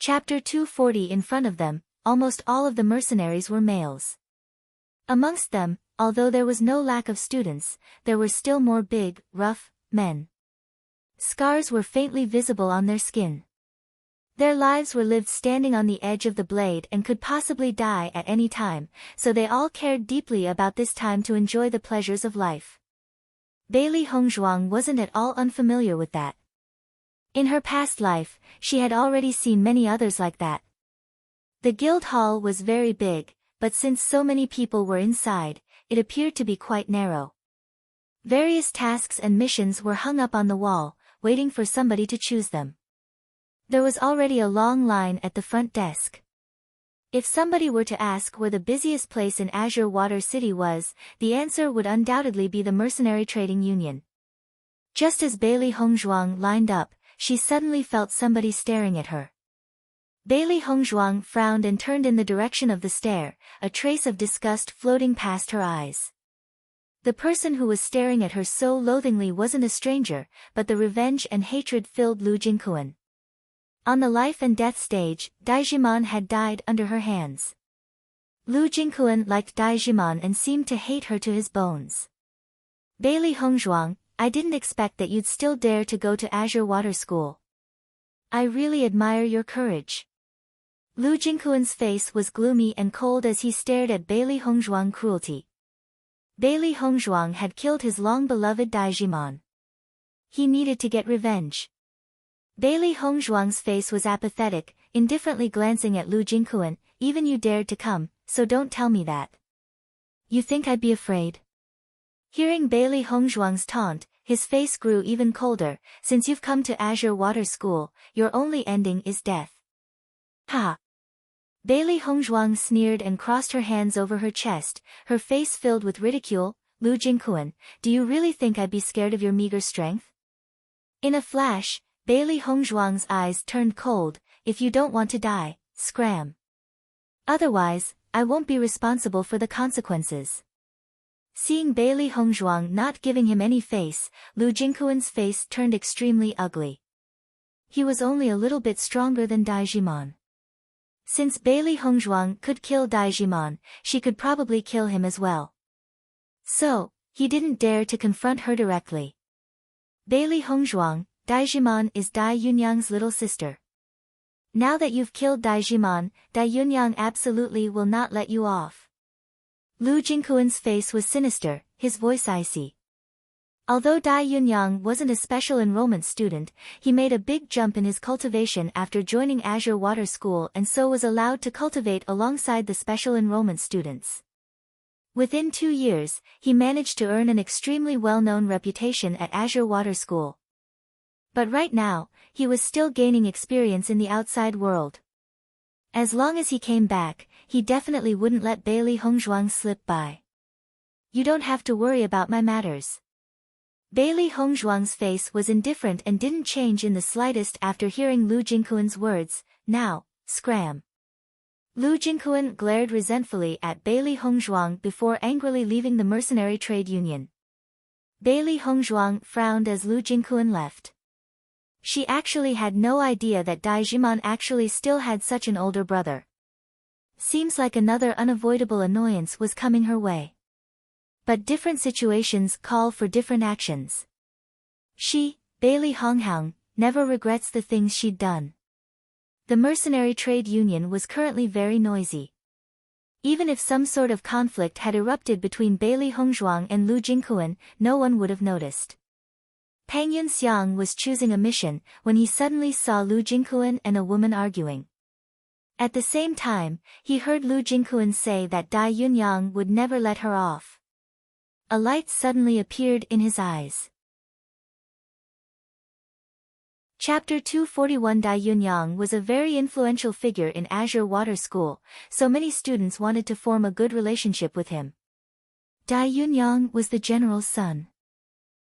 Chapter 240. In front of them, almost all of the mercenaries were males. Amongst them, although there was no lack of students, there were still more big, rough, men. Scars were faintly visible on their skin. Their lives were lived standing on the edge of the blade and could possibly die at any time, so they all cared deeply about this time to enjoy the pleasures of life. Bailey Hongzhuang wasn't at all unfamiliar with that. In her past life, she had already seen many others like that. The guild hall was very big, but since so many people were inside, it appeared to be quite narrow. Various tasks and missions were hung up on the wall, waiting for somebody to choose them. There was already a long line at the front desk. If somebody were to ask where the busiest place in Azure Water City was, the answer would undoubtedly be the Mercenary Trading Union. Just as Bailey Hongzhuang lined up, she suddenly felt somebody staring at her. Bailey Hongzhuang frowned and turned in the direction of the stare, a trace of disgust floating past her eyes. The person who was staring at her so loathingly wasn't a stranger, but the revenge and hatred-filled Lu Jingquan. On the life and death stage, Daijimon had died under her hands. Lu Jingquan liked Daijimon and seemed to hate her to his bones. Bailey Hongzhuang, I didn't expect that you'd still dare to go to Azure Water School. I really admire your courage. Lu Jingquan's face was gloomy and cold as he stared at Bailey Hongzhuang's cruelty. Bailey Hongzhuang had killed his long-beloved Daijimon. He needed to get revenge. Bailey Hongzhuang's face was apathetic, indifferently glancing at Lu Jingquan. Even you dared to come, so don't tell me that. You think I'd be afraid? Hearing Bailey Hongzhuang's taunt, his face grew even colder. Since you've come to Azure Water School, your only ending is death. Ha! Bailey Hongzhuang sneered and crossed her hands over her chest, her face filled with ridicule. Lu Jingquan, do you really think I'd be scared of your meager strength? In a flash, Bailey Hongzhuang's eyes turned cold. If you don't want to die, scram. Otherwise, I won't be responsible for the consequences. Seeing Bailey Hongzhuang not giving him any face, Lu Jingquan's face turned extremely ugly. He was only a little bit stronger than Daijimon. Since Bailey Hongzhuang could kill Daijimon, she could probably kill him as well. So, he didn't dare to confront her directly. Bailey Hongzhuang, Daijimon is Dai Yunyang's little sister. Now that you've killed Daijimon, Dai Yunyang absolutely will not let you off. Lu Jingquan's face was sinister, his voice icy. Although Dai Yunyang wasn't a special enrollment student, he made a big jump in his cultivation after joining Azure Water School and so was allowed to cultivate alongside the special enrollment students. Within 2 years, he managed to earn an extremely well-known reputation at Azure Water School. But right now, he was still gaining experience in the outside world. As long as he came back, he definitely wouldn't let Bailey Hongzhuang slip by. You don't have to worry about my matters. Bailey Hongzhuang's face was indifferent and didn't change in the slightest after hearing Lu Jingquan's words. Now, scram. Lu Jingquan glared resentfully at Bailey Hongzhuang before angrily leaving the Mercenary Trade Union. Bailey Hongzhuang frowned as Lu Jingquan left. She actually had no idea that Daijimon actually still had such an older brother. Seems like another unavoidable annoyance was coming her way. But different situations call for different actions. She, Bailey Hongzhuang, never regrets the things she'd done. The Mercenary Trade Union was currently very noisy. Even if some sort of conflict had erupted between Bailey Hongzhuang and Lu Jingquan, no one would have noticed. Pang Yunxiang was choosing a mission when he suddenly saw Lu Jingquan and a woman arguing. At the same time, he heard Lu Jingquan say that Dai Yunyang would never let her off. A light suddenly appeared in his eyes. Chapter 241. Dai Yunyang was a very influential figure in Azure Water School, so many students wanted to form a good relationship with him. Dai Yunyang was the general's son.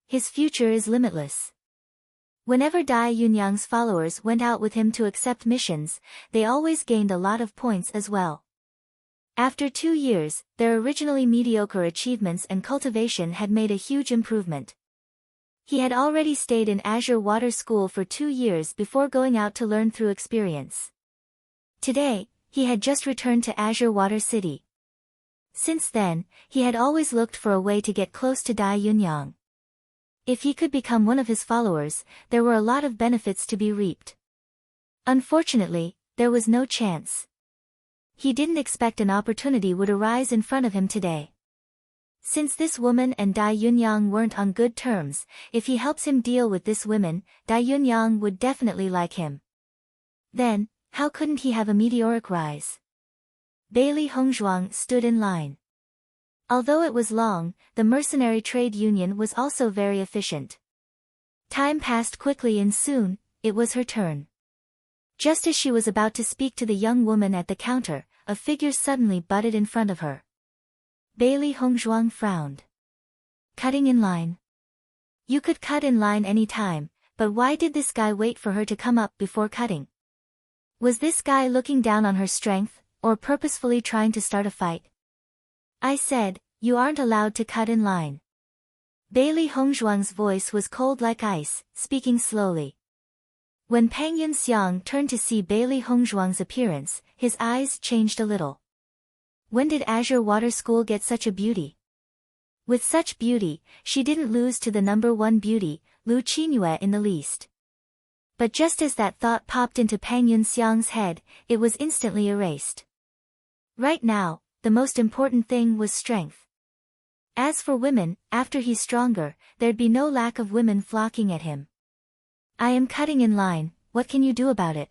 His future is limitless. Whenever Dai Yunyang's followers went out with him to accept missions, they always gained a lot of points as well. After 2 years, their originally mediocre achievements and cultivation had made a huge improvement. He had already stayed in Azure Water School for 2 years before going out to learn through experience. Today, he had just returned to Azure Water City. Since then, he had always looked for a way to get close to Dai Yunyang. If he could become one of his followers, there were a lot of benefits to be reaped. Unfortunately, there was no chance. He didn't expect an opportunity would arise in front of him today. Since this woman and Dai Yunyang weren't on good terms, if he helps him deal with this woman, Dai Yunyang would definitely like him. Then, how couldn't he have a meteoric rise? Bailey Hongzhuang stood in line. Although it was long, the mercenary trade union was also very efficient. Time passed quickly and soon, it was her turn. Just as she was about to speak to the young woman at the counter, a figure suddenly butted in front of her. Bailey Hongzhuang frowned. Cutting in line. You could cut in line any time, but why did this guy wait for her to come up before cutting? Was this guy looking down on her strength, or purposefully trying to start a fight? I said, you aren't allowed to cut in line. Bailey Hongzhuang's voice was cold like ice, speaking slowly. When Pang Yunxiang turned to see Bailey Hongzhuang's appearance, his eyes changed a little. When did Azure Water School get such a beauty? With such beauty, she didn't lose to the number one beauty, Lu Qinyue, in the least. But just as that thought popped into Pang Yunxiang's head, it was instantly erased. Right now, the most important thing was strength. As for women, after he's stronger, there'd be no lack of women flocking at him. I am cutting in line, what can you do about it?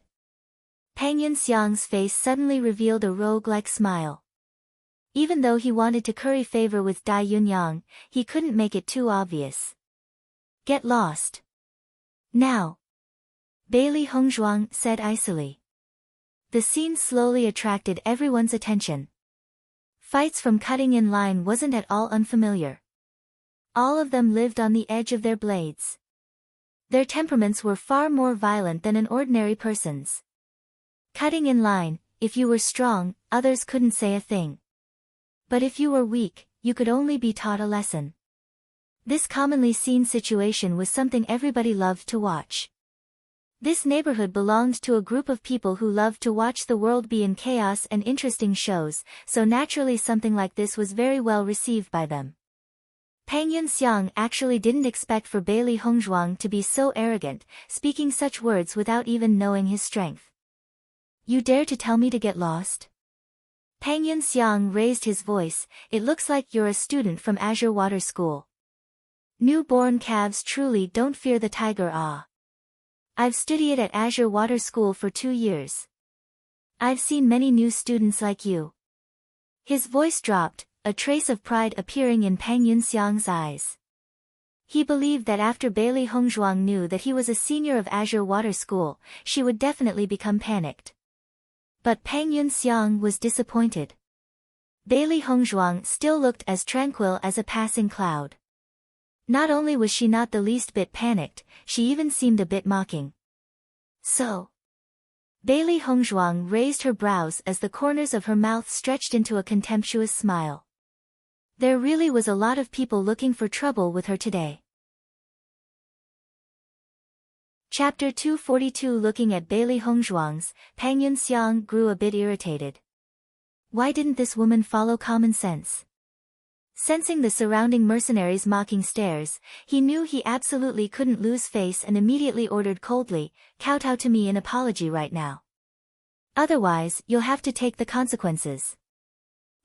Pang Yunxiang's face suddenly revealed a rogue-like smile. Even though he wanted to curry favor with Dai Yunyang, he couldn't make it too obvious. Get lost. Now. Bailey Hongzhuang said icily. The scene slowly attracted everyone's attention. Fights from cutting in line wasn't at all unfamiliar. All of them lived on the edge of their blades. Their temperaments were far more violent than an ordinary person's. Cutting in line, if you were strong, others couldn't say a thing. But if you were weak, you could only be taught a lesson. This commonly seen situation was something everybody loved to watch. This neighborhood belonged to a group of people who loved to watch the world be in chaos and interesting shows, so naturally something like this was very well received by them. Pang Yunxiang actually didn't expect for Bailey Hongzhuang to be so arrogant, speaking such words without even knowing his strength. You dare to tell me to get lost? Pang Yunxiang raised his voice, it looks like you're a student from Azure Water School. Newborn calves truly don't fear the tiger. I've studied at Azure Water School for 2 years. I've seen many new students like you. His voice dropped, a trace of pride appearing in Pang Yunxiang's eyes. He believed that after Bailey Hongzhuang knew that he was a senior of Azure Water School, she would definitely become panicked. But Pang Yunxiang was disappointed. Bailey Hongzhuang still looked as tranquil as a passing cloud. Not only was she not the least bit panicked, she even seemed a bit mocking. So. Bailey Hongzhuang raised her brows as the corners of her mouth stretched into a contemptuous smile. There really was a lot of people looking for trouble with her today. Chapter 242. Looking at Bailey Hongzhuang's, Pang Yunxiang grew a bit irritated. Why didn't this woman follow common sense? Sensing the surrounding mercenaries' mocking stares, he knew he absolutely couldn't lose face and immediately ordered coldly, kowtow to me in apology right now. Otherwise, you'll have to take the consequences.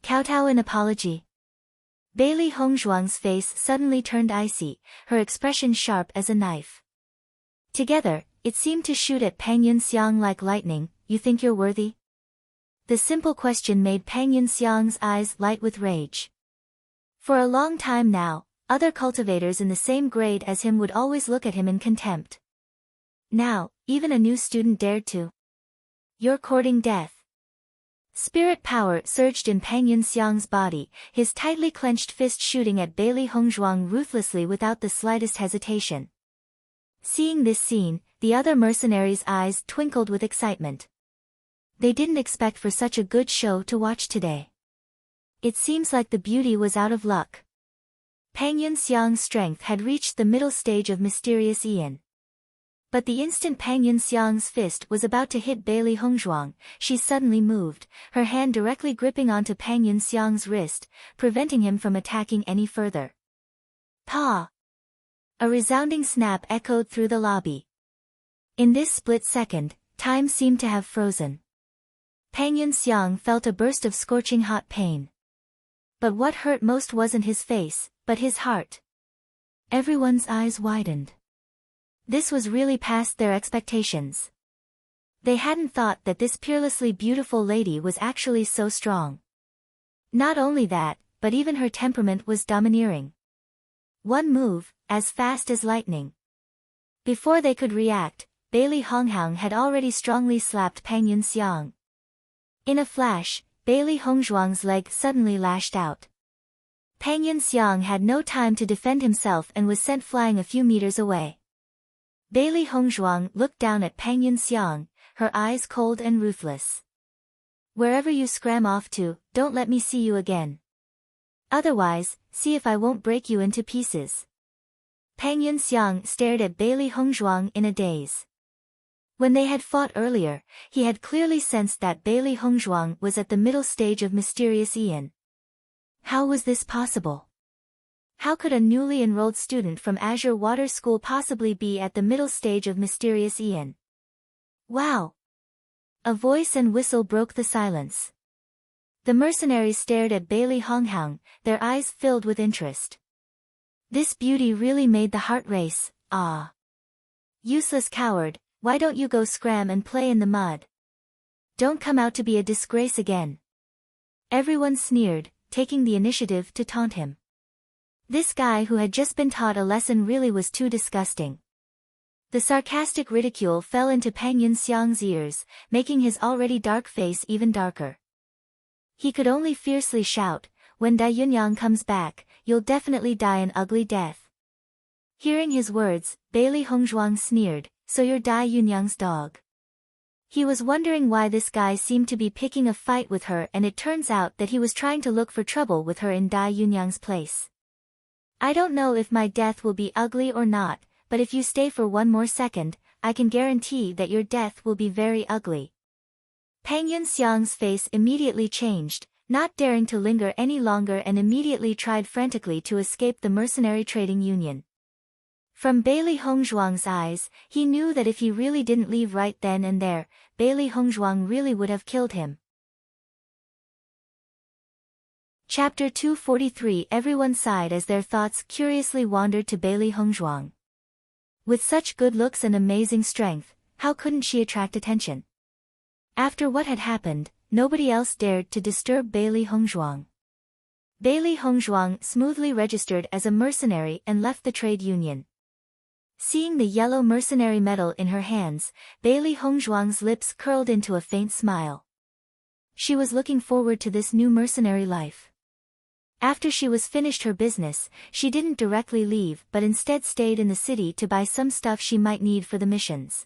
Kowtow in apology. Bailey Hongzhuang's face suddenly turned icy, her expression sharp as a knife. Together, it seemed to shoot at Pang Yunxiang like lightning. You think you're worthy? The simple question made Pang Yunxiang's eyes light with rage. For a long time now, other cultivators in the same grade as him would always look at him in contempt. Now, even a new student dared to. You're courting death. Spirit power surged in Pang Yunxiang's body, his tightly clenched fist shooting at Bailey Hongzhuang ruthlessly without the slightest hesitation. Seeing this scene, the other mercenaries' eyes twinkled with excitement. They didn't expect for such a good show to watch today. It seems like the beauty was out of luck. Pang Yunxiang's strength had reached the middle stage of mysterious Ian. But the instant Pang Yunxiang's fist was about to hit Bailey Hongzhuang, she suddenly moved, her hand directly gripping onto Pang Yunxiang's wrist, preventing him from attacking any further. Pa! A resounding snap echoed through the lobby. In this split second, time seemed to have frozen. Pang Yunxiang felt a burst of scorching hot pain. But what hurt most wasn't his face, but his heart. Everyone's eyes widened. This was really past their expectations. They hadn't thought that this peerlessly beautiful lady was actually so strong. Not only that, but even her temperament was domineering. One move, as fast as lightning. Before they could react, Bailey Honghang had already strongly slapped Pang Yunxiang. In a flash, Bailey Hongzhuang's leg suddenly lashed out. Pang Yunxiang had no time to defend himself and was sent flying a few meters away. Bailey Hongzhuang looked down at Pang Yunxiang, her eyes cold and ruthless. Wherever you scram off to, don't let me see you again. Otherwise, see if I won't break you into pieces. Pang Yunxiang stared at Bailey Hongzhuang in a daze. When they had fought earlier, he had clearly sensed that Bailey Hongzhuang was at the middle stage of mysterious Ian. How was this possible? How could a newly enrolled student from Azure Water School possibly be at the middle stage of mysterious Ian? Wow! A voice and whistle broke the silence. The mercenaries stared at Bailey Honghang, their eyes filled with interest. This beauty really made the heart race. Ah! Useless coward, why don't you go scram and play in the mud? Don't come out to be a disgrace again. Everyone sneered, taking the initiative to taunt him. This guy who had just been taught a lesson really was too disgusting. The sarcastic ridicule fell into Pang Yunxiang's ears, making his already dark face even darker. He could only fiercely shout, "When Dai Yunyang comes back, you'll definitely die an ugly death." Hearing his words, Bailey Hongzhuang sneered, "So you're Dai Yunyang's dog." He was wondering why this guy seemed to be picking a fight with her, and it turns out that he was trying to look for trouble with her in Dai Yunyang's place. "I don't know if my death will be ugly or not, but if you stay for one more second, I can guarantee that your death will be very ugly." Pang Yunxiang's face immediately changed, not daring to linger any longer, and immediately tried frantically to escape the mercenary trading union. From Bailey Hongzhuang's eyes, he knew that if he really didn't leave right then and there, Bailey Hongzhuang really would have killed him. Chapter 243. Everyone sighed as their thoughts curiously wandered to Bailey Hongzhuang. With such good looks and amazing strength, how couldn't she attract attention? After what had happened, nobody else dared to disturb Bailey Hongzhuang. Bailey Hongzhuang smoothly registered as a mercenary and left the trade union. Seeing the yellow mercenary medal in her hands, Bailey Hongzhuang's lips curled into a faint smile. She was looking forward to this new mercenary life. After she was finished her business, she didn't directly leave but instead stayed in the city to buy some stuff she might need for the missions.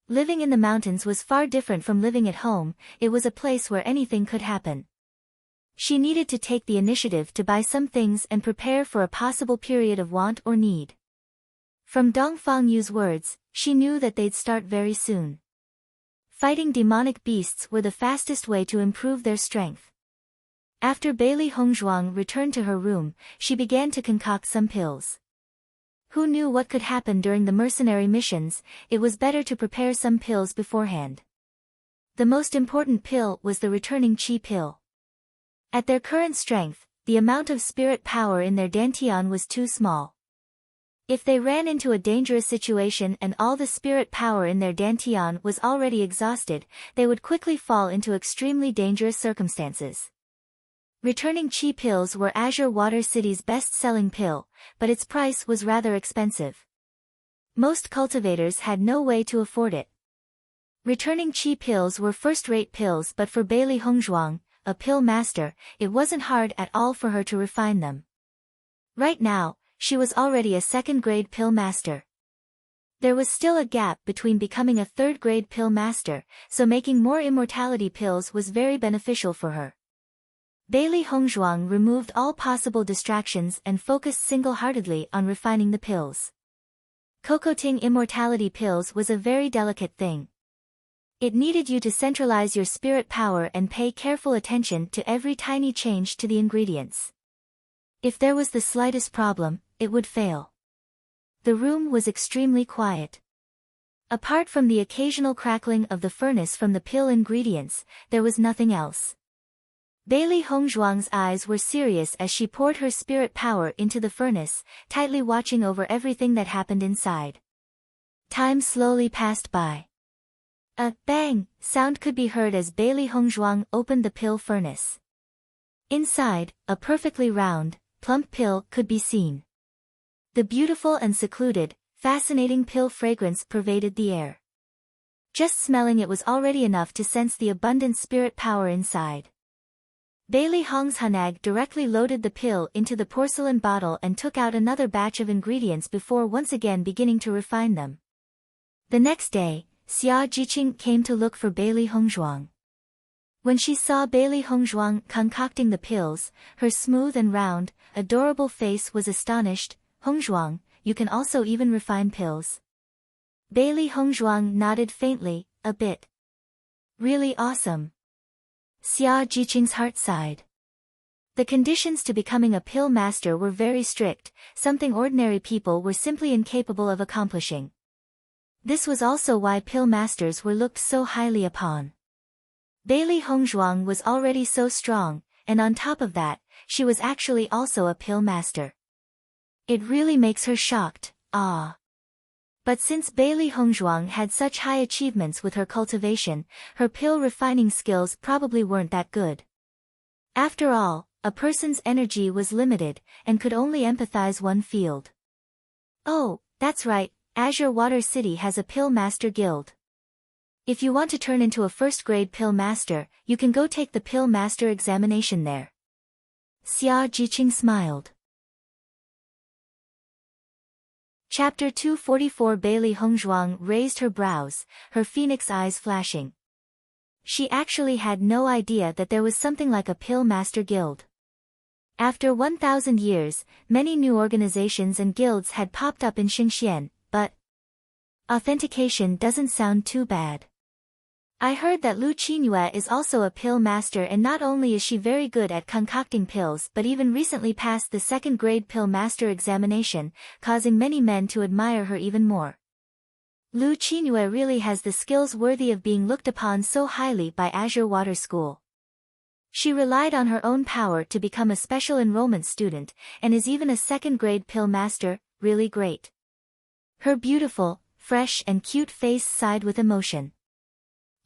Living in the mountains was far different from living at home, it was a place where anything could happen. She needed to take the initiative to buy some things and prepare for a possible period of want or need. From Dongfang Yu's words, she knew that they'd start very soon. Fighting demonic beasts were the fastest way to improve their strength. After Bailey Hongzhuang returned to her room, she began to concoct some pills. Who knew what could happen during the mercenary missions? It was better to prepare some pills beforehand. The most important pill was the returning chi pill. At their current strength, the amount of spirit power in their dantian was too small. If they ran into a dangerous situation and all the spirit power in their dantian was already exhausted, they would quickly fall into extremely dangerous circumstances. Returning chi pills were Azure Water City's best-selling pill, but its price was rather expensive. Most cultivators had no way to afford it. Returning chi pills were first-rate pills, but for Bailey Hongzhuang, a pill master, it wasn't hard at all for her to refine them. Right now, she was already a second-grade pill master. There was still a gap between becoming a third-grade pill master, so making more immortality pills was very beneficial for her. Bailey Hongzhuang removed all possible distractions and focused single-heartedly on refining the pills. Cocoting immortality pills was a very delicate thing. It needed you to centralize your spirit power and pay careful attention to every tiny change to the ingredients. If there was the slightest problem, it would fail. The room was extremely quiet. Apart from the occasional crackling of the furnace from the pill ingredients, there was nothing else. Bailey Hongzhuang's eyes were serious as she poured her spirit power into the furnace, tightly watching over everything that happened inside. Time slowly passed by. A bang sound could be heard as Bailey Hongzhuang opened the pill furnace. Inside, a perfectly round, plump pill could be seen. The beautiful and secluded, fascinating pill fragrance pervaded the air. Just smelling it was already enough to sense the abundant spirit power inside. Bailey Hongzhanag directly loaded the pill into the porcelain bottle and took out another batch of ingredients before once again beginning to refine them. The next day, Xia Jiqing came to look for Bailey Hongzhuang. When she saw Bailey Hongzhuang concocting the pills, her smooth and round, adorable face was astonished. "Hongzhuang, you can also even refine pills?" Bailey Hongzhuang nodded faintly, a bit. "Really awesome." Xia Jiqing's heart sighed. The conditions to becoming a pill master were very strict, something ordinary people were simply incapable of accomplishing. This was also why pill masters were looked so highly upon. Bailey Hongzhuang was already so strong, and on top of that, she was actually also a pill master. It really makes her shocked, ah. But since Bailey Hongzhuang had such high achievements with her cultivation, her pill refining skills probably weren't that good. After all, a person's energy was limited, and could only empathize one field. Oh, that's right, Azure Water City has a pill master guild. If you want to turn into a first-grade pill master, you can go take the pill master examination there. Xia Jiqing smiled. Chapter 244. Bailey Hongzhuang raised her brows, her phoenix eyes flashing. She actually had no idea that there was something like a pill master guild. After 1,000 years, many new organizations and guilds had popped up in Xingxian, but authentication doesn't sound too bad. I heard that Lu Qinyue is also a pill master, and not only is she very good at concocting pills but even recently passed the second-grade pill master examination, causing many men to admire her even more. Lu Qinyue really has the skills worthy of being looked upon so highly by Azure Water School. She relied on her own power to become a special enrollment student, and is even a second-grade pill master, really great. Her beautiful, fresh and cute face sighed with emotion.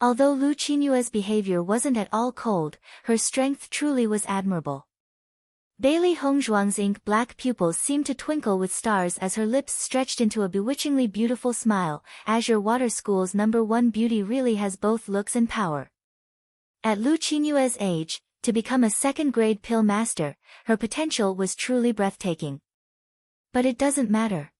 Although Lu Qinyue's behavior wasn't at all cold, her strength truly was admirable. Bailey Hongzhuang's ink-black pupils seemed to twinkle with stars as her lips stretched into a bewitchingly beautiful smile. Azure Water School's #1 beauty really has both looks and power. At Lu Qinyue's age, to become a second-grade pill master, her potential was truly breathtaking. But it doesn't matter.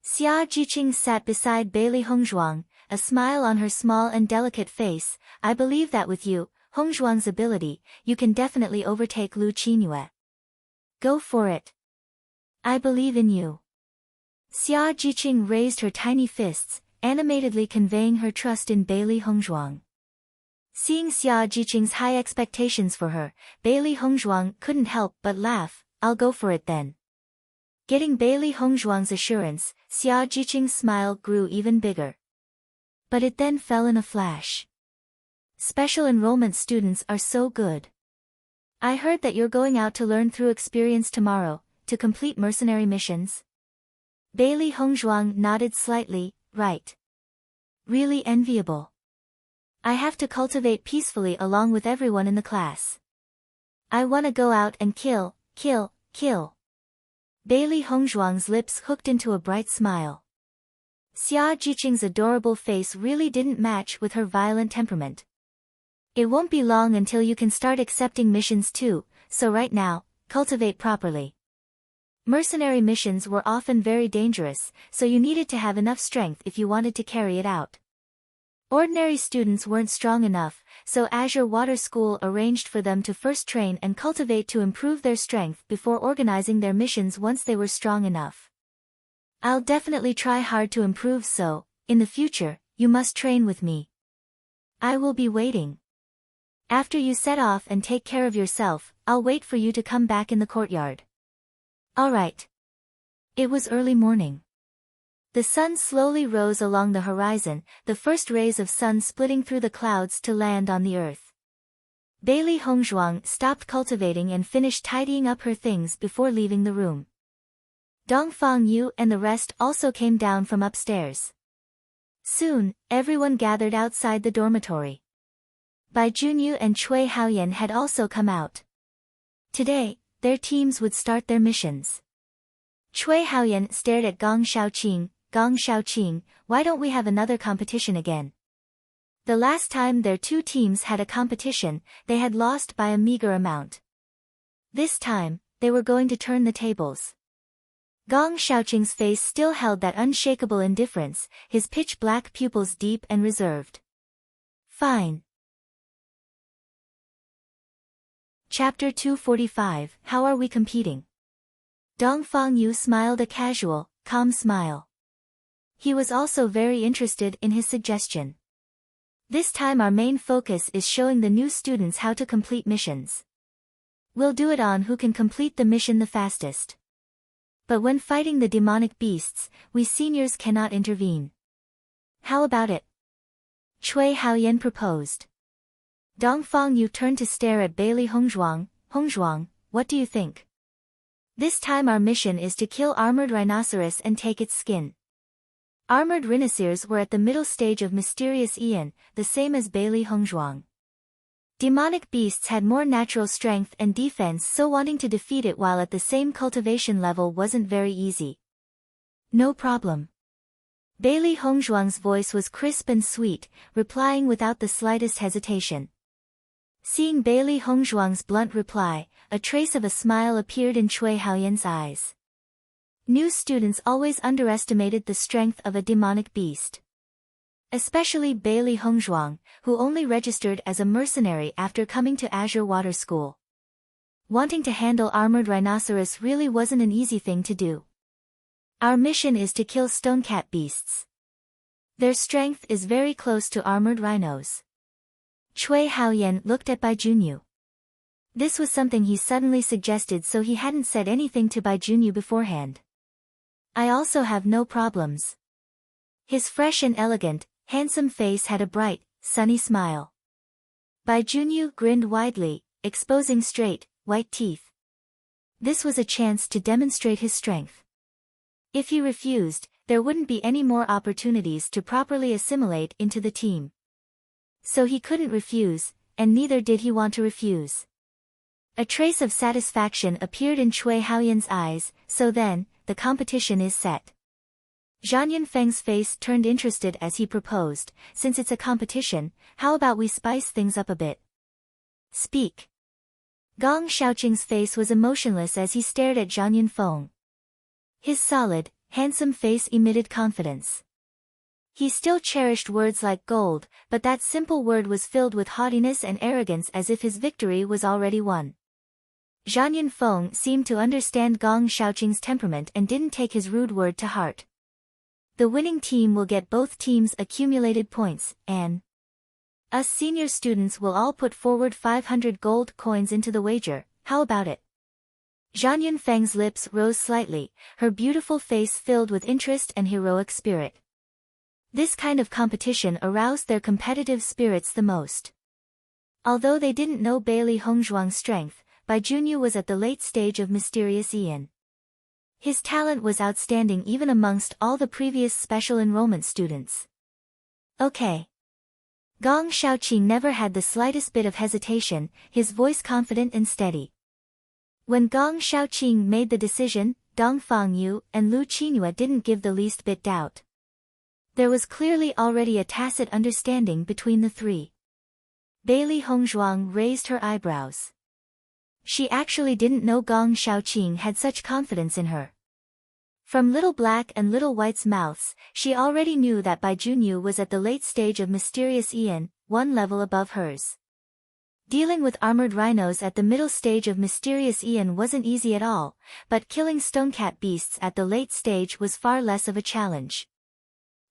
Xia Jiqing sat beside Bailey Hongzhuang, a smile on her small and delicate face. "I believe that with you, Hongzhuang's ability, you can definitely overtake Lu Qinyue. Go for it. I believe in you." Xia Jiqing raised her tiny fists, animatedly conveying her trust in Bailey Hongzhuang. Seeing Xia Jiqing's high expectations for her, Bailey Hongzhuang couldn't help but laugh. "I'll go for it then." Getting Bailey Hongzhuang's assurance, Xia Jiqing's smile grew even bigger. But it then fell in a flash. "Special enrollment students are so good. I heard that you're going out to learn through experience tomorrow, to complete mercenary missions." Bailey Hongzhuang nodded slightly. "Right. Really enviable. I have to cultivate peacefully along with everyone in the class. I want to go out and kill. Bailey Hongzhuang's lips hooked into a bright smile. Xia Jiqing's adorable face really didn't match with her violent temperament. "It won't be long until you can start accepting missions too, so right now, cultivate properly." Mercenary missions were often very dangerous, so you needed to have enough strength if you wanted to carry it out. Ordinary students weren't strong enough, so Azure Water School arranged for them to first train and cultivate to improve their strength before organizing their missions once they were strong enough. I'll definitely try hard to improve, so, in the future, you must train with me. I will be waiting. After you set off and take care of yourself, I'll wait for you to come back in the courtyard. Alright. It was early morning. The sun slowly rose along the horizon, the first rays of sun splitting through the clouds to land on the earth. Bailey Hongzhuang stopped cultivating and finished tidying up her things before leaving the room. Dongfang Yu and the rest also came down from upstairs. Soon, everyone gathered outside the dormitory. Bai Junyu and Cui Haoyan had also come out. Today, their teams would start their missions. Cui Haoyan stared at Gong Shaoqing, why don't we have another competition again? The last time their two teams had a competition, they had lost by a meager amount. This time, they were going to turn the tables. Gong Shaoqing's face still held that unshakable indifference, his pitch-black pupils deep and reserved. Fine. Chapter 245, How are we competing? Dongfang Yu smiled a casual, calm smile. He was also very interested in his suggestion. This time our main focus is showing the new students how to complete missions. We'll do it on who can complete the mission the fastest. But when fighting the demonic beasts, we seniors cannot intervene. How about it? Cui Haoyan proposed. Dongfang Yu turned to stare at Bailey Hongzhuang. Hongzhuang, what do you think? This time our mission is to kill armored rhinoceros and take its skin. Armored rhinoceros were at the middle stage of mysterious Ian, the same as Bailey Hongzhuang. Demonic beasts had more natural strength and defense, so wanting to defeat it while at the same cultivation level wasn't very easy. No problem. Bailey Hongzhuang's voice was crisp and sweet, replying without the slightest hesitation. Seeing Bailey Hongzhuang's blunt reply, a trace of a smile appeared in Cui Haoyan's eyes. New students always underestimated the strength of a demonic beast. Especially Bailey Hongzhuang, who only registered as a mercenary after coming to Azure Water School. Wanting to handle armored rhinoceros really wasn't an easy thing to do. Our mission is to kill stonecat beasts. Their strength is very close to armored rhinos. Cui Haoyan looked at Bai Junyu. This was something he suddenly suggested, so he hadn't said anything to Bai Junyu beforehand. I also have no problems. His fresh and elegant, handsome face had a bright, sunny smile. Bai Junyu grinned widely, exposing straight, white teeth. This was a chance to demonstrate his strength. If he refused, there wouldn't be any more opportunities to properly assimilate into the team. So he couldn't refuse, and neither did he want to refuse. A trace of satisfaction appeared in Cui Haoyan's eyes, so then, the competition is set. Zhang Yunfeng's face turned interested as he proposed, since it's a competition, how about we spice things up a bit? Speak. Gong Shaoqing's face was emotionless as he stared at Zhang Yunfeng. His solid, handsome face emitted confidence. He still cherished words like gold, but that simple word was filled with haughtiness and arrogance, as if his victory was already won. Zhang Yunfeng seemed to understand Gong Shaoqing's temperament and didn't take his rude word to heart. The winning team will get both teams' accumulated points, and us senior students will all put forward 500 gold coins into the wager, how about it? Zhang Yunfeng's lips rose slightly, her beautiful face filled with interest and heroic spirit. This kind of competition aroused their competitive spirits the most. Although they didn't know Bailey Hongzhuang's strength, Bai Junyu was at the late stage of mysterious Ian. His talent was outstanding even amongst all the previous special enrollment students. Okay. Gong Shaoqing never had the slightest bit of hesitation, his voice confident and steady. When Gong Shaoqing made the decision, Dongfang Yu and Lu Qinhua didn't give the least bit doubt. There was clearly already a tacit understanding between the three. Bailey Hongzhuang raised her eyebrows. She actually didn't know Gong Shaoqing had such confidence in her. From Little Black and Little White's mouths, she already knew that Bai Junyu was at the late stage of mysterious Ian, one level above hers. Dealing with armored rhinos at the middle stage of Mysterious Aeon wasn't easy at all, but killing stonecat beasts at the late stage was far less of a challenge.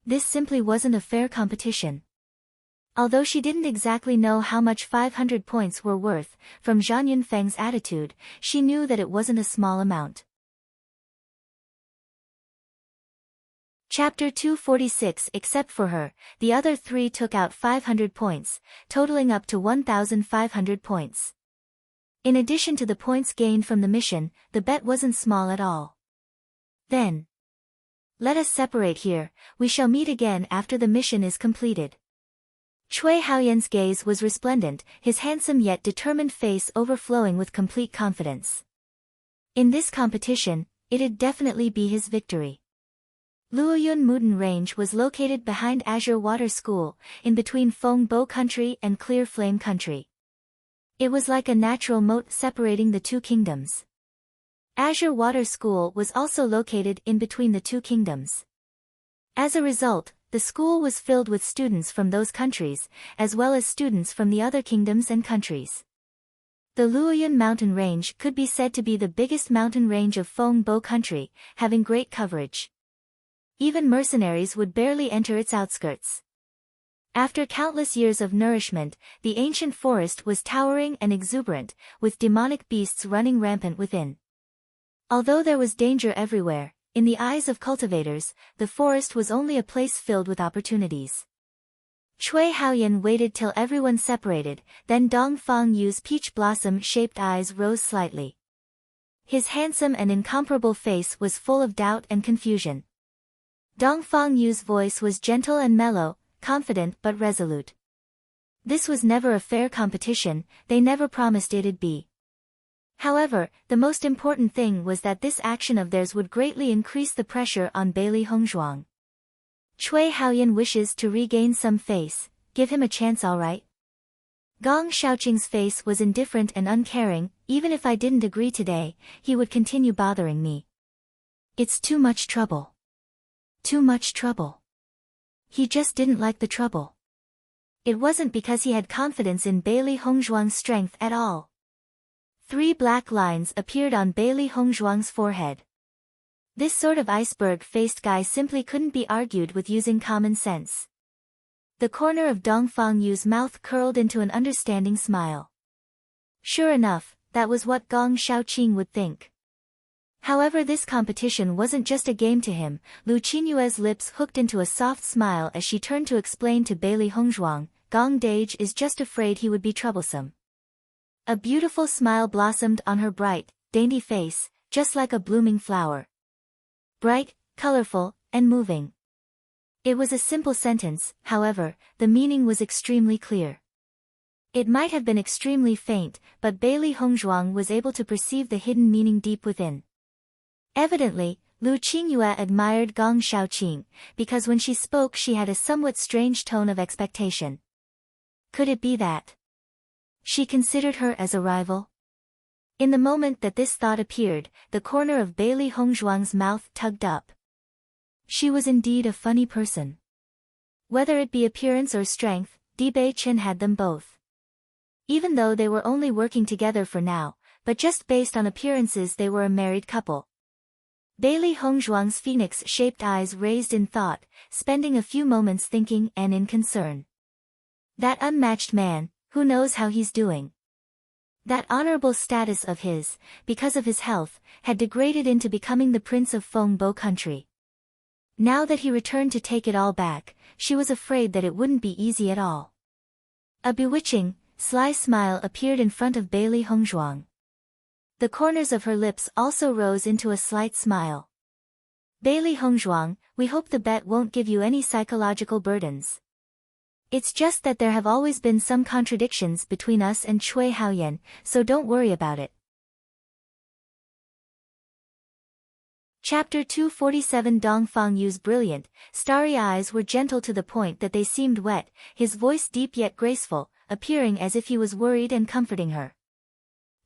This simply wasn't a fair competition. Although she didn't exactly know how much 500 points were worth, from Zhang Yunfeng's attitude, she knew that it wasn't a small amount. Chapter 246. Except for her, the other three took out 500 points, totaling up to 1,500 points. In addition to the points gained from the mission, the bet wasn't small at all. Then, let us separate here, we shall meet again after the mission is completed. Cui Haoyan's gaze was resplendent, his handsome yet determined face overflowing with complete confidence. In this competition, it'd definitely be his victory. Luoyun Muden Range was located behind Azure Water School, in between Feng Bo Country and Clear Flame Country. It was like a natural moat separating the two kingdoms. Azure Water School was also located in between the two kingdoms. As a result, the school was filled with students from those countries, as well as students from the other kingdoms and countries. The Luoyun Mountain Range could be said to be the biggest mountain range of Feng Bo Country, having great coverage. Even mercenaries would barely enter its outskirts. After countless years of nourishment, the ancient forest was towering and exuberant, with demonic beasts running rampant within. Although there was danger everywhere, in the eyes of cultivators, the forest was only a place filled with opportunities. Cui Haoyan waited till everyone separated, then Dong Fengyu's peach blossom-shaped eyes rose slightly. His handsome and incomparable face was full of doubt and confusion. Dong Fengyu's voice was gentle and mellow, confident but resolute. This was never a fair competition, they never promised it'd be. However, the most important thing was that this action of theirs would greatly increase the pressure on Bailey Hongzhuang. Cui Haoyan wishes to regain some face, give him a chance alright. Gong Shaoqing's face was indifferent and uncaring, even if I didn't agree today, he would continue bothering me. It's too much trouble. Too much trouble. He just didn't like the trouble. It wasn't because he had confidence in Bailey Hongzhuang's strength at all. 3 black lines appeared on Bailey Hongzhuang's forehead. This sort of iceberg-faced guy simply couldn't be argued with using common sense. The corner of Dong Fengyu's mouth curled into an understanding smile. Sure enough, that was what Gong Shaoqing would think. However, this competition wasn't just a game to him. Lu Qinyue's lips hooked into a soft smile as she turned to explain to Bailey Hongzhuang, Gong Dage is just afraid he would be troublesome. A beautiful smile blossomed on her bright, dainty face, just like a blooming flower. Bright, colorful, and moving. It was a simple sentence, however, the meaning was extremely clear. It might have been extremely faint, but Bailey Hongzhuang was able to perceive the hidden meaning deep within. Evidently, Lu Qingyue admired Gong Shaoqing, because when she spoke she had a somewhat strange tone of expectation. Could it be that she considered her as a rival? In the moment that this thought appeared, the corner of Bailey Hongzhuang's mouth tugged up. She was indeed a funny person. Whether it be appearance or strength, Bei Chen had them both. Even though they were only working together for now, but just based on appearances they were a married couple. Bailey Hongzhuang's phoenix-shaped eyes raised in thought, spending a few moments thinking and in concern. That unmatched man, who knows how he's doing? That honorable status of his, because of his health, had degraded into becoming the prince of Feng Bo Country. Now that he returned to take it all back, she was afraid that it wouldn't be easy at all. A bewitching, sly smile appeared in front of Bailey Hongzhuang. The corners of her lips also rose into a slight smile. Bailey Hongzhuang, we hope the bet won't give you any psychological burdens. It's just that there have always been some contradictions between us and Cui Haoyan, so don't worry about it. Chapter 247. Dong Fengyu's brilliant, starry eyes were gentle to the point that they seemed wet, his voice deep yet graceful, appearing as if he was worried and comforting her.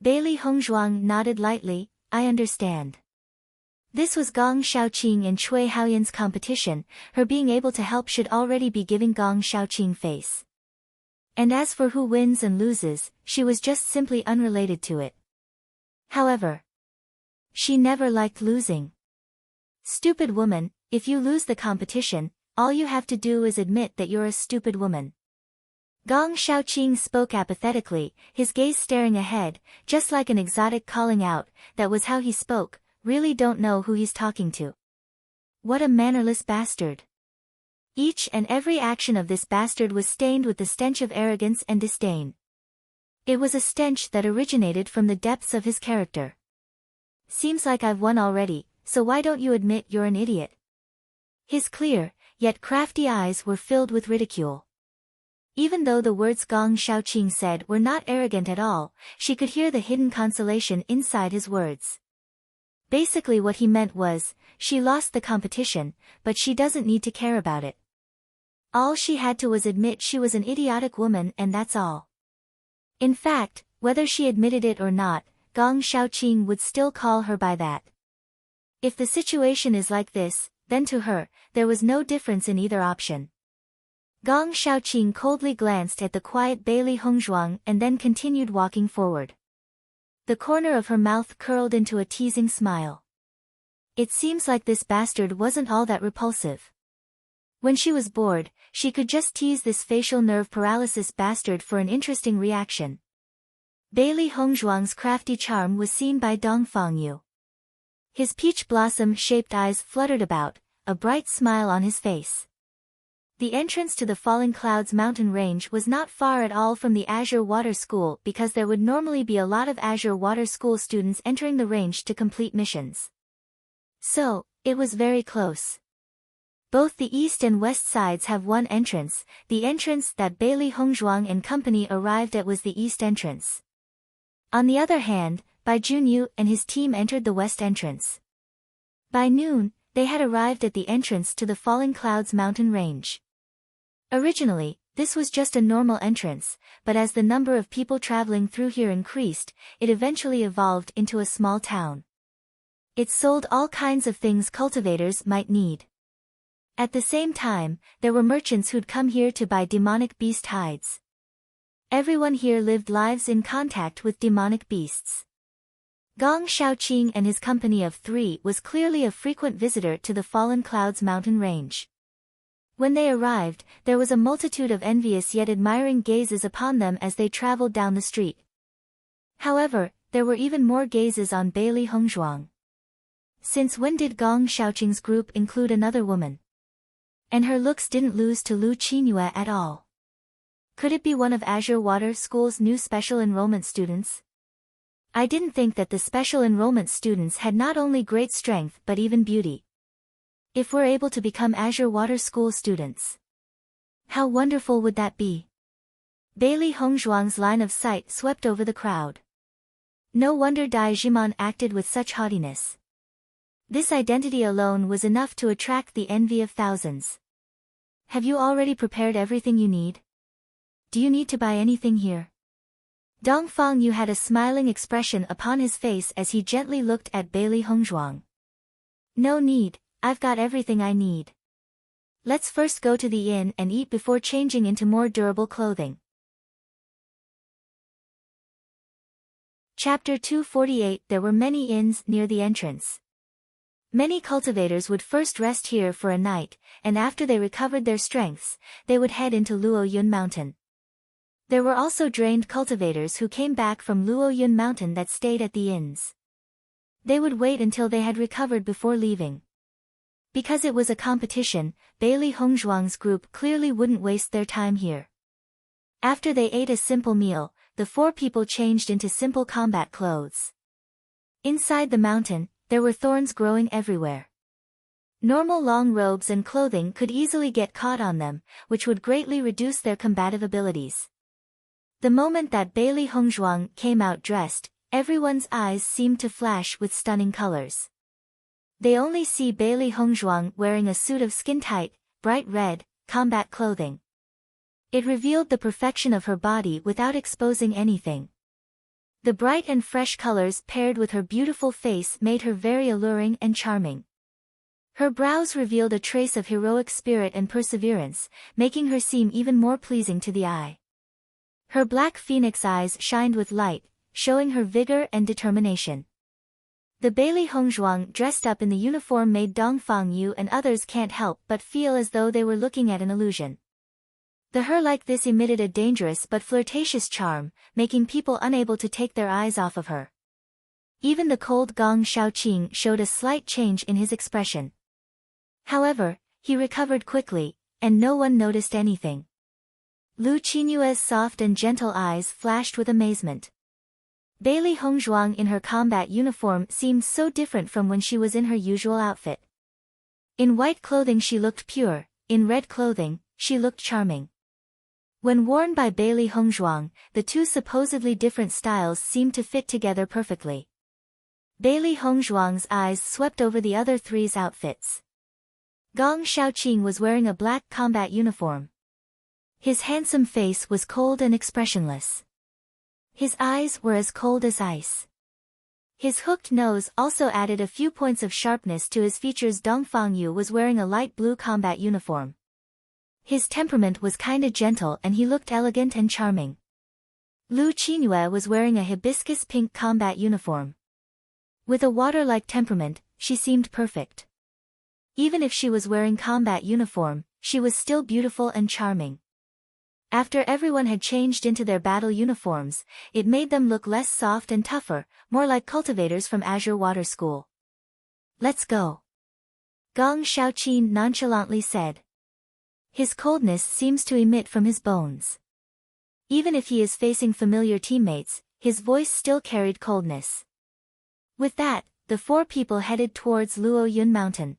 Bailey Hongzhuang nodded lightly, I understand. This was Gong Shaoqing and Cui Haoyan's competition, her being able to help should already be giving Gong Shaoqing face. And as for who wins and loses, she was just simply unrelated to it. However, she never liked losing. Stupid woman, if you lose the competition, all you have to do is admit that you're a stupid woman. Gong Xiaoqing spoke apathetically, his gaze staring ahead, just like an exotic calling out. That was how he spoke. Really don't know who he's talking to. What a mannerless bastard. Each and every action of this bastard was stained with the stench of arrogance and disdain. It was a stench that originated from the depths of his character. Seems like I've won already, so why don't you admit you're an idiot? His clear, yet crafty eyes were filled with ridicule. Even though the words Gong Xiaoqing said were not arrogant at all, she could hear the hidden consolation inside his words. Basically what he meant was, she lost the competition, but she doesn't need to care about it. All she had to was admit she was an idiotic woman and that's all. In fact, whether she admitted it or not, Gong Xiaoqing would still call her by that. If the situation is like this, then to her, there was no difference in either option. Gong Xiaoqing coldly glanced at the quiet Bailey Hongzhuang and then continued walking forward. The corner of her mouth curled into a teasing smile. It seems like this bastard wasn't all that repulsive. When she was bored, she could just tease this facial nerve paralysis bastard for an interesting reaction. Bailey Hongzhuang's crafty charm was seen by Dong Fangyu. His peach blossom-shaped eyes fluttered about, a bright smile on his face. The entrance to the Falling Clouds mountain range was not far at all from the Azure Water School because there would normally be a lot of Azure Water School students entering the range to complete missions. So, it was very close. Both the east and west sides have one entrance. The entrance that Bailey Hongzhuang and company arrived at was the east entrance. On the other hand, Bai Junyu and his team entered the west entrance. By noon, they had arrived at the entrance to the Falling Clouds mountain range. Originally, this was just a normal entrance, but as the number of people traveling through here increased, it eventually evolved into a small town. It sold all kinds of things cultivators might need. At the same time, there were merchants who'd come here to buy demonic beast hides. Everyone here lived lives in contact with demonic beasts. Gong Xiaoqing and his company of 3 was clearly a frequent visitor to the Fallen Clouds mountain range. When they arrived, there was a multitude of envious yet admiring gazes upon them as they traveled down the street. However, there were even more gazes on Bailey Hongzhuang. Since when did Gong Xiaoqing's group include another woman? And her looks didn't lose to Lu Qinyue at all. Could it be one of Azure Water School's new special enrollment students? I didn't think that the special enrollment students had not only great strength but even beauty. If we're able to become Azure Water School students, how wonderful would that be? Bailey Hongzhuang's line of sight swept over the crowd. No wonder Dai Jimon acted with such haughtiness. This identity alone was enough to attract the envy of thousands. Have you already prepared everything you need? Do you need to buy anything here? Dong Fangyu had a smiling expression upon his face as he gently looked at Bailey Hongzhuang. No need, I've got everything I need. Let's first go to the inn and eat before changing into more durable clothing. Chapter 248. There were many inns near the entrance. Many cultivators would first rest here for a night, and after they recovered their strengths, they would head into Luoyun Mountain. There were also drained cultivators who came back from Luoyun Mountain that stayed at the inns. They would wait until they had recovered before leaving. Because it was a competition, Bailey Hongzhuang's group clearly wouldn't waste their time here. After they ate a simple meal, the 4 people changed into simple combat clothes. Inside the mountain, there were thorns growing everywhere. Normal long robes and clothing could easily get caught on them, which would greatly reduce their combative abilities. The moment that Bailey Hongzhuang came out dressed, everyone's eyes seemed to flash with stunning colors. They only see Bailey Hongzhuang wearing a suit of skin-tight, bright red, combat clothing. It revealed the perfection of her body without exposing anything. The bright and fresh colors paired with her beautiful face made her very alluring and charming. Her brows revealed a trace of heroic spirit and perseverance, making her seem even more pleasing to the eye. Her black phoenix eyes shined with light, showing her vigor and determination. The Bailey Hongzhuang dressed up in the uniform made Dongfang Yu and others can't help but feel as though they were looking at an illusion. The her like this emitted a dangerous but flirtatious charm, making people unable to take their eyes off of her. Even the cold Gong Shaoqing showed a slight change in his expression. However, he recovered quickly, and no one noticed anything. Lu Qinyue's soft and gentle eyes flashed with amazement. Bailey Hongzhuang in her combat uniform seemed so different from when she was in her usual outfit. In white clothing she looked pure, in red clothing, she looked charming. When worn by Bailey Hongzhuang, the two supposedly different styles seemed to fit together perfectly. Bailey Hongzhuang's eyes swept over the other three's outfits. Gong Shaoqing was wearing a black combat uniform. His handsome face was cold and expressionless. His eyes were as cold as ice. His hooked nose also added a few points of sharpness to his features. Dongfang Yu was wearing a light blue combat uniform. His temperament was kinda gentle and he looked elegant and charming. Lu Qinyue was wearing a hibiscus pink combat uniform. With a water-like temperament, she seemed perfect. Even if she was wearing combat uniform, she was still beautiful and charming. After everyone had changed into their battle uniforms, it made them look less soft and tougher, more like cultivators from Azure Water School. "Let's go," Gong Shaoqing nonchalantly said. His coldness seems to emit from his bones. Even if he is facing familiar teammates, his voice still carried coldness. With that, the four people headed towards Luoyun Mountain.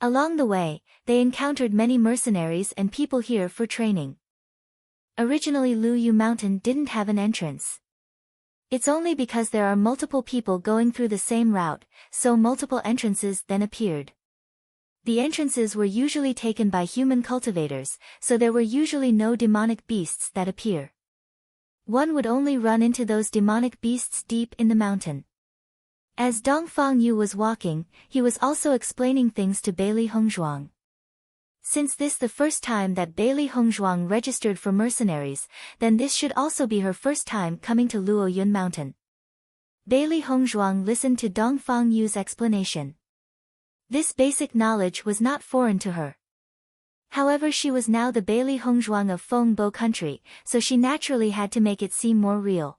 Along the way, they encountered many mercenaries and people here for training. Originally Luoyu Mountain didn't have an entrance. It's only because there are multiple people going through the same route, so multiple entrances then appeared. The entrances were usually taken by human cultivators, so there were usually no demonic beasts that appear. One would only run into those demonic beasts deep in the mountain. As Dongfang Yu was walking, he was also explaining things to Bailey Hongzhuang. Since this the first time that Bailey Hongzhuang registered for mercenaries, then this should also be her first time coming to Luoyun Mountain. Bailey Hongzhuang listened to Dongfang Yu's explanation. This basic knowledge was not foreign to her. However, she was now the Bailey Hongzhuang of Fengbo country, so she naturally had to make it seem more real.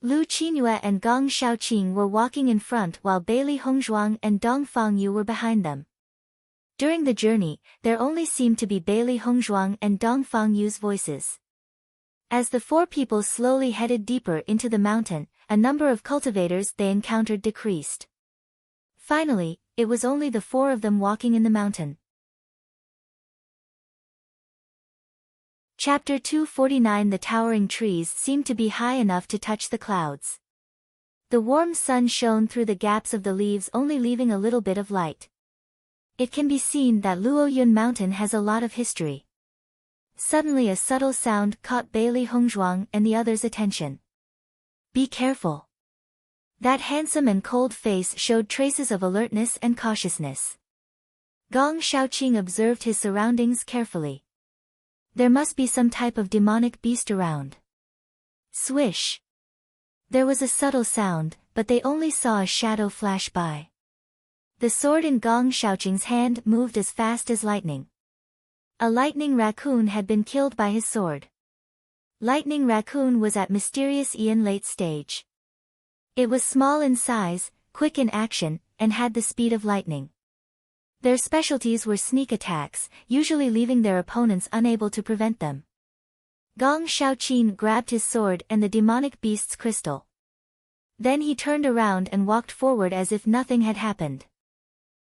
Lu Qinyue and Gong Shaoqing were walking in front while Bailey Hongzhuang and Dongfang Yu were behind them. During the journey, there only seemed to be Bailey Hongzhuang and Dongfang Yu's voices. As the four people slowly headed deeper into the mountain, a number of cultivators they encountered decreased. Finally, it was only the four of them walking in the mountain. Chapter 249. The towering trees seemed to be high enough to touch the clouds. The warm sun shone through the gaps of the leaves, only leaving a little bit of light. It can be seen that Luoyun Mountain has a lot of history. Suddenly a subtle sound caught Bailey Hongzhuang and the others' attention. "Be careful." That handsome and cold face showed traces of alertness and cautiousness. Gong Shaoqing observed his surroundings carefully. There must be some type of demonic beast around. Swish. There was a subtle sound, but they only saw a shadow flash by. The sword in Gong Shaoqing's hand moved as fast as lightning. A lightning raccoon had been killed by his sword. Lightning raccoon was at mysterious Ian late stage. It was small in size, quick in action, and had the speed of lightning. Their specialties were sneak attacks, usually leaving their opponents unable to prevent them. Gong Shaoqing grabbed his sword and the demonic beast's crystal. Then he turned around and walked forward as if nothing had happened.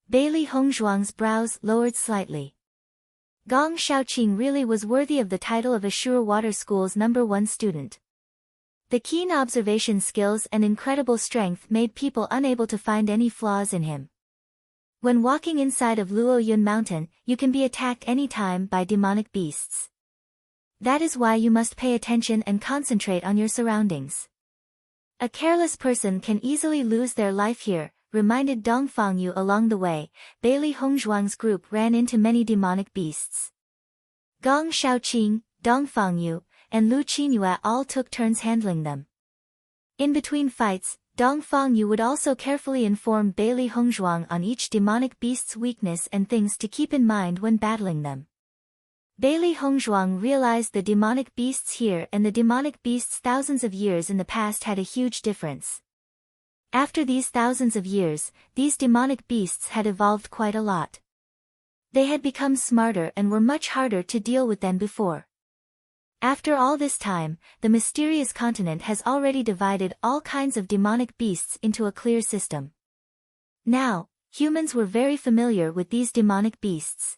Bailey Hongzhuang's brows lowered slightly. Gong Shaoqing really was worthy of the title of Azure Water School's #1 student. The keen observation skills and incredible strength made people unable to find any flaws in him. When walking inside of Luoyun Mountain, you can be attacked anytime by demonic beasts. That is why you must pay attention and concentrate on your surroundings. A careless person can easily lose their life here, reminded Dongfang Yu along the way. Bailey Hongzhuang's group ran into many demonic beasts. Gong Shaoqing, Dongfang Yu, and Lu Qingyue all took turns handling them. In between fights, Dong Fangyu would also carefully inform Beili Hongzhuang on each demonic beast's weakness and things to keep in mind when battling them. Beili Hongzhuang realized the demonic beasts here and the demonic beasts thousands of years in the past had a huge difference. After these thousands of years, these demonic beasts had evolved quite a lot. They had become smarter and were much harder to deal with than before. After all this time, the mysterious continent has already divided all kinds of demonic beasts into a clear system. Now, humans were very familiar with these demonic beasts.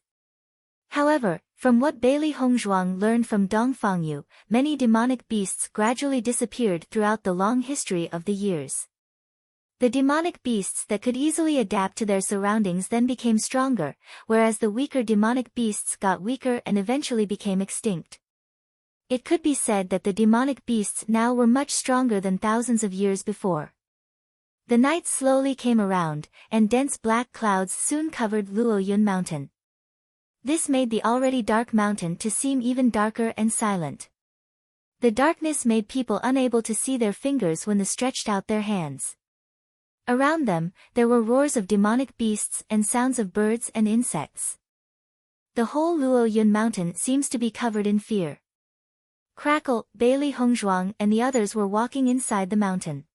However, from what Beili Hongzhuang learned from Dong Fangyu, many demonic beasts gradually disappeared throughout the long history of the years. The demonic beasts that could easily adapt to their surroundings then became stronger, whereas the weaker demonic beasts got weaker and eventually became extinct. It could be said that the demonic beasts now were much stronger than thousands of years before. The night slowly came around, and dense black clouds soon covered Luoyun Mountain. This made the already dark mountain to seem even darker and silent. The darkness made people unable to see their fingers when they stretched out their hands. Around them, there were roars of demonic beasts and sounds of birds and insects. The whole Luoyun Mountain seems to be covered in fear. Crackle, Beili Hongzhuang and the others were walking inside the mountain.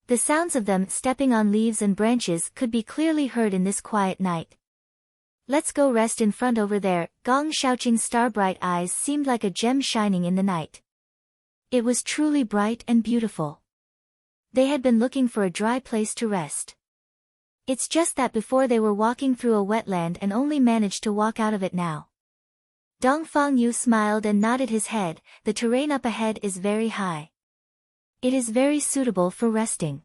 The sounds of them stepping on leaves and branches could be clearly heard in this quiet night. Let's go rest in front over there. Gong Shaoqing's star-bright eyes seemed like a gem shining in the night. It was truly bright and beautiful. They had been looking for a dry place to rest. It's just that before they were walking through a wetland and only managed to walk out of it now. Dong Fangyu smiled and nodded his head. The terrain up ahead is very high. It is very suitable for resting.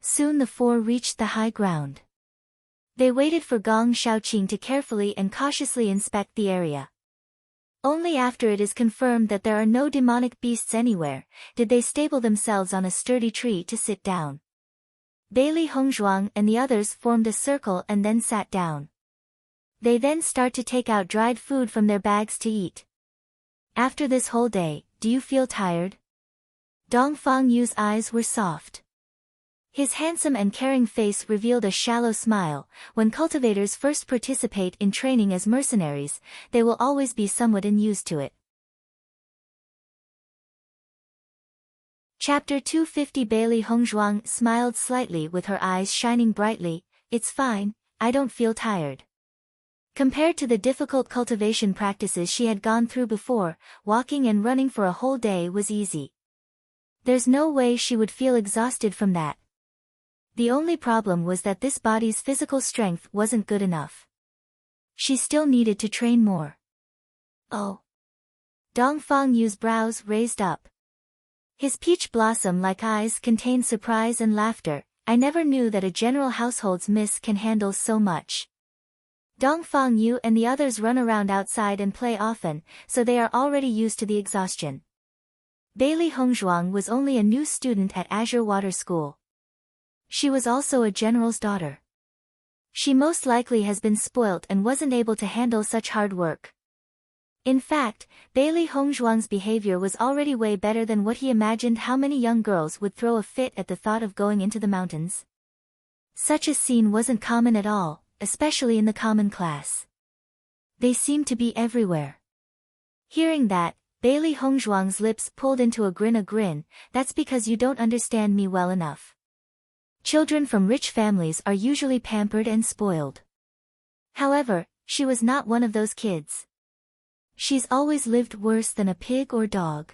Soon the four reached the high ground. They waited for Gong Shaoqing to carefully and cautiously inspect the area. Only after it is confirmed that there are no demonic beasts anywhere, did they stable themselves on a sturdy tree to sit down. Beili Hongzhuang and the others formed a circle and then sat down. They then start to take out dried food from their bags to eat. After this whole day, do you feel tired? Dong Fangyu's eyes were soft. His handsome and caring face revealed a shallow smile. When cultivators first participate in training as mercenaries, they will always be somewhat unused to it. Chapter 250. Beili Hongzhuang smiled slightly with her eyes shining brightly. It's fine, I don't feel tired. Compared to the difficult cultivation practices she had gone through before, walking and running for a whole day was easy. There's no way she would feel exhausted from that. The only problem was that this body's physical strength wasn't good enough. She still needed to train more. Oh. Dong Fangyu's brows raised up. His peach blossom-like eyes contained surprise and laughter. I never knew that a general household's miss can handle so much. Dong Fangyu and the others run around outside and play often, so they are already used to the exhaustion. Beili Hongzhuang was only a new student at Azure Water School. She was also a general's daughter. She most likely has been spoilt and wasn't able to handle such hard work. In fact, Beili Hongzhuang's behavior was already way better than what he imagined. How many young girls would throw a fit at the thought of going into the mountains? Such a scene wasn't common at all, especially in the common class. They seemed to be everywhere. Hearing that, Beili Hongzhuang's lips pulled into a grin. That's because you don't understand me well enough. Children from rich families are usually pampered and spoiled. However, she was not one of those kids. She's always lived worse than a pig or dog.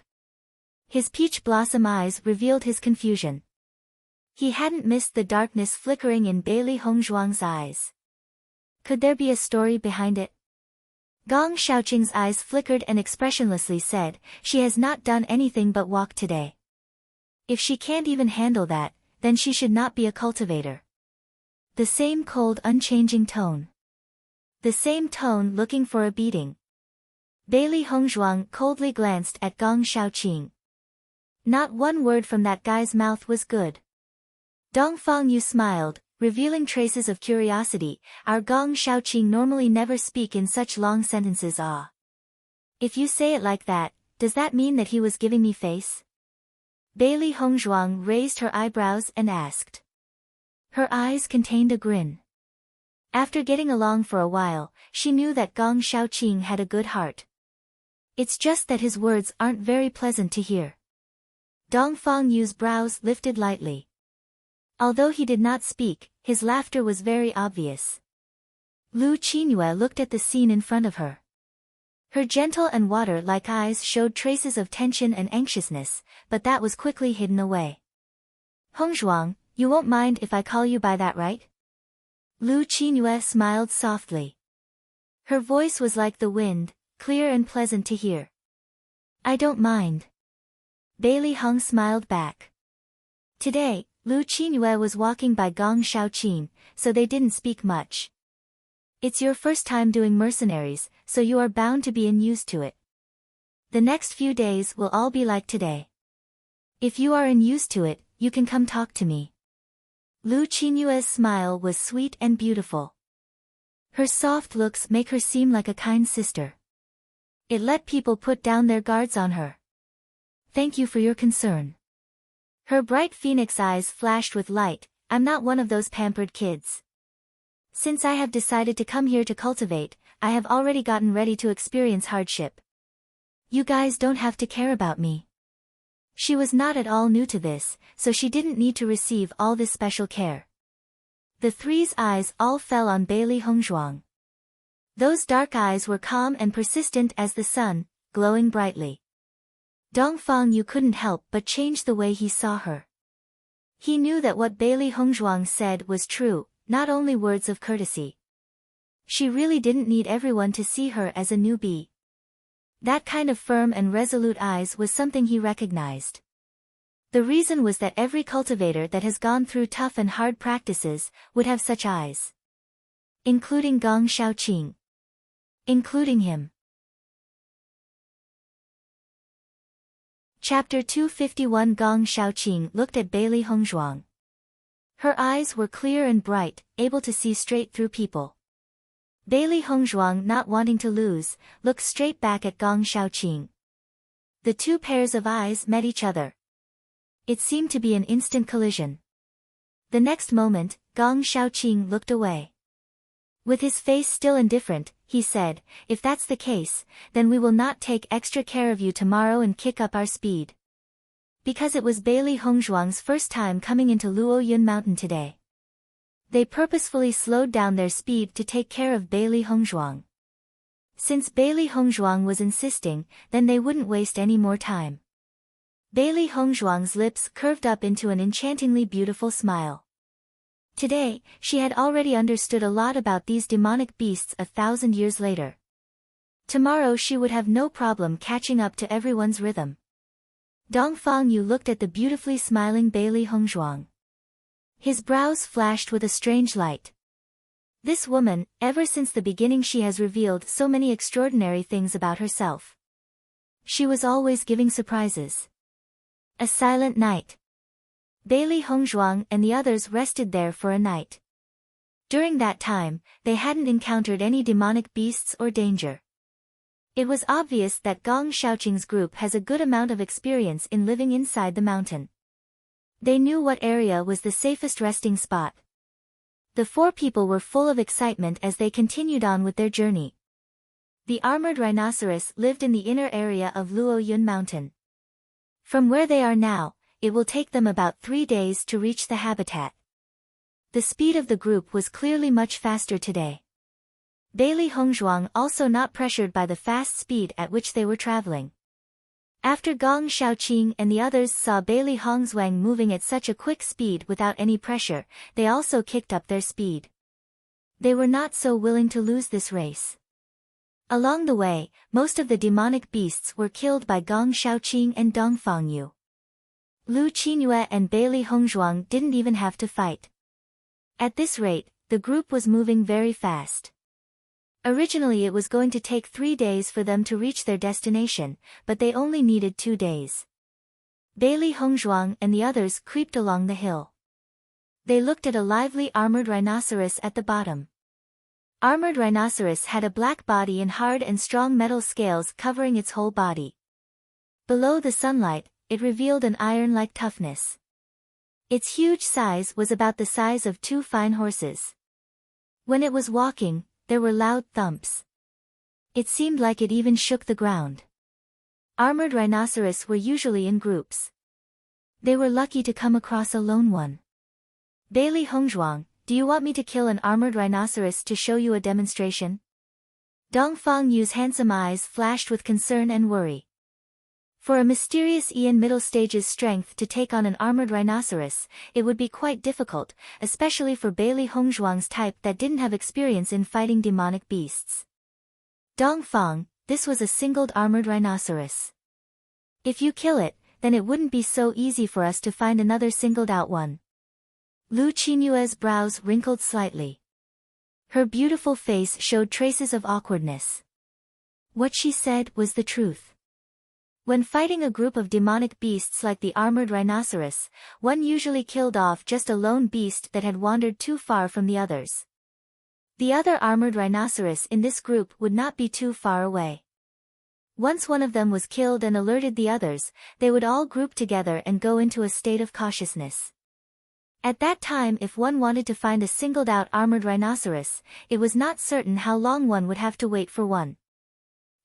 His peach blossom eyes revealed his confusion. He hadn't missed the darkness flickering in Beili Hongzhuang's eyes. Could there be a story behind it? Gong Shaoqing's eyes flickered and expressionlessly said, she has not done anything but walk today. If she can't even handle that, then she should not be a cultivator. The same cold unchanging tone. The same tone looking for a beating. Beili Hongzhuang coldly glanced at Gong Shaoqing. Not one word from that guy's mouth was good. Dong Fangyu smiled, revealing traces of curiosity. Our Gong Shaoqing normally never speak in such long sentences. Ah. If you say it like that, does that mean that he was giving me face? Bailey Hongzhuang raised her eyebrows and asked. Her eyes contained a grin. After getting along for a while, she knew that Gong Xiaoqing had a good heart. It's just that his words aren't very pleasant to hear. Dong Fengyu's brows lifted lightly. Although he did not speak, his laughter was very obvious. Lu Qinyue looked at the scene in front of her. Her gentle and water-like eyes showed traces of tension and anxiousness, but that was quickly hidden away. Hongzhuang, you won't mind if I call you by that, right? Lu Qinyue smiled softly. Her voice was like the wind, clear and pleasant to hear. I don't mind. Bailey Hong smiled back. Today, Lu Qinyue was walking by Gong Xiaoqing, so they didn't speak much. It's your first time doing mercenaries, so you are bound to be unused to it. The next few days will all be like today. If you are unused to it, you can come talk to me. Lu Qinyue's smile was sweet and beautiful. Her soft looks make her seem like a kind sister. It let people put down their guards on her. Thank you for your concern. Her bright phoenix eyes flashed with light. I'm not one of those pampered kids. Since I have decided to come here to cultivate, I have already gotten ready to experience hardship. You guys don't have to care about me. She was not at all new to this, so she didn't need to receive all this special care. The three's eyes all fell on Bailey Hongzhuang. Those dark eyes were calm and persistent as the sun, glowing brightly. Dong Fengyu couldn't help but change the way he saw her. He knew that what Bailey Hongzhuang said was true, not only words of courtesy. She really didn't need everyone to see her as a newbie. That kind of firm and resolute eyes was something he recognized. The reason was that every cultivator that has gone through tough and hard practices would have such eyes. Including Gong Xiaoqing. Including him. Chapter 251. Gong Xiaoqing looked at Bailey Hongzhuang. Her eyes were clear and bright, able to see straight through people. Bailey Hongzhuang, not wanting to lose, looked straight back at Gong Xiaoqing. The two pairs of eyes met each other. It seemed to be an instant collision. The next moment, Gong Xiaoqing looked away. With his face still indifferent, he said, if that's the case, then we will not take extra care of you tomorrow and kick up our speed. Because it was Bailey Hongzhuang's first time coming into Luoyun Mountain today. They purposefully slowed down their speed to take care of Bailey Hongzhuang. Since Bailey Hongzhuang was insisting, then they wouldn't waste any more time. Bailey Hongzhuang's lips curved up into an enchantingly beautiful smile. Today, she had already understood a lot about these demonic beasts 1,000 years later. Tomorrow she would have no problem catching up to everyone's rhythm. Dong Fengyu looked at the beautifully smiling Bailey Hongzhuang. His brows flashed with a strange light. This woman, ever since the beginning she has revealed so many extraordinary things about herself. She was always giving surprises. A silent night. Bailey Hongzhuang and the others rested there for a night. During that time, they hadn't encountered any demonic beasts or danger. It was obvious that Gong Xiaoqing's group has a good amount of experience in living inside the mountain. They knew what area was the safest resting spot. The four people were full of excitement as they continued on with their journey. The armored rhinoceros lived in the inner area of Luoyun Mountain. From where they are now, it will take them about 3 days to reach the habitat. The speed of the group was clearly much faster today. Bailey Hongzhuang also not pressured by the fast speed at which they were traveling. After Gong Xiaoqing and the others saw Bailey Hongzhuang moving at such a quick speed without any pressure, they also kicked up their speed. They were not so willing to lose this race. Along the way, most of the demonic beasts were killed by Gong Xiaoqing and Dong Fengyu. Lu Qinyue and Bailey Hongzhuang didn't even have to fight. At this rate, the group was moving very fast. Originally it was going to take 3 days for them to reach their destination, but they only needed 2 days. Bailey Hongzhuang and the others creeped along the hill. They looked at a lively armored rhinoceros at the bottom. Armored rhinoceros had a black body and hard and strong metal scales covering its whole body. Below the sunlight, it revealed an iron-like toughness. Its huge size was about the size of 2 fine horses. When it was walking, there were loud thumps. It seemed like it even shook the ground. Armored rhinoceros were usually in groups. They were lucky to come across a lone one. Bailey Hongzhuang, do you want me to kill an armored rhinoceros to show you a demonstration? Dongfang Yu's handsome eyes flashed with concern and worry. For a mysterious Ian middle stage's strength to take on an armored rhinoceros, it would be quite difficult, especially for Bailey Hongzhuang's type that didn't have experience in fighting demonic beasts. Dongfang, this was a singled armored rhinoceros. If you kill it, then it wouldn't be so easy for us to find another singled out one. Lu Qinyue's brows wrinkled slightly. Her beautiful face showed traces of awkwardness. What she said was the truth. When fighting a group of demonic beasts like the armored rhinoceros, one usually killed off just a lone beast that had wandered too far from the others. The other armored rhinoceros in this group would not be too far away. Once one of them was killed and alerted the others, they would all group together and go into a state of cautiousness. At that time, if one wanted to find a singled-out armored rhinoceros, it was not certain how long one would have to wait for one.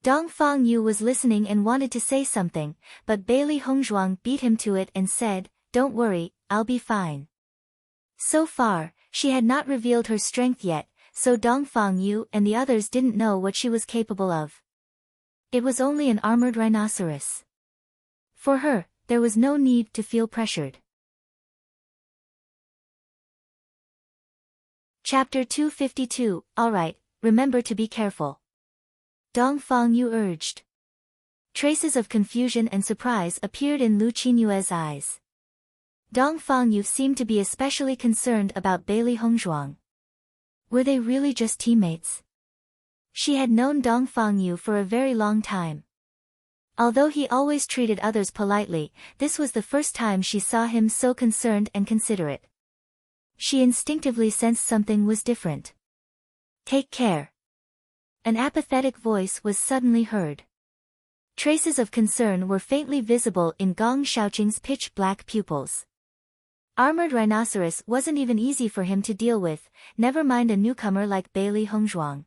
Dongfang Yu was listening and wanted to say something, but Bailey Hongzhuang beat him to it and said, "Don't worry, I'll be fine." So far, she had not revealed her strength yet, so Dongfang Yu and the others didn't know what she was capable of. It was only an armored rhinoceros. For her, there was no need to feel pressured. Chapter 252, Alright, remember to be careful. Dongfang Yu urged. Traces of confusion and surprise appeared in Lu Qinyue's eyes. Dongfang Yu seemed to be especially concerned about Bailey Hongzhuang. Were they really just teammates? She had known Dongfang Yu for a very long time. Although he always treated others politely, this was the first time she saw him so concerned and considerate. She instinctively sensed something was different. Take care. An apathetic voice was suddenly heard. Traces of concern were faintly visible in Gong Shaoqing's pitch-black pupils. Armored rhinoceros wasn't even easy for him to deal with, never mind a newcomer like Bailey Hongzhuang.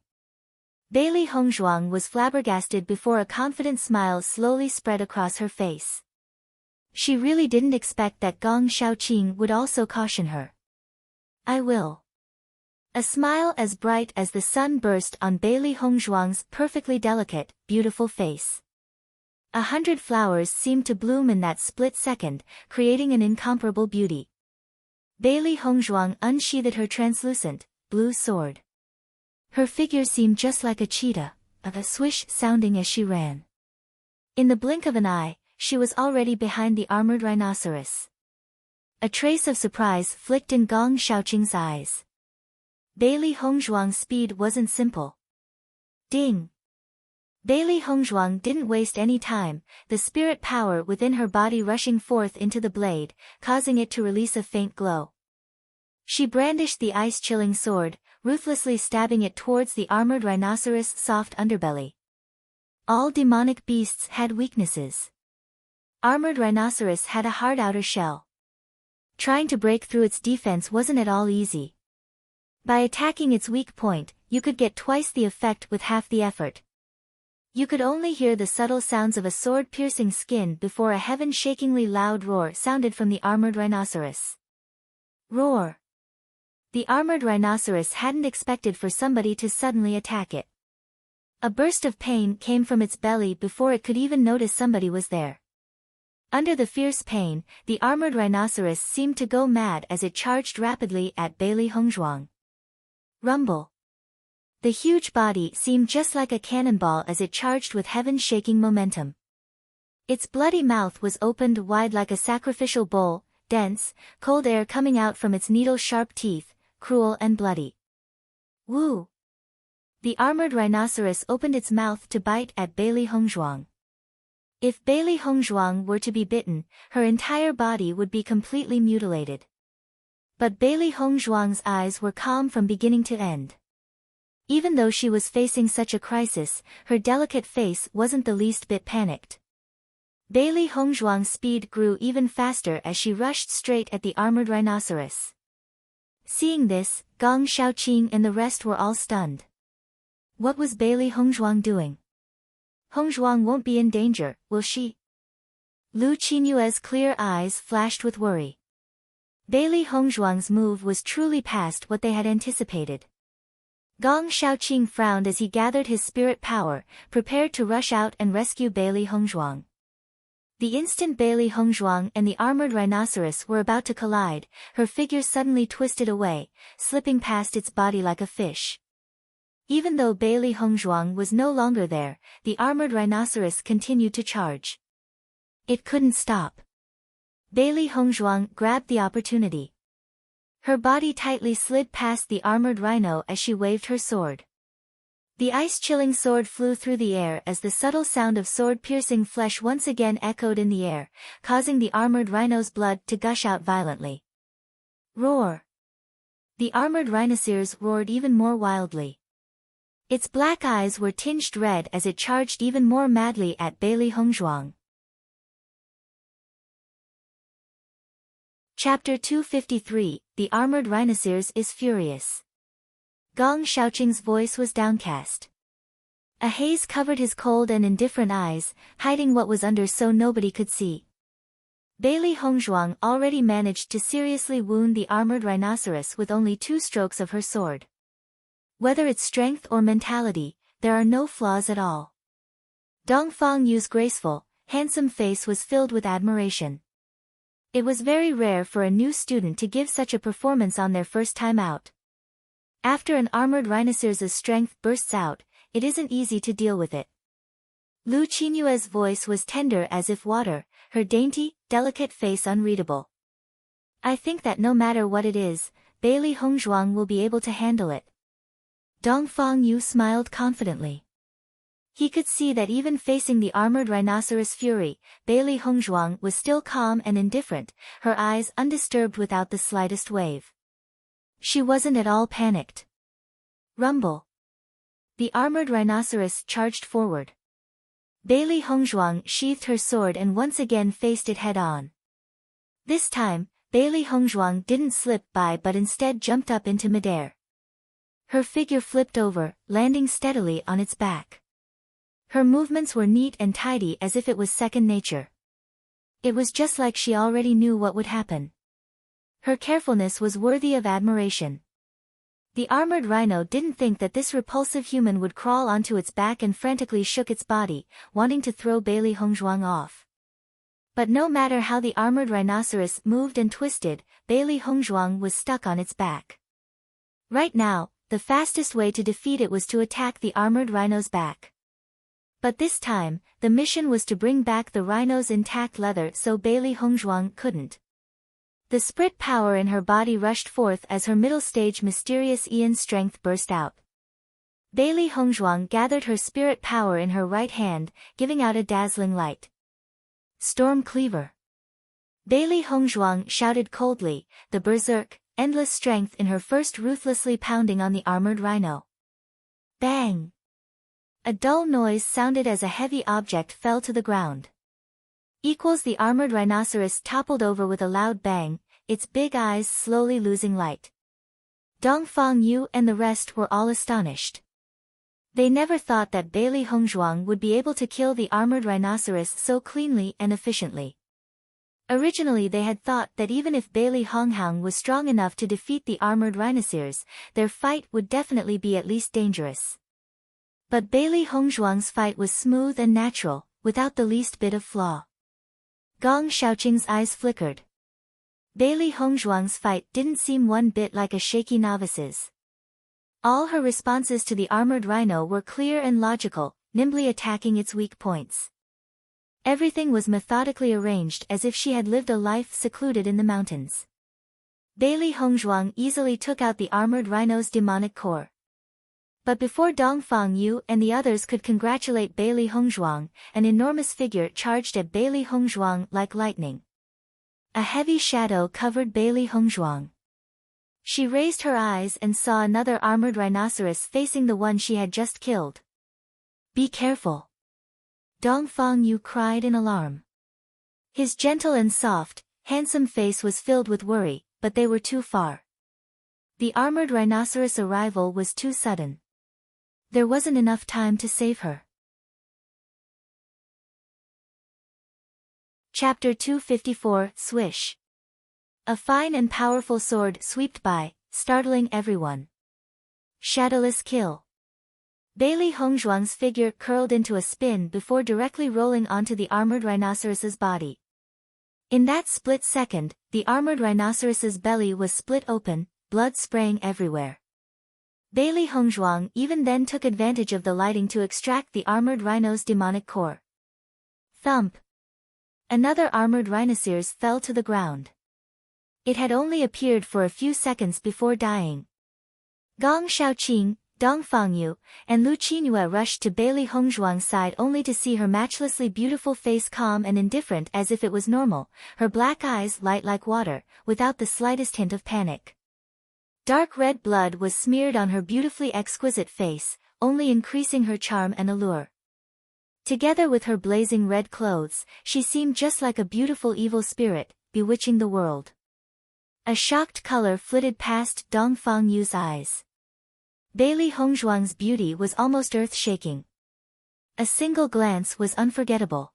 Bailey Hongzhuang was flabbergasted before a confident smile slowly spread across her face. She really didn't expect that Gong Shaoqing would also caution her. I will. A smile as bright as the sun burst on Bailey Hongzhuang's perfectly delicate, beautiful face. 100 flowers seemed to bloom in that split second, creating an incomparable beauty. Bailey Hongzhuang unsheathed her translucent, blue sword. Her figure seemed just like a cheetah, a swish sounding as she ran. In the blink of an eye, she was already behind the armored rhinoceros. A trace of surprise flicked in Gong Shaoqing's eyes. Bailey Hongzhuang's speed wasn't simple. Ding! Bailey Hongzhuang didn't waste any time, the spirit power within her body rushing forth into the blade, causing it to release a faint glow. She brandished the ice-chilling sword, ruthlessly stabbing it towards the armored rhinoceros' soft underbelly. All demonic beasts had weaknesses. Armored rhinoceros had a hard outer shell. Trying to break through its defense wasn't at all easy. By attacking its weak point, you could get twice the effect with half the effort. You could only hear the subtle sounds of a sword piercing skin before a heaven-shakingly loud roar sounded from the armored rhinoceros. Roar! The armored rhinoceros hadn't expected for somebody to suddenly attack it. A burst of pain came from its belly before it could even notice somebody was there. Under the fierce pain, the armored rhinoceros seemed to go mad as it charged rapidly at Bailey Hongzhuang. Rumble. The huge body seemed just like a cannonball as it charged with heaven-shaking momentum. Its bloody mouth was opened wide like a sacrificial bowl, dense, cold air coming out from its needle-sharp teeth, cruel and bloody. Woo! The armored rhinoceros opened its mouth to bite at Bailey Hongzhuang. If Bailey Hongzhuang were to be bitten, her entire body would be completely mutilated. But Bailey Hongzhuang's eyes were calm from beginning to end. Even though she was facing such a crisis, her delicate face wasn't the least bit panicked. Bailey Hongzhuang's speed grew even faster as she rushed straight at the armored rhinoceros. Seeing this, Gong Xiaoqing and the rest were all stunned. What was Bailey Hongzhuang doing? Hongzhuang won't be in danger, will she? Lu Qinyue's clear eyes flashed with worry. Bailey Hongzhuang's move was truly past what they had anticipated. Gong Xiaoqing frowned as he gathered his spirit power, prepared to rush out and rescue Bailey Hongzhuang. The instant Bailey Hongzhuang and the armored rhinoceros were about to collide, her figure suddenly twisted away, slipping past its body like a fish. Even though Bailey Hongzhuang was no longer there, the armored rhinoceros continued to charge. It couldn't stop. Bailey Hongzhuang grabbed the opportunity. Her body tightly slid past the armored rhino as she waved her sword. The ice-chilling sword flew through the air as the subtle sound of sword-piercing flesh once again echoed in the air, causing the armored rhino's blood to gush out violently. Roar! The armored rhinoceros roared even more wildly. Its black eyes were tinged red as it charged even more madly at Bailey Hongzhuang. Chapter 253, The Armored Rhinoceros is Furious. Gong Xiaoqing's voice was downcast. A haze covered his cold and indifferent eyes, hiding what was under so nobody could see. Bailey Hongzhuang already managed to seriously wound the armored rhinoceros with only 2 strokes of her sword. Whether it's strength or mentality, there are no flaws at all. Dongfang Yu's graceful, handsome face was filled with admiration. It was very rare for a new student to give such a performance on their first time out. After an armored rhinoceros's strength bursts out, it isn't easy to deal with it. Lu Qinyue's voice was tender as if water, her dainty, delicate face unreadable. I think that no matter what it is, Bailey Hongzhuang will be able to handle it. Dongfang Yu smiled confidently. He could see that even facing the armored rhinoceros fury, Bailey Hongzhuang was still calm and indifferent, her eyes undisturbed without the slightest wave. She wasn't at all panicked. Rumble. The armored rhinoceros charged forward. Bailey Hongzhuang sheathed her sword and once again faced it head-on. This time, Bailey Hongzhuang didn't slip by but instead jumped up into midair. Her figure flipped over, landing steadily on its back. Her movements were neat and tidy as if it was second nature. It was just like she already knew what would happen. Her carefulness was worthy of admiration. The armored rhino didn't think that this repulsive human would crawl onto its back and frantically shook its body, wanting to throw Bailey Hongzhuang off. But no matter how the armored rhinoceros moved and twisted, Bailey Hongzhuang was stuck on its back. Right now, the fastest way to defeat it was to attack the armored rhino's back. But this time, the mission was to bring back the rhino's intact leather so Bailey Hongzhuang couldn't. The spirit power in her body rushed forth as her middle stage mysterious Ian strength burst out. Bailey Hongzhuang gathered her spirit power in her right hand, giving out a dazzling light. Storm Cleaver. Bailey Hongzhuang shouted coldly, the berserk, endless strength in her first ruthlessly pounding on the armored rhino. Bang! A dull noise sounded as a heavy object fell to the ground. The armored rhinoceros toppled over with a loud bang, its big eyes slowly losing light. Dongfang Yu and the rest were all astonished. They never thought that Bailey Hongzhuang would be able to kill the armored rhinoceros so cleanly and efficiently. Originally they had thought that even if Bailey Hongzhuang was strong enough to defeat the armored rhinoceros, their fight would definitely be at least dangerous. But Bailey Hongzhuang's fight was smooth and natural, without the least bit of flaw. Gong Xiaoqing's eyes flickered. Bailey Hongzhuang's fight didn't seem one bit like a shaky novice's. All her responses to the armored rhino were clear and logical, nimbly attacking its weak points. Everything was methodically arranged as if she had lived a life secluded in the mountains. Bailey Hongzhuang easily took out the armored rhino's demonic core. But before Dongfang Yu and the others could congratulate Bailey Hongzhuang, an enormous figure charged at Bailey Hongzhuang like lightning. A heavy shadow covered Bailey Hongzhuang. She raised her eyes and saw another armored rhinoceros facing the one she had just killed. Be careful! Dongfang Yu cried in alarm. His gentle and soft, handsome face was filled with worry, but they were too far. The armored rhinoceros' arrival was too sudden. There wasn't enough time to save her. Chapter 254, Swish. A fine and powerful sword swept by, startling everyone. Shadowless kill. Bailey Hongzhuang's figure curled into a spin before directly rolling onto the armored rhinoceros's body. In that split second, the armored rhinoceros's belly was split open, blood spraying everywhere. Bailey Hongzhuang even then took advantage of the lighting to extract the armored rhino's demonic core. Thump. Another armored rhinoceros fell to the ground. It had only appeared for a few seconds before dying. Gong Shaoqing, Dong Fangyu, and Lu Qingyue rushed to Bailey Hongzhuang's side only to see her matchlessly beautiful face calm and indifferent as if it was normal, her black eyes light like water, without the slightest hint of panic. Dark red blood was smeared on her beautifully exquisite face, only increasing her charm and allure. Together with her blazing red clothes, she seemed just like a beautiful evil spirit, bewitching the world. A shocked color flitted past Dong Fangyu's eyes. Bailey Hongzhuang's beauty was almost earth-shaking. A single glance was unforgettable.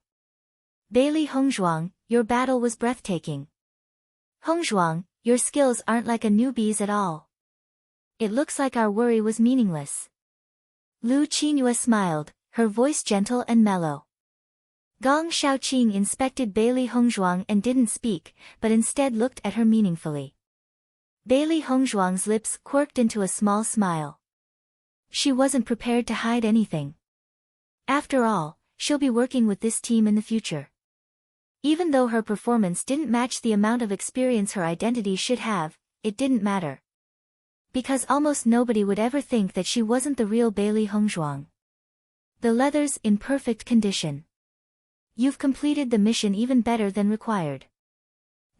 Bailey Hongzhuang, your battle was breathtaking. Hongzhuang, your skills aren't like a newbie's at all. It looks like our worry was meaningless. Lu Qingyue smiled, her voice gentle and mellow. Gong Shaoqing inspected Bailey Hongzhuang and didn't speak, but instead looked at her meaningfully. Bailey Hongzhuang's lips quirked into a small smile. She wasn't prepared to hide anything. After all, she'll be working with this team in the future. Even though her performance didn't match the amount of experience her identity should have, it didn't matter. Because almost nobody would ever think that she wasn't the real Bailey Hongzhuang. The leather's in perfect condition. You've completed the mission even better than required.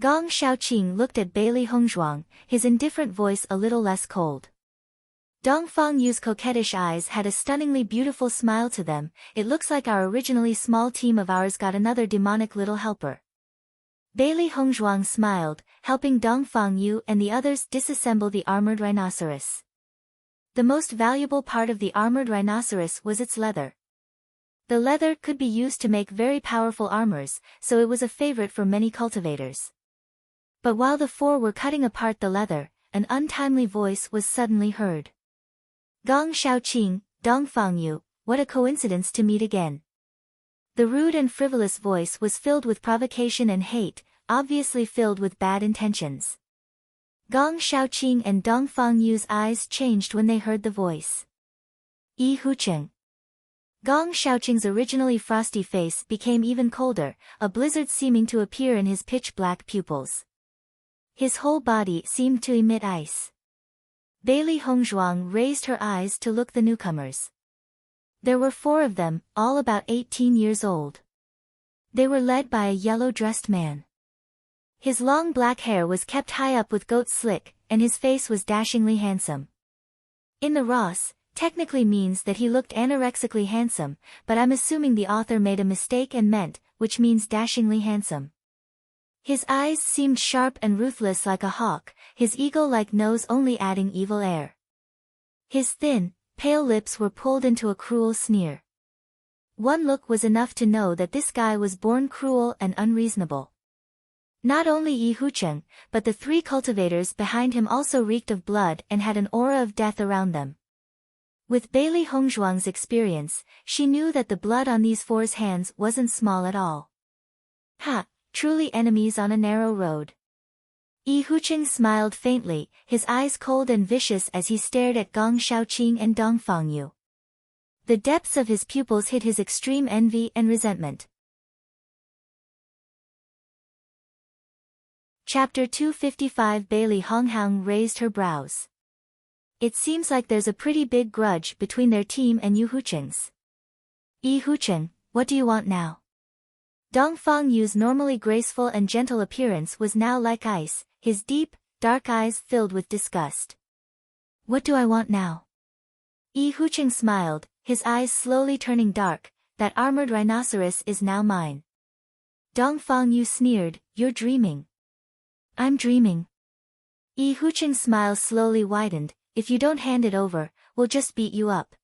Gong Shaoqing looked at Bailey Hongzhuang, his indifferent voice a little less cold. Dong Fangyu's coquettish eyes had a stunningly beautiful smile to them. It looks like our originally small team of ours got another demonic little helper. Bailey Hongzhuang smiled, helping Dong Fangyu and the others disassemble the armored rhinoceros. The most valuable part of the armored rhinoceros was its leather. The leather could be used to make very powerful armors, so it was a favorite for many cultivators. But while the four were cutting apart the leather, an untimely voice was suddenly heard. Gong Shaoqing, Dong Fangyu, what a coincidence to meet again. The rude and frivolous voice was filled with provocation and hate, obviously filled with bad intentions. Gong Shaoqing and Dong Fangyu's eyes changed when they heard the voice. Yi Hucheng. Gong Shaoqing's originally frosty face became even colder, a blizzard seeming to appear in his pitch-black pupils. His whole body seemed to emit ice. Bailey Hongzhuang raised her eyes to look the newcomers. There were 4 of them, all about 18 years old. They were led by a yellow-dressed man. His long black hair was kept high up with goat slick, and his face was dashingly handsome. In the Ross, technically means that he looked anorexically handsome, but I'm assuming the author made a mistake and meant, which means dashingly handsome. His eyes seemed sharp and ruthless like a hawk, his eagle-like nose only adding evil air. His thin, pale lips were pulled into a cruel sneer. One look was enough to know that this guy was born cruel and unreasonable. Not only Yi Hucheng, but the 3 cultivators behind him also reeked of blood and had an aura of death around them. With Bailey Hongzhuang's experience, she knew that the blood on these 4's hands wasn't small at all. Ha! Truly enemies on a narrow road. Yi Hucheng smiled faintly, his eyes cold and vicious as he stared at Gong Shaoqing and Dong Fangyu. The depths of his pupils hid his extreme envy and resentment. Chapter 255 Bailey Hongzhuang raised her brows. It seems like there's a pretty big grudge between their team and Yi Hucheng's. Yi Hucheng, what do you want now? Dong Fangyu's normally graceful and gentle appearance was now like ice, his deep, dark eyes filled with disgust. What do I want now? Yi Hucheng smiled, his eyes slowly turning dark. That armored rhinoceros is now mine. Dongfang Yu sneered, "You're dreaming." "I'm dreaming." Yi Hucheng's smile slowly widened, "If you don't hand it over, we'll just beat you up.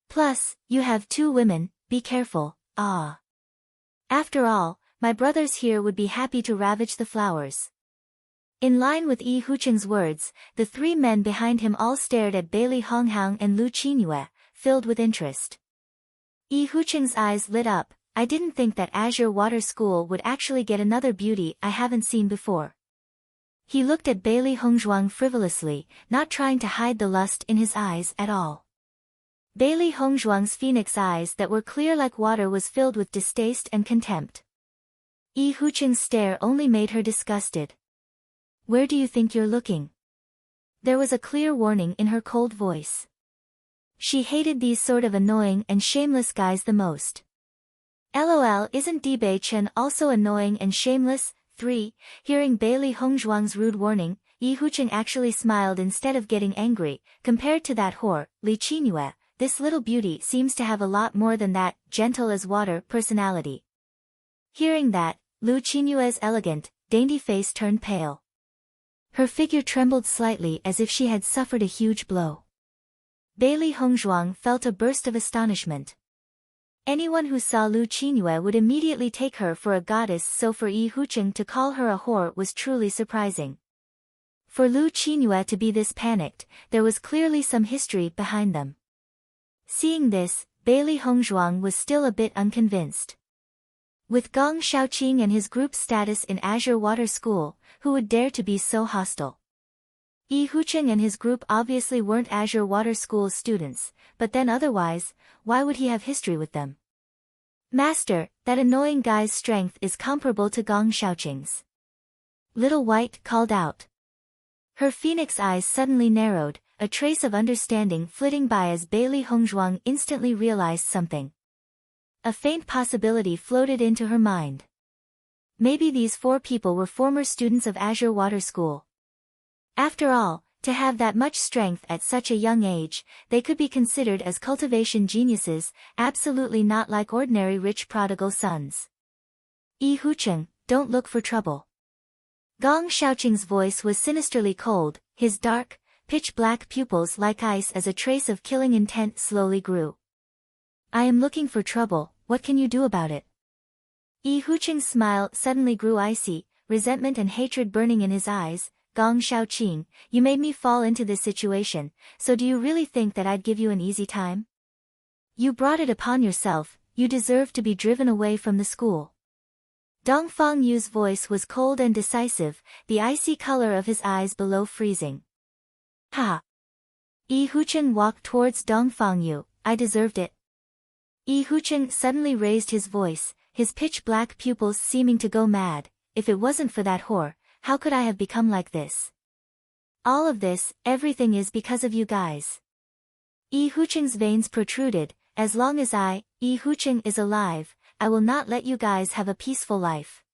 Plus, you have 2 women, be careful, ah. After all, my brothers here would be happy to ravage the flowers." In line with Yi Hucheng's words, the 3 men behind him all stared at Bailey Honghang and Lu Qinyue, filled with interest. Yi Hucheng's eyes lit up. "I didn't think that Azure Water School would actually get another beauty I haven't seen before." He looked at Bailey Hongzhuang frivolously, not trying to hide the lust in his eyes at all. Bailey Hongzhuang's phoenix eyes that were clear like water was filled with distaste and contempt. Yi Hucheng's stare only made her disgusted. "Where do you think you're looking?" There was a clear warning in her cold voice. She hated these sort of annoying and shameless guys the most. LOL, isn't Dibei Chen also annoying and shameless? 3. Hearing Bailey Hongzhuang's rude warning, Yi Hucheng actually smiled instead of getting angry. Compared to that whore, Li Qinyue, this little beauty seems to have a lot more than that gentle as water personality. Hearing that, Lu Qinyue's elegant, dainty face turned pale. Her figure trembled slightly as if she had suffered a huge blow. Bailey Hongzhuang felt a burst of astonishment. Anyone who saw Lu Qinyue would immediately take her for a goddess, so for Yi Hucheng to call her a whore was truly surprising. For Lu Qinyue to be this panicked, there was clearly some history behind them. Seeing this, Bailey Hongzhuang was still a bit unconvinced. With Gong Shaoqing and his group's status in Azure Water School, who would dare to be so hostile? Yi Hucheng and his group obviously weren't Azure Water School's students, but then otherwise, why would he have history with them? "Master, that annoying guy's strength is comparable to Gong Shaoqing's." Little White called out. Her phoenix eyes suddenly narrowed, a trace of understanding flitting by as Bailey Hongzhuang instantly realized something. A faint possibility floated into her mind. Maybe these 4 people were former students of Azure Water School. After all, to have that much strength at such a young age, they could be considered as cultivation geniuses, absolutely not like ordinary rich prodigal sons. "Yi Hucheng, don't look for trouble." Gong Shaoqing's voice was sinisterly cold, his dark, pitch-black pupils like ice as a trace of killing intent slowly grew. "I am looking for trouble, what can you do about it?" Yi Hucheng's smile suddenly grew icy, resentment and hatred burning in his eyes. "Gong Shaoqing, you made me fall into this situation, so do you really think that I'd give you an easy time? You brought it upon yourself, you deserve to be driven away from the school." Dongfang Yu's voice was cold and decisive, the icy color of his eyes below freezing. "Ha!" Yi Hucheng walked towards Dongfang Yu, "I deserved it." Yi Hucheng suddenly raised his voice, his pitch-black pupils seeming to go mad. "If it wasn't for that whore, how could I have become like this? All of this, everything is because of you guys." Yi Hucheng's veins protruded. "As long as Yi Hucheng is alive, I will not let you guys have a peaceful life."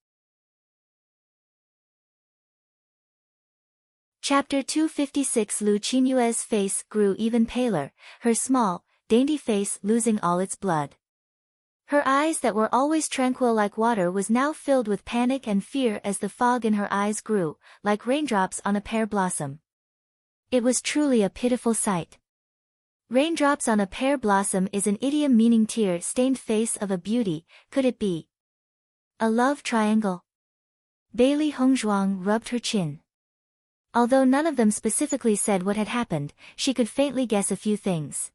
Chapter 256. Lu Qinyue's face grew even paler, her small, dainty face losing all its blood. Her eyes that were always tranquil like water was now filled with panic and fear as the fog in her eyes grew, like raindrops on a pear blossom. It was truly a pitiful sight. Raindrops on a pear blossom is an idiom meaning tear-stained face of a beauty. Could it be a love triangle? Bailey Hongzhuang rubbed her chin. Although none of them specifically said what had happened, she could faintly guess a few things.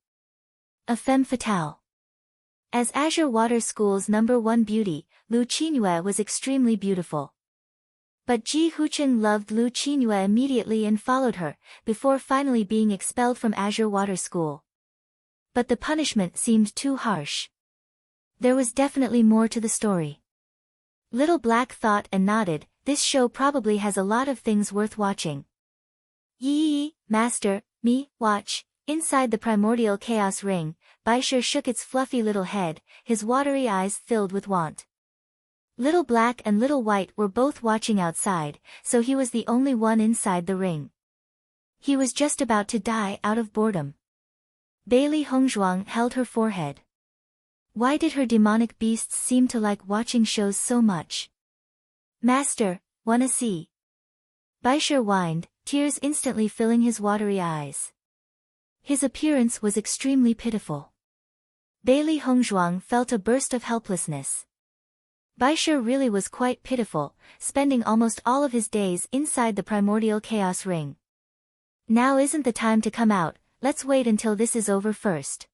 A femme fatale. As Azure Water School's #1 beauty, Lu Qinyue was extremely beautiful. But Ji Hucheng loved Lu Qinyue immediately and followed her, before finally being expelled from Azure Water School. But the punishment seemed too harsh. There was definitely more to the story. Little Black thought and nodded, this show probably has a lot of things worth watching. Yee, master, me, watch. Inside the primordial chaos ring, Baisher shook its fluffy little head, his watery eyes filled with want. Little Black and Little White were both watching outside, so he was the only one inside the ring. He was just about to die out of boredom. Bailey Hongzhuang held her forehead. Why did her demonic beasts seem to like watching shows so much? Master, wanna see? Baisher whined, tears instantly filling his watery eyes. His appearance was extremely pitiful. Bailey Hongzhuang felt a burst of helplessness. Baisher really was quite pitiful, spending almost all of his days inside the primordial chaos ring. Now isn't the time to come out, let's wait until this is over first.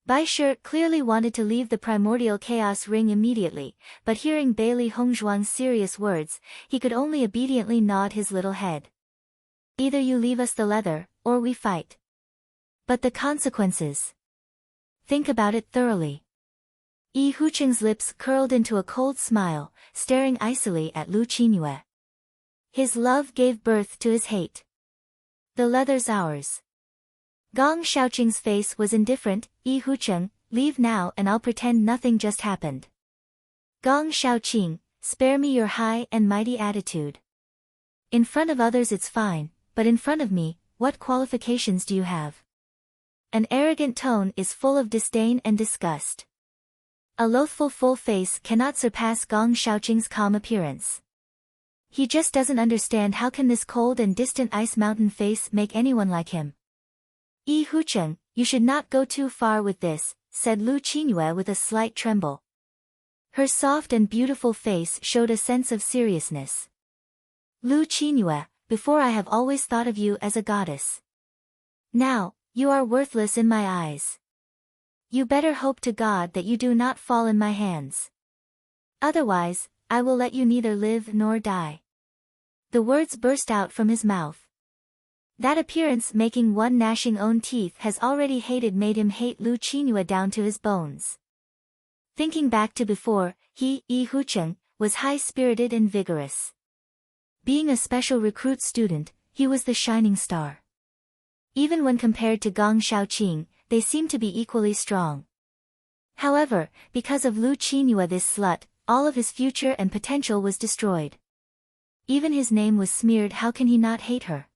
Baisher clearly wanted to leave the primordial chaos ring immediately, but hearing Bailey Hongzhuang's serious words, he could only obediently nod his little head. Either you leave us the leather, or we fight. But the consequences? Think about it thoroughly. Yi Hucheng's lips curled into a cold smile, staring icily at Lu Qinyue. His love gave birth to his hate. The leather's ours. Gong Shaoqing's face was indifferent. Yi Hucheng, leave now and I'll pretend nothing just happened. Gong Shaoqing, spare me your high and mighty attitude. In front of others it's fine, but in front of me, what qualifications do you have? An arrogant tone is full of disdain and disgust. A loathful full face cannot surpass Gong Shaoqing's calm appearance. He just doesn't understand how can this cold and distant ice mountain face make anyone like him. Yi Hucheng, you should not go too far with this, said Lu Qinyue with a slight tremble. Her soft and beautiful face showed a sense of seriousness. Lu Qinyue, before I have always thought of you as a goddess. Now, you are worthless in my eyes. You better hope to God that you do not fall in my hands. Otherwise, I will let you neither live nor die. The words burst out from his mouth. That appearance making one gnashing own teeth has already made him hate Lu Qinyue down to his bones. Thinking back to before, Yi Hucheng, was high-spirited and vigorous. Being a special recruit student, he was the shining star. Even when compared to Gong Shaoqing, they seemed to be equally strong. However, because of Lu Qinyue this slut, all of his future and potential was destroyed. Even his name was smeared. How can he not hate her?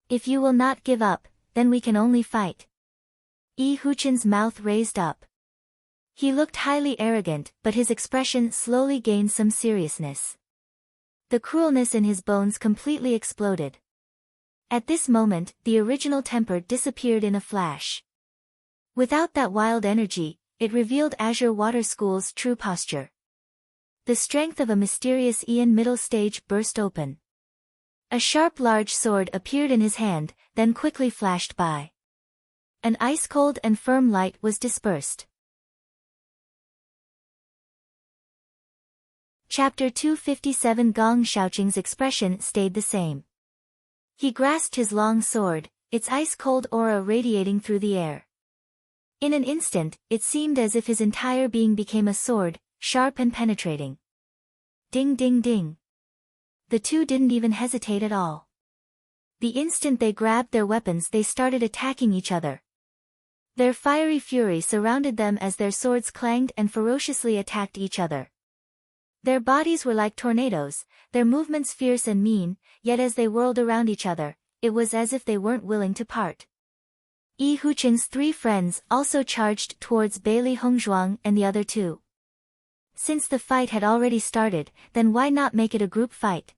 If you will not give up, then we can only fight. Yi Hucheng's mouth raised up. He looked highly arrogant, but his expression slowly gained some seriousness. The cruelness in his bones completely exploded. At this moment, the original temper disappeared in a flash. Without that wild energy, it revealed Azure Water School's true posture. The strength of a mysterious Ian middle stage burst open. A sharp large sword appeared in his hand, then quickly flashed by. An ice-cold and firm light was dispersed. Chapter 257. Gong Shaoqing's expression stayed the same. He grasped his long sword, its ice-cold aura radiating through the air. In an instant, it seemed as if his entire being became a sword, sharp and penetrating. Ding ding ding. The two didn't even hesitate at all. The instant they grabbed their weapons they started attacking each other. Their fiery fury surrounded them as their swords clanged and ferociously attacked each other. Their bodies were like tornadoes, their movements fierce and mean, yet as they whirled around each other, it was as if they weren't willing to part. Yi Hucheng's three friends also charged towards Bailey Hongzhuang and the other two. Since the fight had already started, then why not make it a group fight?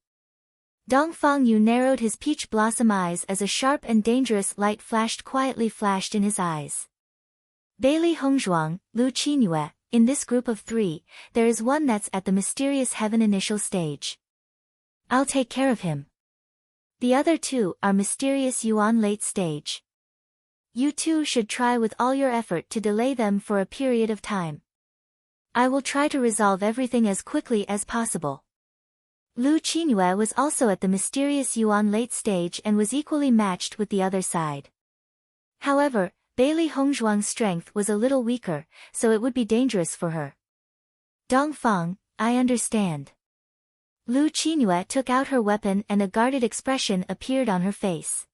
Dongfang Yu narrowed his peach blossom eyes as a sharp and dangerous light quietly flashed in his eyes. Bailey Hongzhuang, Lu Qinyue, in this group of three, there is one that's at the mysterious heaven initial stage. I'll take care of him. The other two are mysterious Yuan late stage. You two should try with all your effort to delay them for a period of time. I will try to resolve everything as quickly as possible. Lu Qinyue was also at the mysterious Yuan late stage and was equally matched with the other side. However, Bailey Hongzhuang's strength was a little weaker, so it would be dangerous for her. Dongfang, I understand. Lu Qinyue took out her weapon and a guarded expression appeared on her face.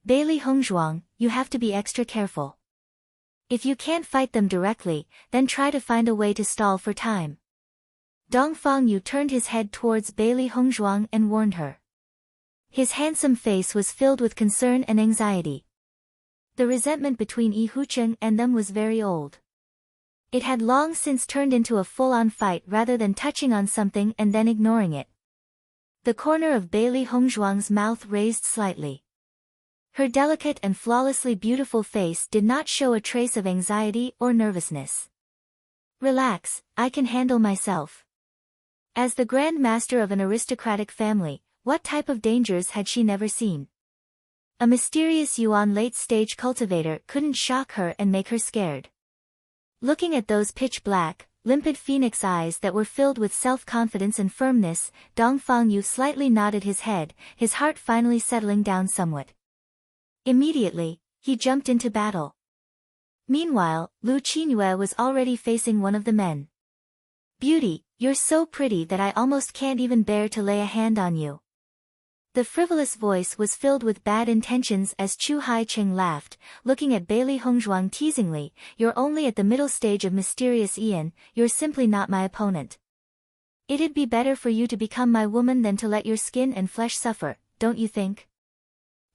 Bailey Hongzhuang, you have to be extra careful. If you can't fight them directly, then try to find a way to stall for time. Dongfang Yu turned his head towards Bailey Hongzhuang and warned her. His handsome face was filled with concern and anxiety. The resentment between Yi Hucheng and them was very old. It had long since turned into a full-on fight rather than touching on something and then ignoring it. The corner of Bailey Hongzhuang's mouth raised slightly. Her delicate and flawlessly beautiful face did not show a trace of anxiety or nervousness. Relax, I can handle myself. As the Grand Master of an aristocratic family, what type of dangers had she never seen? A mysterious Yuan late-stage cultivator couldn't shock her and make her scared. Looking at those pitch-black, limpid phoenix eyes that were filled with self-confidence and firmness, Dongfang Yu slightly nodded his head, his heart finally settling down somewhat. Immediately, he jumped into battle. Meanwhile, Lu Qinyue was already facing one of the men. Beauty, you're so pretty that I almost can't even bear to lay a hand on you. The frivolous voice was filled with bad intentions as Chu Haicheng laughed, looking at Bailey Hongzhuang teasingly, you're only at the middle stage of mysterious Ian, you're simply not my opponent. It'd be better for you to become my woman than to let your skin and flesh suffer, don't you think?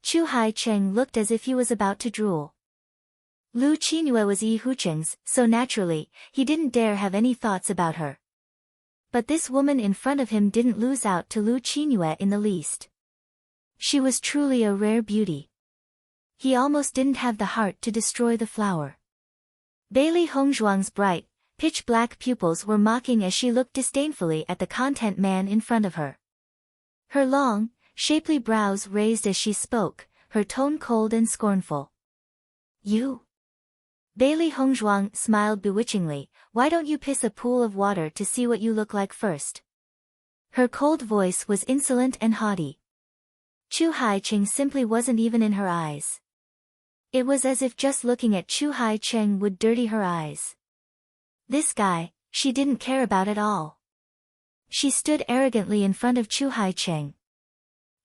Chu Haicheng looked as if he was about to drool. Lu Qinyue was Yi Hucheng's, so naturally, he didn't dare have any thoughts about her. But this woman in front of him didn't lose out to Lu Qinyue in the least. She was truly a rare beauty. He almost didn't have the heart to destroy the flower. Bailey Hongzhuang's bright, pitch-black pupils were mocking as she looked disdainfully at the content man in front of her. Her long, shapely brows raised as she spoke, her tone cold and scornful. You? Bailey Hongzhuang smiled bewitchingly, why don't you piss a pool of water to see what you look like first? Her cold voice was insolent and haughty. Chu Haicheng simply wasn't even in her eyes. It was as if just looking at Chu Haicheng would dirty her eyes. This guy, she didn't care about at all. She stood arrogantly in front of Chu Haicheng.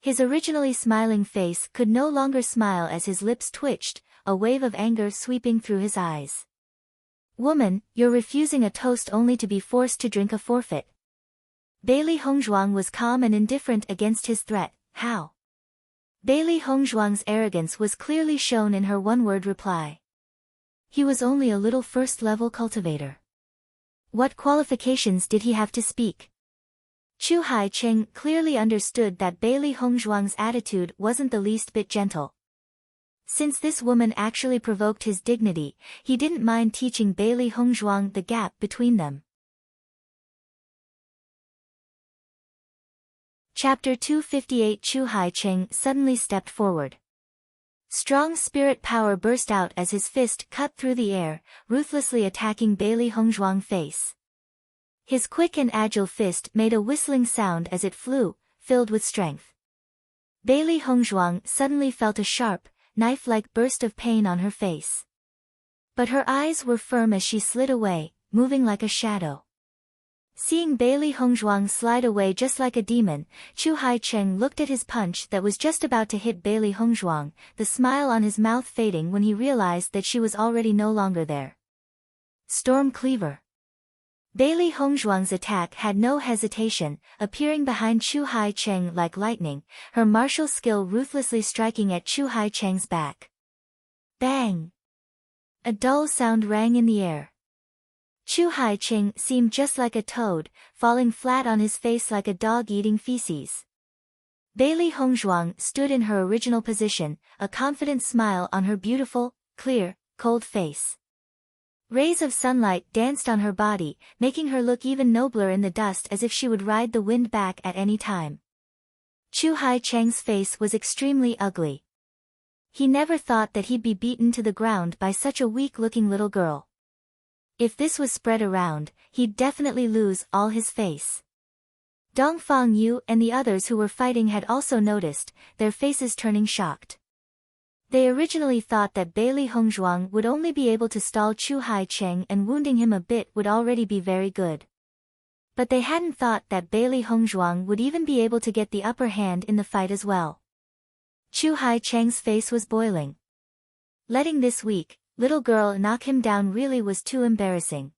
His originally smiling face could no longer smile as his lips twitched, a wave of anger sweeping through his eyes. Woman, you're refusing a toast only to be forced to drink a forfeit. Bailey Hongzhuang was calm and indifferent against his threat, how? Bailey Hongzhuang's arrogance was clearly shown in her one-word reply. He was only a little first-level cultivator. What qualifications did he have to speak? Chu Haicheng clearly understood that Bailey Hongzhuang's attitude wasn't the least bit gentle. Since this woman actually provoked his dignity, he didn't mind teaching Bailey Hongzhuang the gap between them. Chapter 258 Chu Haicheng suddenly stepped forward. Strong spirit power burst out as his fist cut through the air, ruthlessly attacking Bailey Hongzhuang's face. His quick and agile fist made a whistling sound as it flew, filled with strength. Bailey Hongzhuang suddenly felt a sharp, knife-like burst of pain on her face. But her eyes were firm as she slid away, moving like a shadow. Seeing Bailey Hongzhuang slide away just like a demon, Chu Haicheng looked at his punch that was just about to hit Bailey Hongzhuang, the smile on his mouth fading when he realized that she was already no longer there. Storm Cleaver. Bailey Hongzhuang's attack had no hesitation, appearing behind Chu Haicheng like lightning, her martial skill ruthlessly striking at Chu Haicheng's back. Bang! A dull sound rang in the air. Chu Haicheng seemed just like a toad, falling flat on his face like a dog eating feces. Bailey Hongzhuang stood in her original position, a confident smile on her beautiful, clear, cold face. Rays of sunlight danced on her body, making her look even nobler in the dust as if she would ride the wind back at any time. Chu Haicheng's face was extremely ugly. He never thought that he'd be beaten to the ground by such a weak-looking little girl. If this was spread around, he'd definitely lose all his face. Dongfang Yu and the others who were fighting had also noticed, their faces turning shocked. They originally thought that Bailey Hongzhuang would only be able to stall Chu Haicheng and wounding him a bit would already be very good. But they hadn't thought that Bailey Hongzhuang would even be able to get the upper hand in the fight as well. Chu Haicheng's face was boiling. Letting this weak, little girl knock him down really was too embarrassing.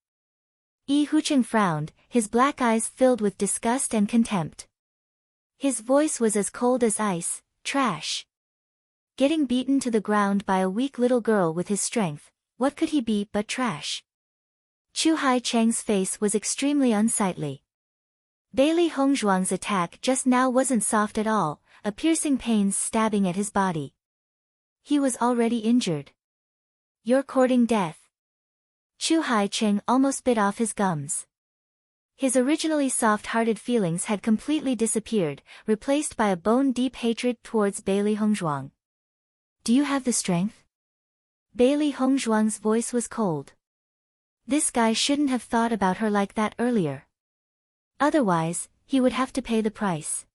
Yi Hucheng frowned, his black eyes filled with disgust and contempt. His voice was as cold as ice, trash. Getting beaten to the ground by a weak little girl with his strength, what could he be but trash? Chu Hai-cheng's face was extremely unsightly. Bailey Hongzhuang's attack just now wasn't soft at all, a piercing pain stabbing at his body. He was already injured. You're courting death. Chu Hai-cheng almost bit off his gums. His originally soft-hearted feelings had completely disappeared, replaced by a bone-deep hatred towards Bailey Hongzhuang. Do you have the strength? Bailey Hongzhuang's voice was cold. This guy shouldn't have thought about her like that earlier. Otherwise, he would have to pay the price.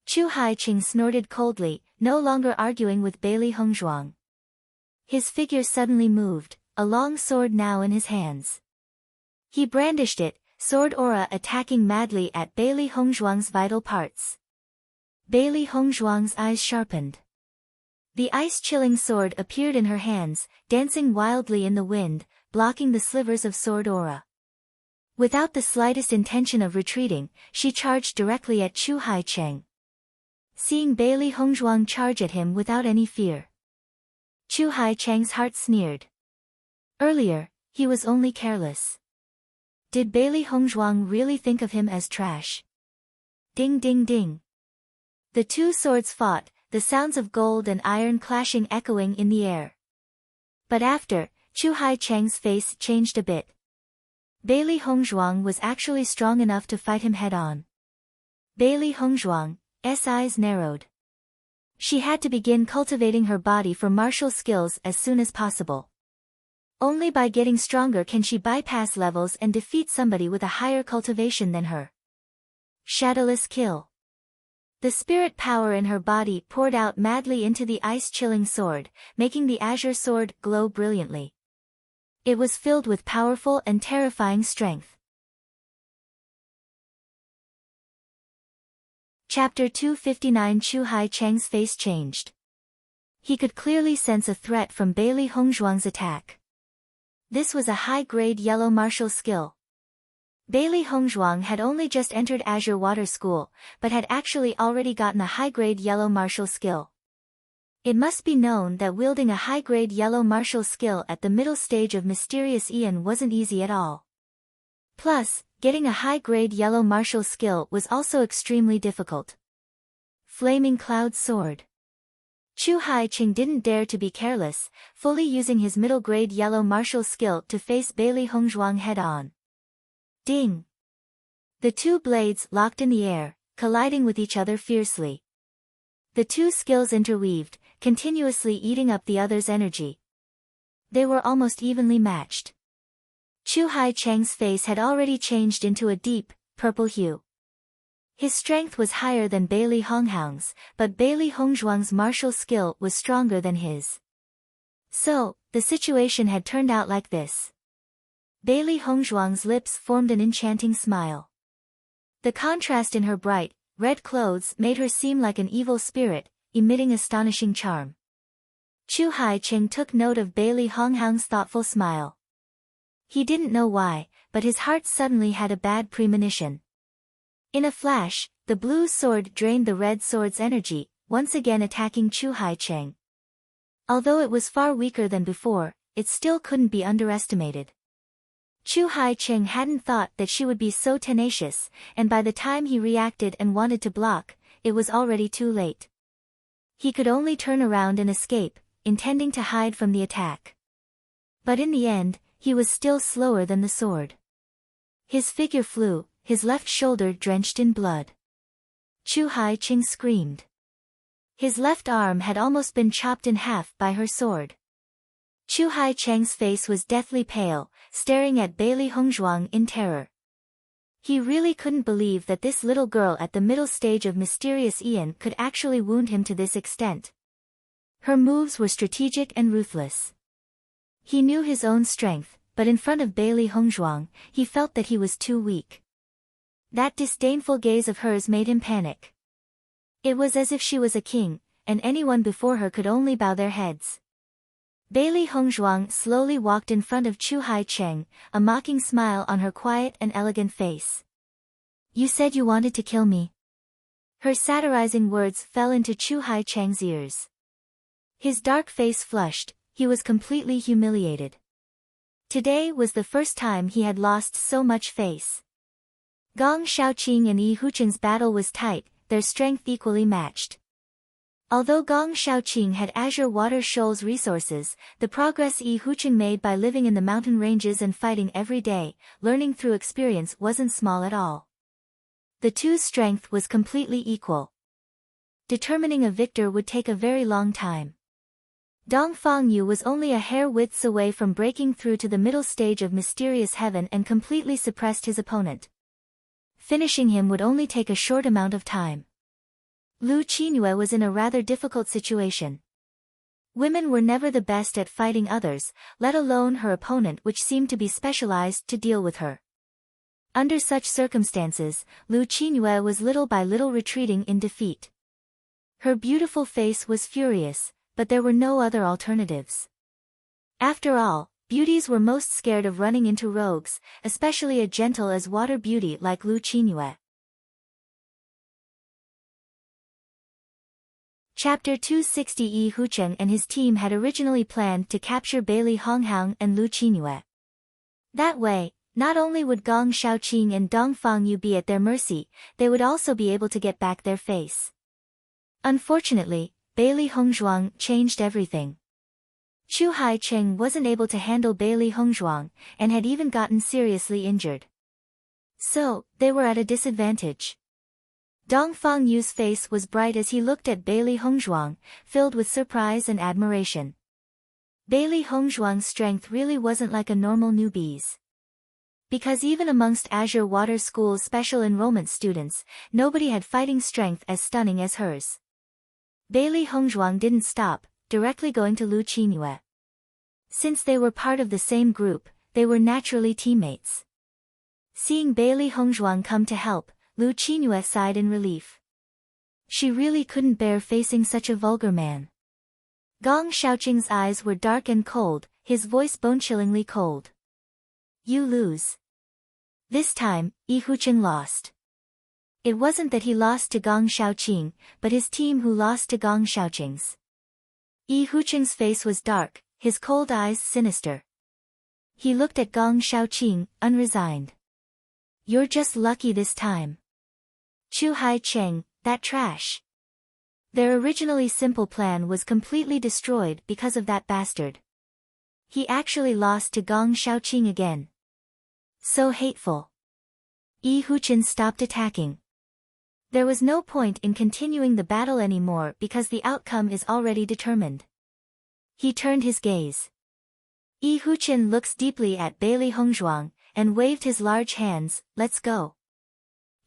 Chu Hai-cheng snorted coldly, no longer arguing with Bailey Hongzhuang. His figure suddenly moved, a long sword now in his hands. He brandished it, sword aura attacking madly at Bailey Hongzhuang's vital parts. Bailey Hongzhuang's eyes sharpened. The ice-chilling sword appeared in her hands, dancing wildly in the wind, blocking the slivers of sword aura. Without the slightest intention of retreating, she charged directly at Chu Hai-cheng. Seeing Bailey Hongzhuang charge at him without any fear, Chu Hai-cheng's heart sneered. Earlier, he was only careless. Did Bailey Hongzhuang really think of him as trash? Ding ding ding. The two swords fought, the sounds of gold and iron clashing echoing in the air. But after, Chu Hai-cheng's face changed a bit. Bailey Hongzhuang was actually strong enough to fight him head-on. Bailey Hongzhuang's eyes narrowed. She had to begin cultivating her body for martial skills as soon as possible. Only by getting stronger can she bypass levels and defeat somebody with a higher cultivation than her. Shadowless kill. The spirit power in her body poured out madly into the ice-chilling sword, making the azure sword glow brilliantly. It was filled with powerful and terrifying strength. Chapter 259. Chu Hai-cheng's face changed. He could clearly sense a threat from Bailey Hongzhuang's attack. This was a high-grade yellow martial skill. Bailey Hongzhuang had only just entered Azure Water School, but had actually already gotten a high-grade yellow martial skill. It must be known that wielding a high-grade yellow martial skill at the middle stage of Mysterious Aeon wasn't easy at all. Plus, getting a high-grade yellow martial skill was also extremely difficult. Flaming Cloud Sword. Chu Hai-cheng didn't dare to be careless, fully using his middle-grade yellow martial skill to face Bailey Hongzhuang head-on. Ding! The two blades locked in the air, colliding with each other fiercely. The two skills interweaved, continuously eating up the other's energy. They were almost evenly matched. Chu Hai-cheng's face had already changed into a deep, purple hue. His strength was higher than Bailey Hongzhuang's, but Bailey Hongzhuang's martial skill was stronger than his. So, the situation had turned out like this. Bailey Hongzhuang's lips formed an enchanting smile. The contrast in her bright, red clothes made her seem like an evil spirit, emitting astonishing charm. Chu Hai-cheng took note of Bailey Hongzhuang's thoughtful smile. He didn't know why, but his heart suddenly had a bad premonition. In a flash, the blue sword drained the red sword's energy, once again attacking Chu Hai-cheng. Although it was far weaker than before, it still couldn't be underestimated. Chu Hai-cheng hadn't thought that she would be so tenacious, and by the time he reacted and wanted to block, it was already too late. He could only turn around and escape, intending to hide from the attack. But in the end, he was still slower than the sword. His figure flew, his left shoulder drenched in blood. Chu Hai-cheng screamed. His left arm had almost been chopped in half by her sword. Chu Hai-cheng's face was deathly pale, staring at Bailey Hongzhuang in terror. He really couldn't believe that this little girl at the middle stage of Mysterious Aeon could actually wound him to this extent. Her moves were strategic and ruthless. He knew his own strength, but in front of Bailey Hongzhuang, he felt that he was too weak. That disdainful gaze of hers made him panic. It was as if she was a king, and anyone before her could only bow their heads. Bailey Hongzhuang slowly walked in front of Chu Hai-cheng, a mocking smile on her quiet and elegant face. "You said you wanted to kill me." Her satirizing words fell into Chu Hai-cheng's ears. His dark face flushed, he was completely humiliated. Today was the first time he had lost so much face. Gong Xiaoqing and Yi Hucheng's battle was tight, their strength equally matched. Although Gong Xiaoqing had Azure Water Shoal's resources, the progress Yi Hucheng made by living in the mountain ranges and fighting every day, learning through experience, wasn't small at all. The two's strength was completely equal. Determining a victor would take a very long time. Dong Fangyu was only a hair widths away from breaking through to the middle stage of Mysterious Heaven and completely suppressed his opponent. Finishing him would only take a short amount of time. Lu Qingyue was in a rather difficult situation. Women were never the best at fighting others, let alone her opponent, which seemed to be specialized to deal with her. Under such circumstances, Lu Qingyue was little by little retreating in defeat. Her beautiful face was furious, but there were no other alternatives. After all, beauties were most scared of running into rogues, especially a gentle as water beauty like Lu Qingyue. Chapter 260. Yi Hucheng and his team had originally planned to capture Bailey Honghang and Lu Qingyue. That way, not only would Gong Xiaoqing and Dong Fangyu be at their mercy, they would also be able to get back their face. Unfortunately, Bailey Hongzhuang changed everything. Chu Haicheng wasn't able to handle Bailey Hongzhuang, and had even gotten seriously injured. So, they were at a disadvantage. Dong Fangyu's face was bright as he looked at Bailey Hongzhuang, filled with surprise and admiration. Bailey Hongzhuang's strength really wasn't like a normal newbie's. Because even amongst Azure Water School's special enrollment students, nobody had fighting strength as stunning as hers. Bailey Hongzhuang didn't stop, directly going to Lu Qingyue. Since they were part of the same group, they were naturally teammates. Seeing Bailey Hongzhuang come to help, Lu Qingyue sighed in relief. She really couldn't bear facing such a vulgar man. Gong Xiaoqing's eyes were dark and cold, his voice bone-chillingly cold. You lose. This time, Yi Hucheng lost. It wasn't that he lost to Gong Xiaoqing, but his team who lost to Gong Xiaoqing's. Yi Hucheng's face was dark, his cold eyes sinister. He looked at Gong Xiaoqing, unresigned. You're just lucky this time. Chu Haicheng, that trash. Their originally simple plan was completely destroyed because of that bastard. He actually lost to Gong Xiaoqing again. So hateful. Yi Hucheng stopped attacking. There was no point in continuing the battle anymore because the outcome is already determined. He turned his gaze. Yi Hucheng looks deeply at Bailey Hongzhuang, and waved his large hands, let's go.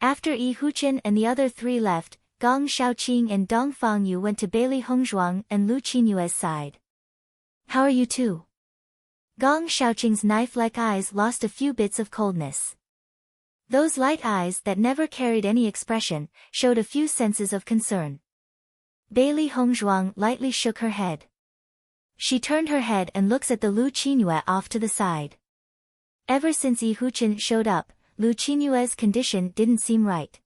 After Yi Hucheng and the other three left, Gong Xiaoqing and Dong Fangyu went to Bailey Hongzhuang and Lu Qinyue's side. How are you two? Gong Xiaoqing's knife-like eyes lost a few bits of coldness. Those light eyes that never carried any expression, showed a few senses of concern. Bailey Hongzhuang lightly shook her head. She turned her head and looks at the Lu Qinyue off to the side. Ever since Yi Hucheng showed up, Lu Qinyue's condition didn't seem right.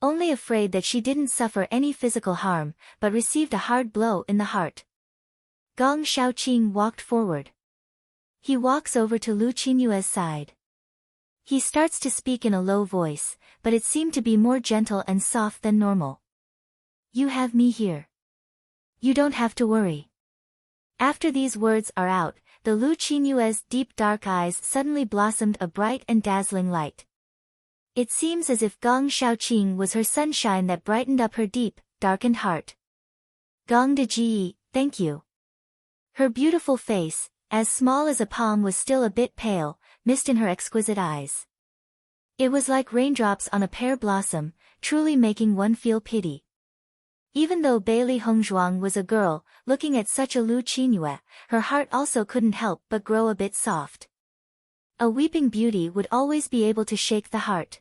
Only afraid that she didn't suffer any physical harm, but received a hard blow in the heart. Gong Xiaoqing walked forward. He walks over to Lu Qinyue's side. He starts to speak in a low voice, but it seemed to be more gentle and soft than normal. You have me here. You don't have to worry. After these words are out, the Lu Qinyue's deep dark eyes suddenly blossomed a bright and dazzling light. It seems as if Gong Xiaoqing was her sunshine that brightened up her deep, darkened heart. Gong Deji, thank you. Her beautiful face, as small as a palm, was still a bit pale, mist in her exquisite eyes. It was like raindrops on a pear blossom, truly making one feel pity. Even though Bailey Hongzhuang was a girl, looking at such a Lu Qinyue, her heart also couldn't help but grow a bit soft. A weeping beauty would always be able to shake the heart.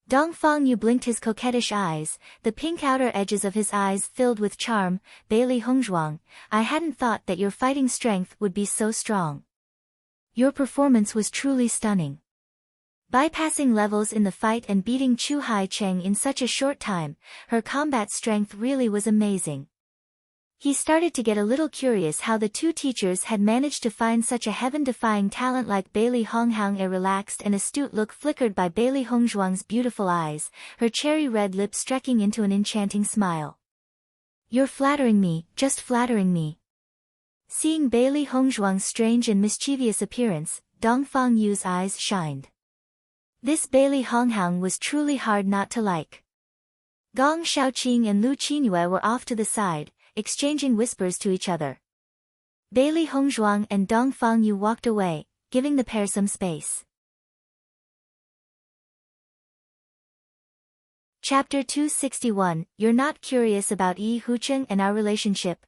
Dong Fangyu blinked his coquettish eyes, the pink outer edges of his eyes filled with charm. Bailey Hongzhuang, I hadn't thought that your fighting strength would be so strong. Your performance was truly stunning. Bypassing levels in the fight and beating Chu Haicheng in such a short time, her combat strength really was amazing. He started to get a little curious how the two teachers had managed to find such a heaven-defying talent like Bailey Honghang. A relaxed and astute look flickered by Bailey Hongzhuang's beautiful eyes, her cherry-red lips stretching into an enchanting smile. "You're flattering me, just flattering me." Seeing Bailey Hongzhuang's strange and mischievous appearance, Dong Fangyu's eyes shined. This Bailey Honghang was truly hard not to like. Gong Shaoqing and Lu Qinyue were off to the side, exchanging whispers to each other. Bailey Hongzhuang and Dong Fangyu walked away, giving the pair some space. Chapter 261, You're not curious about Yi Hucheng and our relationship?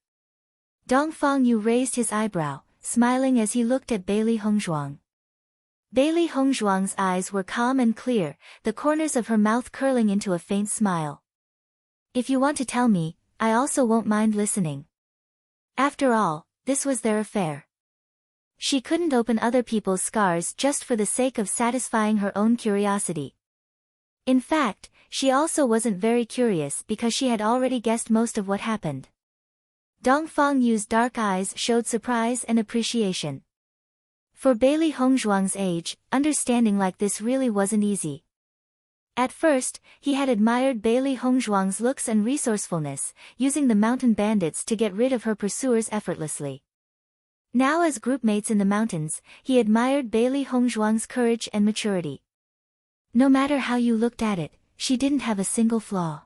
Dong Fangyu raised his eyebrow, smiling as he looked at Bailey Hongzhuang. Bailey Hongzhuang's eyes were calm and clear, the corners of her mouth curling into a faint smile. "If you want to tell me, I also won't mind listening." After all, this was their affair. She couldn't open other people's scars just for the sake of satisfying her own curiosity. In fact, she also wasn't very curious because she had already guessed most of what happened. Dong Fangyu's dark eyes showed surprise and appreciation. For Bailey Hongzhuang's age, understanding like this really wasn't easy. At first, he had admired Bailey Hongzhuang's looks and resourcefulness, using the mountain bandits to get rid of her pursuers effortlessly. Now as groupmates in the mountains, he admired Bailey Hongzhuang's courage and maturity. No matter how you looked at it, she didn't have a single flaw.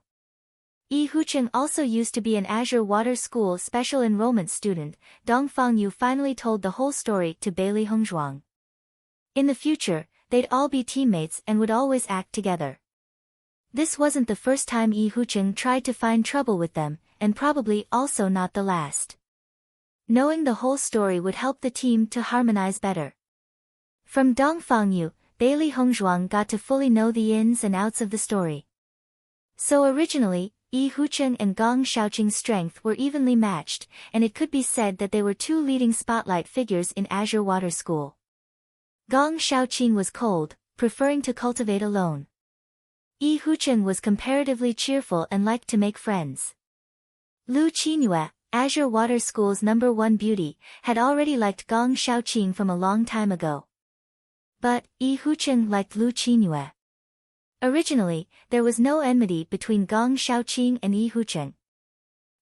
Yi Hucheng also used to be an Azure Water School special enrollment student. Dong Fangyu finally told the whole story to Bailey Hongzhuang. In the future, they'd all be teammates and would always act together. This wasn't the first time Yi Hucheng tried to find trouble with them, and probably also not the last. Knowing the whole story would help the team to harmonize better. From Dong Fangyu, Bailey Hongzhuang got to fully know the ins and outs of the story. So originally, Yi Hucheng and Gong Shaoqing's strength were evenly matched, and it could be said that they were two leading spotlight figures in Azure Water School. Gong Shaoqing was cold, preferring to cultivate alone. Yi Hucheng was comparatively cheerful and liked to make friends. Lu Qinyue, Azure Water School's #1 beauty, had already liked Gong Shaoqing from a long time ago. But, Yi Hucheng liked Lu Qinyue. Originally, there was no enmity between Gong Shaoqing and Yi Hucheng.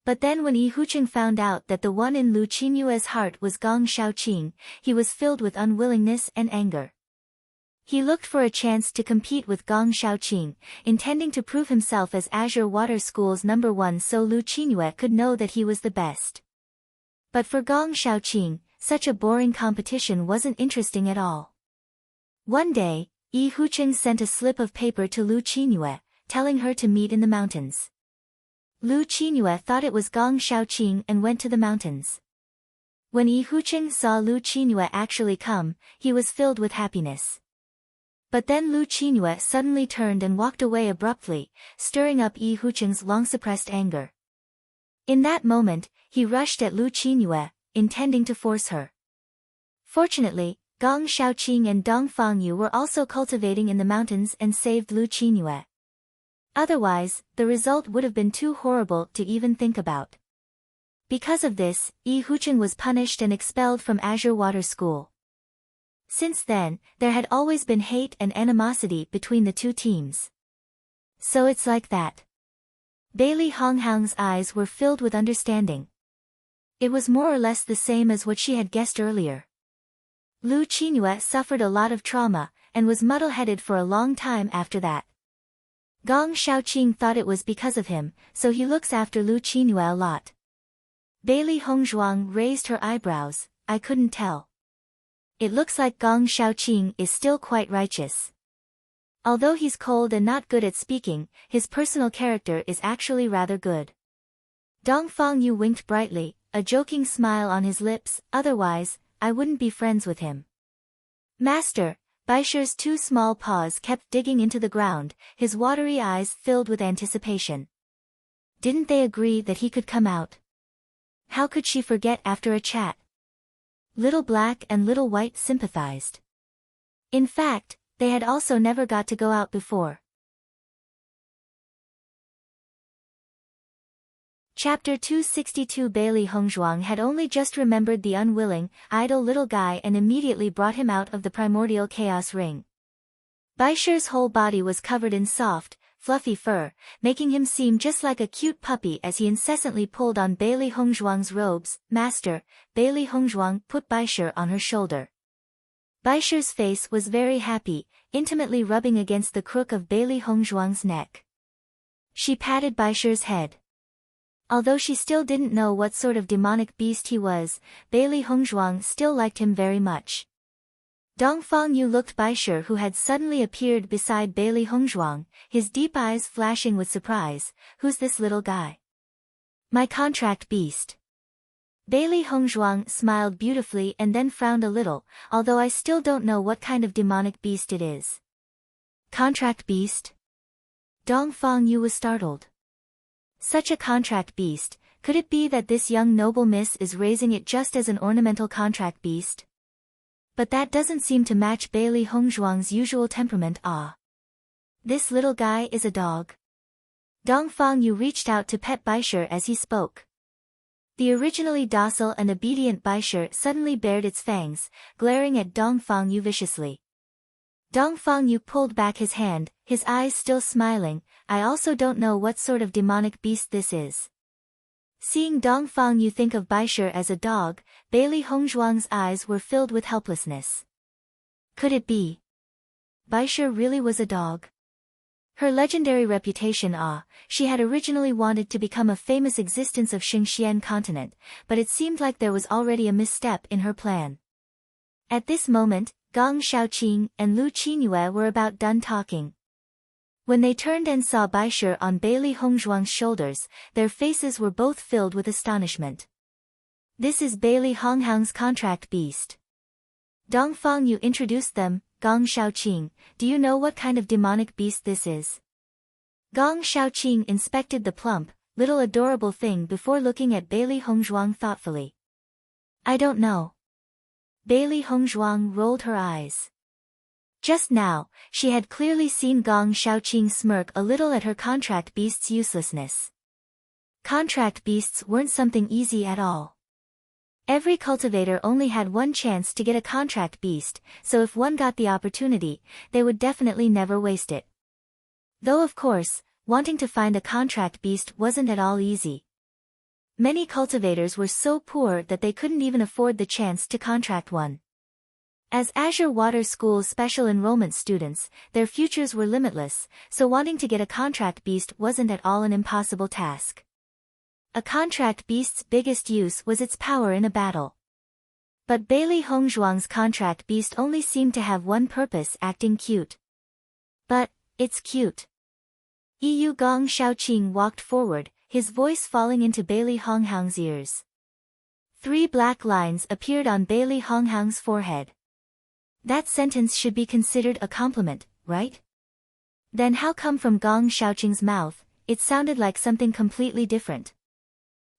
But then when Yi Hucheng found out that the one in Lu Qinyue's heart was Gong Shaoqing, he was filled with unwillingness and anger. He looked for a chance to compete with Gong Shaoqing, intending to prove himself as Azure Water School's #1 so Lu Qinyue could know that he was the best. But for Gong Shaoqing, such a boring competition wasn't interesting at all. One day, Yi Hucheng sent a slip of paper to Lu Qinyue, telling her to meet in the mountains. Lu Qinyue thought it was Gong Shaoqing and went to the mountains. When Yi Hucheng saw Lu Qinyue actually come, he was filled with happiness. But then Lu Qinyue suddenly turned and walked away abruptly, stirring up Yi Hucheng's long-suppressed anger. In that moment, he rushed at Lu Qinyue, intending to force her. Fortunately, Gong Shaoqing and Dong Fangyu were also cultivating in the mountains and saved Lu Qinyue. Otherwise, the result would have been too horrible to even think about. Because of this, Yi Hucheng was punished and expelled from Azure Water School. Since then, there had always been hate and animosity between the two teams. So it's like that. Bailey Honghang's eyes were filled with understanding. It was more or less the same as what she had guessed earlier. Lu Qinyue suffered a lot of trauma, and was muddle-headed for a long time after that. Gong Shaoqing thought it was because of him, so he looks after Lu Qinyue a lot. Bailey Hongzhuang raised her eyebrows. I couldn't tell. It looks like Gong Shaoqing is still quite righteous. Although he's cold and not good at speaking, his personal character is actually rather good. Dong Fangyu winked brightly, a joking smile on his lips. Otherwise, I wouldn't be friends with him. Master, Baisher's two small paws kept digging into the ground, his watery eyes filled with anticipation. Didn't they agree that he could come out? How could she forget after a chat? Little Black and Little White sympathized. In fact, they had also never got to go out before. Chapter 262. Bailey Hongzhuang had only just remembered the unwilling, idle little guy and immediately brought him out of the primordial chaos ring. Baisher's whole body was covered in soft, fluffy fur, making him seem just like a cute puppy as he incessantly pulled on Bailey Hongzhuang's robes. Master, Bailey Hongzhuang put Baisher on her shoulder. Baisher's face was very happy, intimately rubbing against the crook of Bailey Hongzhuang's neck. She patted Baisher's head. Although she still didn't know what sort of demonic beast he was, Bailey Hongzhuang still liked him very much. Dongfang Yu looked Baisher, who had suddenly appeared beside Bailey Hongzhuang, his deep eyes flashing with surprise. Who's this little guy? My contract beast. Bailey Hongzhuang smiled beautifully and then frowned a little, although I still don't know what kind of demonic beast it is. Contract beast? Dongfang Yu was startled. Such a contract beast, could it be that this young noble miss is raising it just as an ornamental contract beast? But that doesn't seem to match Bailey Hongzhuang's usual temperament. Ah. This little guy is a dog. Dongfang Yu reached out to pet Baisher as he spoke. The originally docile and obedient Baisher suddenly bared its fangs, glaring at Dongfang Yu viciously. Dongfang Yu pulled back his hand, his eyes still smiling. I also don't know what sort of demonic beast this is. Seeing Dongfang Yu think of Baisher as a dog, Bailey Hongzhuang's eyes were filled with helplessness. Could it be? Baisher really was a dog? Her legendary reputation. She had originally wanted to become a famous existence of Xingxian continent, but it seemed like there was already a misstep in her plan. At this moment, Gong Shaoqing and Lu Qinyue were about done talking. When they turned and saw Baisher on Bailey Hongzhuang's shoulders, their faces were both filled with astonishment. This is Bailey Hongzhuang's contract beast. Dongfang Yu introduced them. Gong Shaoqing, do you know what kind of demonic beast this is? Gong Shaoqing inspected the plump, little adorable thing before looking at Bailey Hongzhuang thoughtfully. I don't know. Bailey Hongzhuang rolled her eyes. Just now, she had clearly seen Gong Shaoqing smirk a little at her contract beast's uselessness. Contract beasts weren't something easy at all. Every cultivator only had one chance to get a contract beast, so if one got the opportunity, they would definitely never waste it. Though of course, wanting to find a contract beast wasn't at all easy. Many cultivators were so poor that they couldn't even afford the chance to contract one. As Azure Water School's special enrollment students, their futures were limitless, so wanting to get a contract beast wasn't at all an impossible task. A contract beast's biggest use was its power in a battle. But Bailey Hongzhuang's contract beast only seemed to have one purpose: acting cute. But, it's cute. EU Gong Shaoqing walked forward, his voice falling into Bailey Hongzhuang's ears. 3 black lines appeared on Bailey Hongzhuang's forehead. That sentence should be considered a compliment, right? Then how come from Gong Shaoqing's mouth, it sounded like something completely different?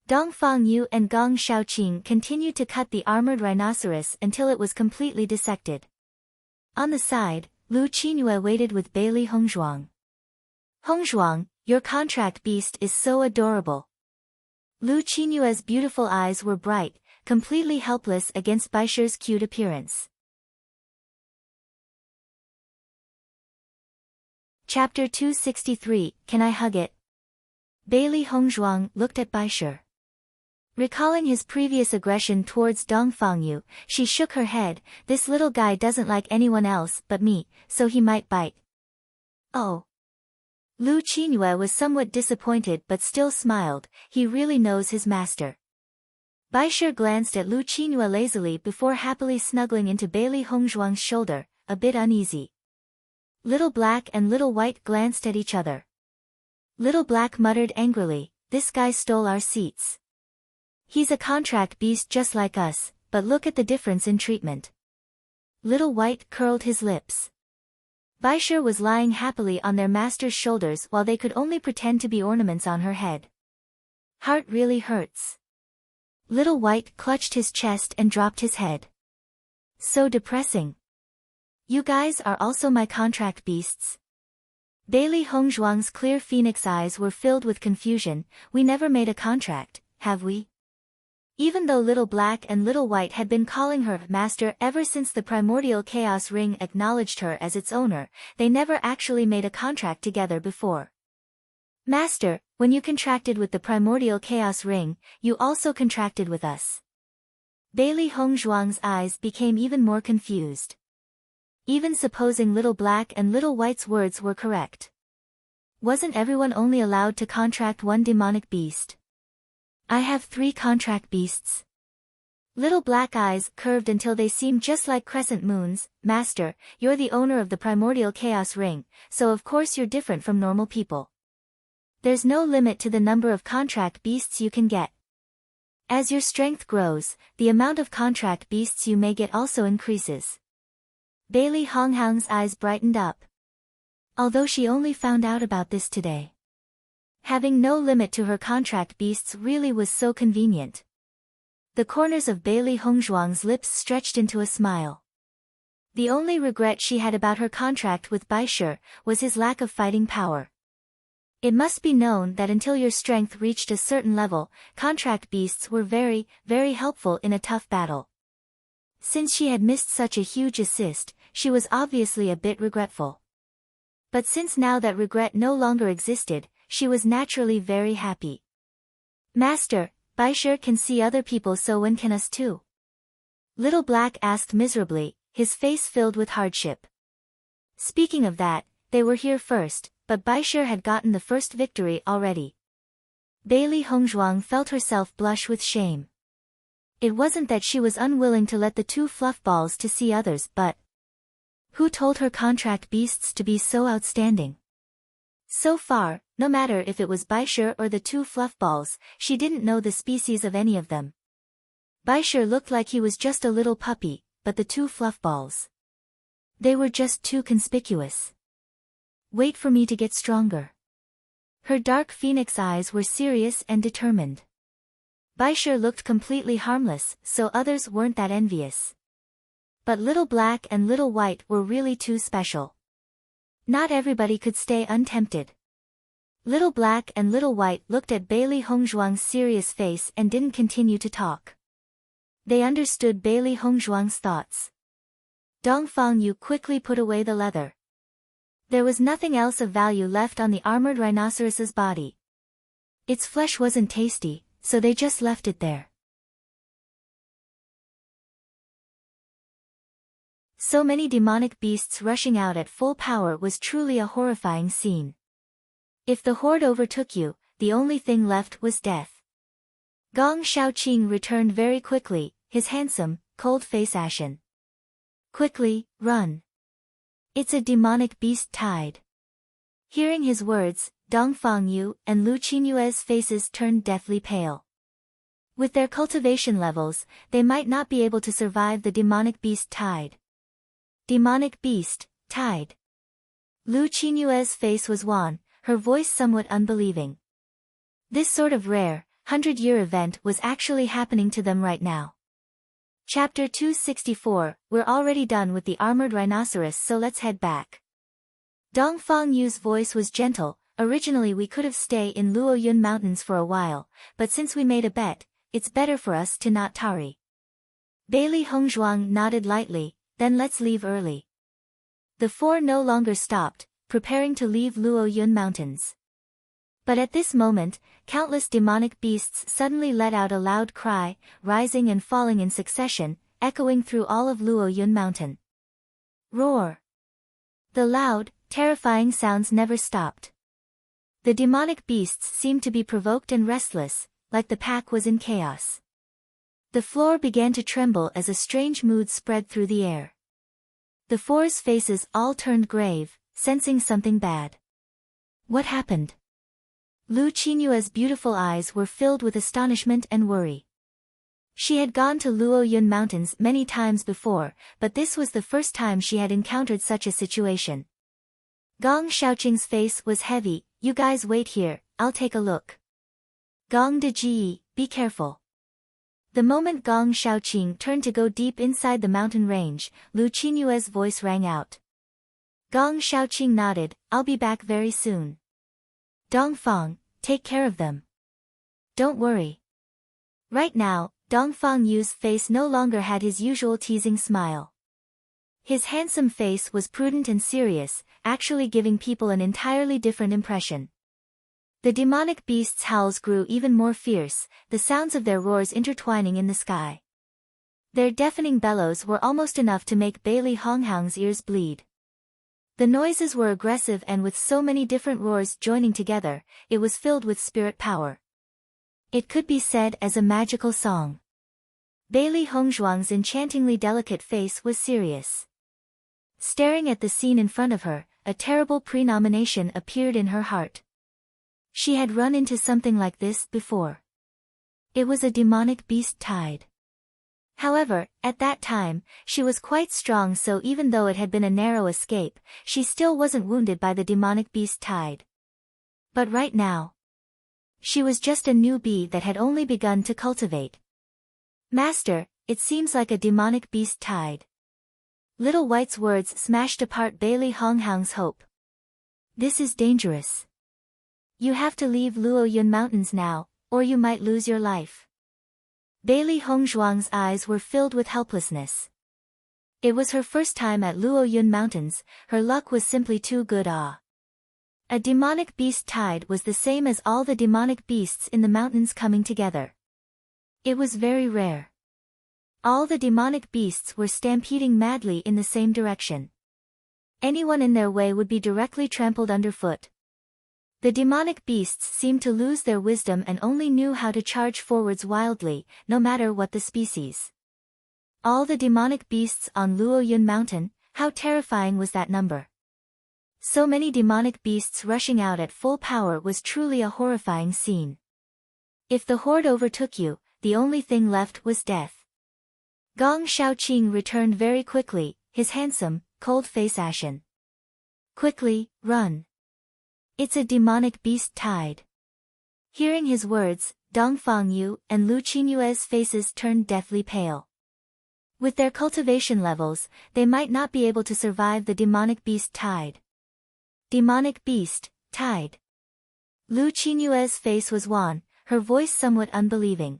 Dongfang Yu and Gong Shaoqing continued to cut the armored rhinoceros until it was completely dissected. On the side, Lu Qinyue waited with Bailey Hongzhuang. Hongzhuang, your contract beast is so adorable. Lu Qinyue's beautiful eyes were bright, completely helpless against Baisher's cute appearance. Chapter 263, Can I Hug It? Bailey Hongzhuang looked at Baisher. Recalling his previous aggression towards Dongfang Yu, she shook her head. This little guy doesn't like anyone else but me, so he might bite. Oh. Lu Qinyue was somewhat disappointed but still smiled. He really knows his master. Baisher glanced at Lu Qinyue lazily before happily snuggling into Bailey Hongzhuang's shoulder, a bit uneasy. Little Black and Little White glanced at each other. Little Black muttered angrily, this guy stole our seats. He's a contract beast just like us, but look at the difference in treatment. Little White curled his lips. Baisher was lying happily on their master's shoulders while they could only pretend to be ornaments on her head. Heart really hurts. Little White clutched his chest and dropped his head. So depressing. You guys are also my contract beasts. Bailey Hongzhuang's clear phoenix eyes were filled with confusion. We never made a contract, have we? Even though Little Black and Little White had been calling her master ever since the primordial chaos ring acknowledged her as its owner, they never actually made a contract together before. Master, when you contracted with the primordial chaos ring, you also contracted with us. Bailey Hongzhuang's eyes became even more confused. Even supposing Little Black and Little White's words were correct. Wasn't everyone only allowed to contract one demonic beast? I have 3 contract beasts. Little Black eyes curved until they seemed just like crescent moons. Master, you're the owner of the primordial chaos ring, so of course you're different from normal people. There's no limit to the number of contract beasts you can get. As your strength grows, the amount of contract beasts you may get also increases. Bailey Hongzhuang's eyes brightened up. Although she only found out about this today. Having no limit to her contract beasts really was so convenient. The corners of Bailey Hongzhuang's lips stretched into a smile. The only regret she had about her contract with Baishe was his lack of fighting power. It must be known that until your strength reached a certain level, contract beasts were very, very helpful in a tough battle. Since she had missed such a huge assist, she was obviously a bit regretful. But since now that regret no longer existed, she was naturally very happy. Master, Baishe can see other people, so when can us too? Little Black asked miserably, his face filled with hardship. Speaking of that, they were here first, but Baishe had gotten the first victory already. Bailey Hongzhuang felt herself blush with shame. It wasn't that she was unwilling to let the 2 fluff balls to see others, but who told her contract beasts to be so outstanding? So far, no matter if it was Baishe or the 2 fluff balls, she didn't know the species of any of them. Baishe looked like he was just a little puppy, but the 2 fluff balls. They were just too conspicuous. Wait for me to get stronger. Her dark phoenix eyes were serious and determined. Baishe looked completely harmless, so others weren't that envious. But Little Black and Little White were really too special. Not everybody could stay untempted. Little Black and Little White looked at Bailey Hongzhuang's serious face and didn't continue to talk. They understood Bailey Hongzhuang's thoughts. Dongfang Yu quickly put away the leather. There was nothing else of value left on the armored rhinoceros's body. Its flesh wasn't tasty, so they just left it there. So many demonic beasts rushing out at full power was truly a horrifying scene. If the horde overtook you, the only thing left was death. Gong Shaoqing returned very quickly, his handsome, cold face ashen. Quickly, run. It's a demonic beast tide. Hearing his words, Dongfang Yu and Lu Qinyue's faces turned deathly pale. With their cultivation levels, they might not be able to survive the demonic beast tide. Demonic beast, tide. Lu Qinyue's face was wan, her voice somewhat unbelieving. This sort of rare, 100-year event was actually happening to them right now. Chapter 264, We're already done with the armored rhinoceros, so let's head back. Dongfang Yu's voice was gentle. Originally we could have stayed in Luoyun Mountains for a while, but since we made a bet, it's better for us to not tarry. Bailey Hongzhuang nodded lightly, then let's leave early. The 4 no longer stopped, preparing to leave Luoyun Mountains. But at this moment, countless demonic beasts suddenly let out a loud cry, rising and falling in succession, echoing through all of Luoyun Mountain. Roar! The loud, terrifying sounds never stopped. The demonic beasts seemed to be provoked and restless, like the pack was in chaos. The floor began to tremble as a strange mood spread through the air. The 4's faces all turned grave, sensing something bad. What happened? Lu Qinyue's beautiful eyes were filled with astonishment and worry. She had gone to Luoyun Mountains many times before, but this was the first time she had encountered such a situation. Gong Shaoqing's face was heavy. You guys wait here, I'll take a look. Gong Deji, be careful. The moment Gong Shaoqing turned to go deep inside the mountain range, Lu Qinyue's voice rang out. Gong Shaoqing nodded, I'll be back very soon. Dongfang, take care of them. Don't worry. Right now, Dongfang Yu's face no longer had his usual teasing smile. His handsome face was prudent and serious, actually giving people an entirely different impression. The demonic beasts' howls grew even more fierce, the sounds of their roars intertwining in the sky. Their deafening bellows were almost enough to make Bailey Honghang's ears bleed. The noises were aggressive, and with so many different roars joining together, it was filled with spirit power. It could be said as a magical song. Bailey Hongzhuang's enchantingly delicate face was serious. Staring at the scene in front of her, a terrible premonition appeared in her heart. She had run into something like this before. It was a demonic beast tide. However, at that time, she was quite strong, so even though it had been a narrow escape, she still wasn't wounded by the demonic beast tide. But right now, she was just a new bee that had only begun to cultivate. Master, it seems like a demonic beast tide. Little White's words smashed apart Bailey Honghang's hope. This is dangerous. You have to leave Luoyun Mountains now, or you might lose your life. Bailey Hongzhuang's eyes were filled with helplessness. It was her first time at Luoyun Mountains, her luck was simply too good. A demonic beast tide was the same as all the demonic beasts in the mountains coming together. It was very rare. All the demonic beasts were stampeding madly in the same direction. Anyone in their way would be directly trampled underfoot. The demonic beasts seemed to lose their wisdom and only knew how to charge forwards wildly, no matter what the species. All the demonic beasts on Luoyun Mountain, how terrifying was that number? So many demonic beasts rushing out at full power was truly a horrifying scene. If the horde overtook you, the only thing left was death. Gong Shaoqing returned very quickly, his handsome, cold face ashen. Quickly, run. It's a demonic beast tide. Hearing his words, Dongfang Yu and Lu Qinyue's faces turned deathly pale. With their cultivation levels, they might not be able to survive the demonic beast tide. Demonic beast, tide. Lu Qinyue's face was wan, her voice somewhat unbelieving.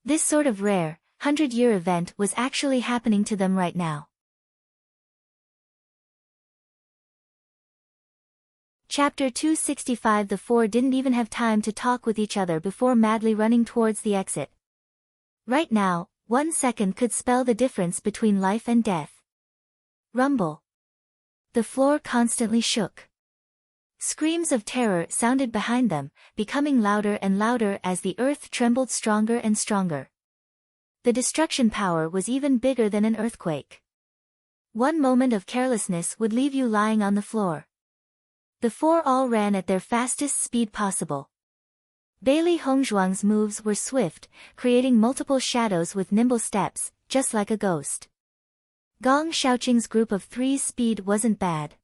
This sort of rare, 100-year event was actually happening to them right now. Chapter 265. The four didn't even have time to talk with each other before madly running towards the exit. Right now, 1 second could spell the difference between life and death. Rumble. The floor constantly shook. Screams of terror sounded behind them, becoming louder and louder as the earth trembled stronger and stronger. The destruction power was even bigger than an earthquake. One moment of carelessness would leave you lying on the floor. The four all ran at their fastest speed possible. Bailey Hongzhuang's moves were swift, creating multiple shadows with nimble steps, just like a ghost. Gong Shaoqing's group of three's speed wasn't bad.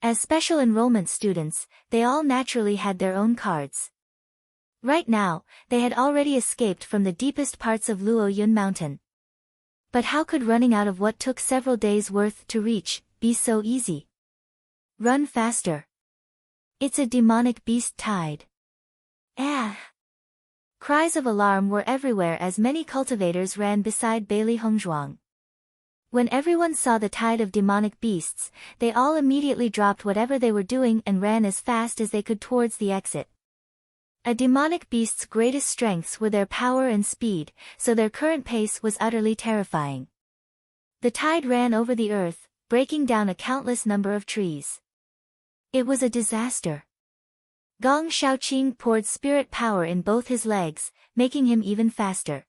As special enrollment students, they all naturally had their own cards. Right now, they had already escaped from the deepest parts of Luoyun Mountain. But how could running out of what took several days' worth to reach be so easy? Run faster. It's a demonic beast tide. Ah! Cries of alarm were everywhere as many cultivators ran beside Bailey Hongzhuang. When everyone saw the tide of demonic beasts, they all immediately dropped whatever they were doing and ran as fast as they could towards the exit. A demonic beast's greatest strengths were their power and speed, so their current pace was utterly terrifying. The tide ran over the earth, breaking down a countless number of trees. It was a disaster. Gong Shaoqing poured spirit power in both his legs, making him even faster.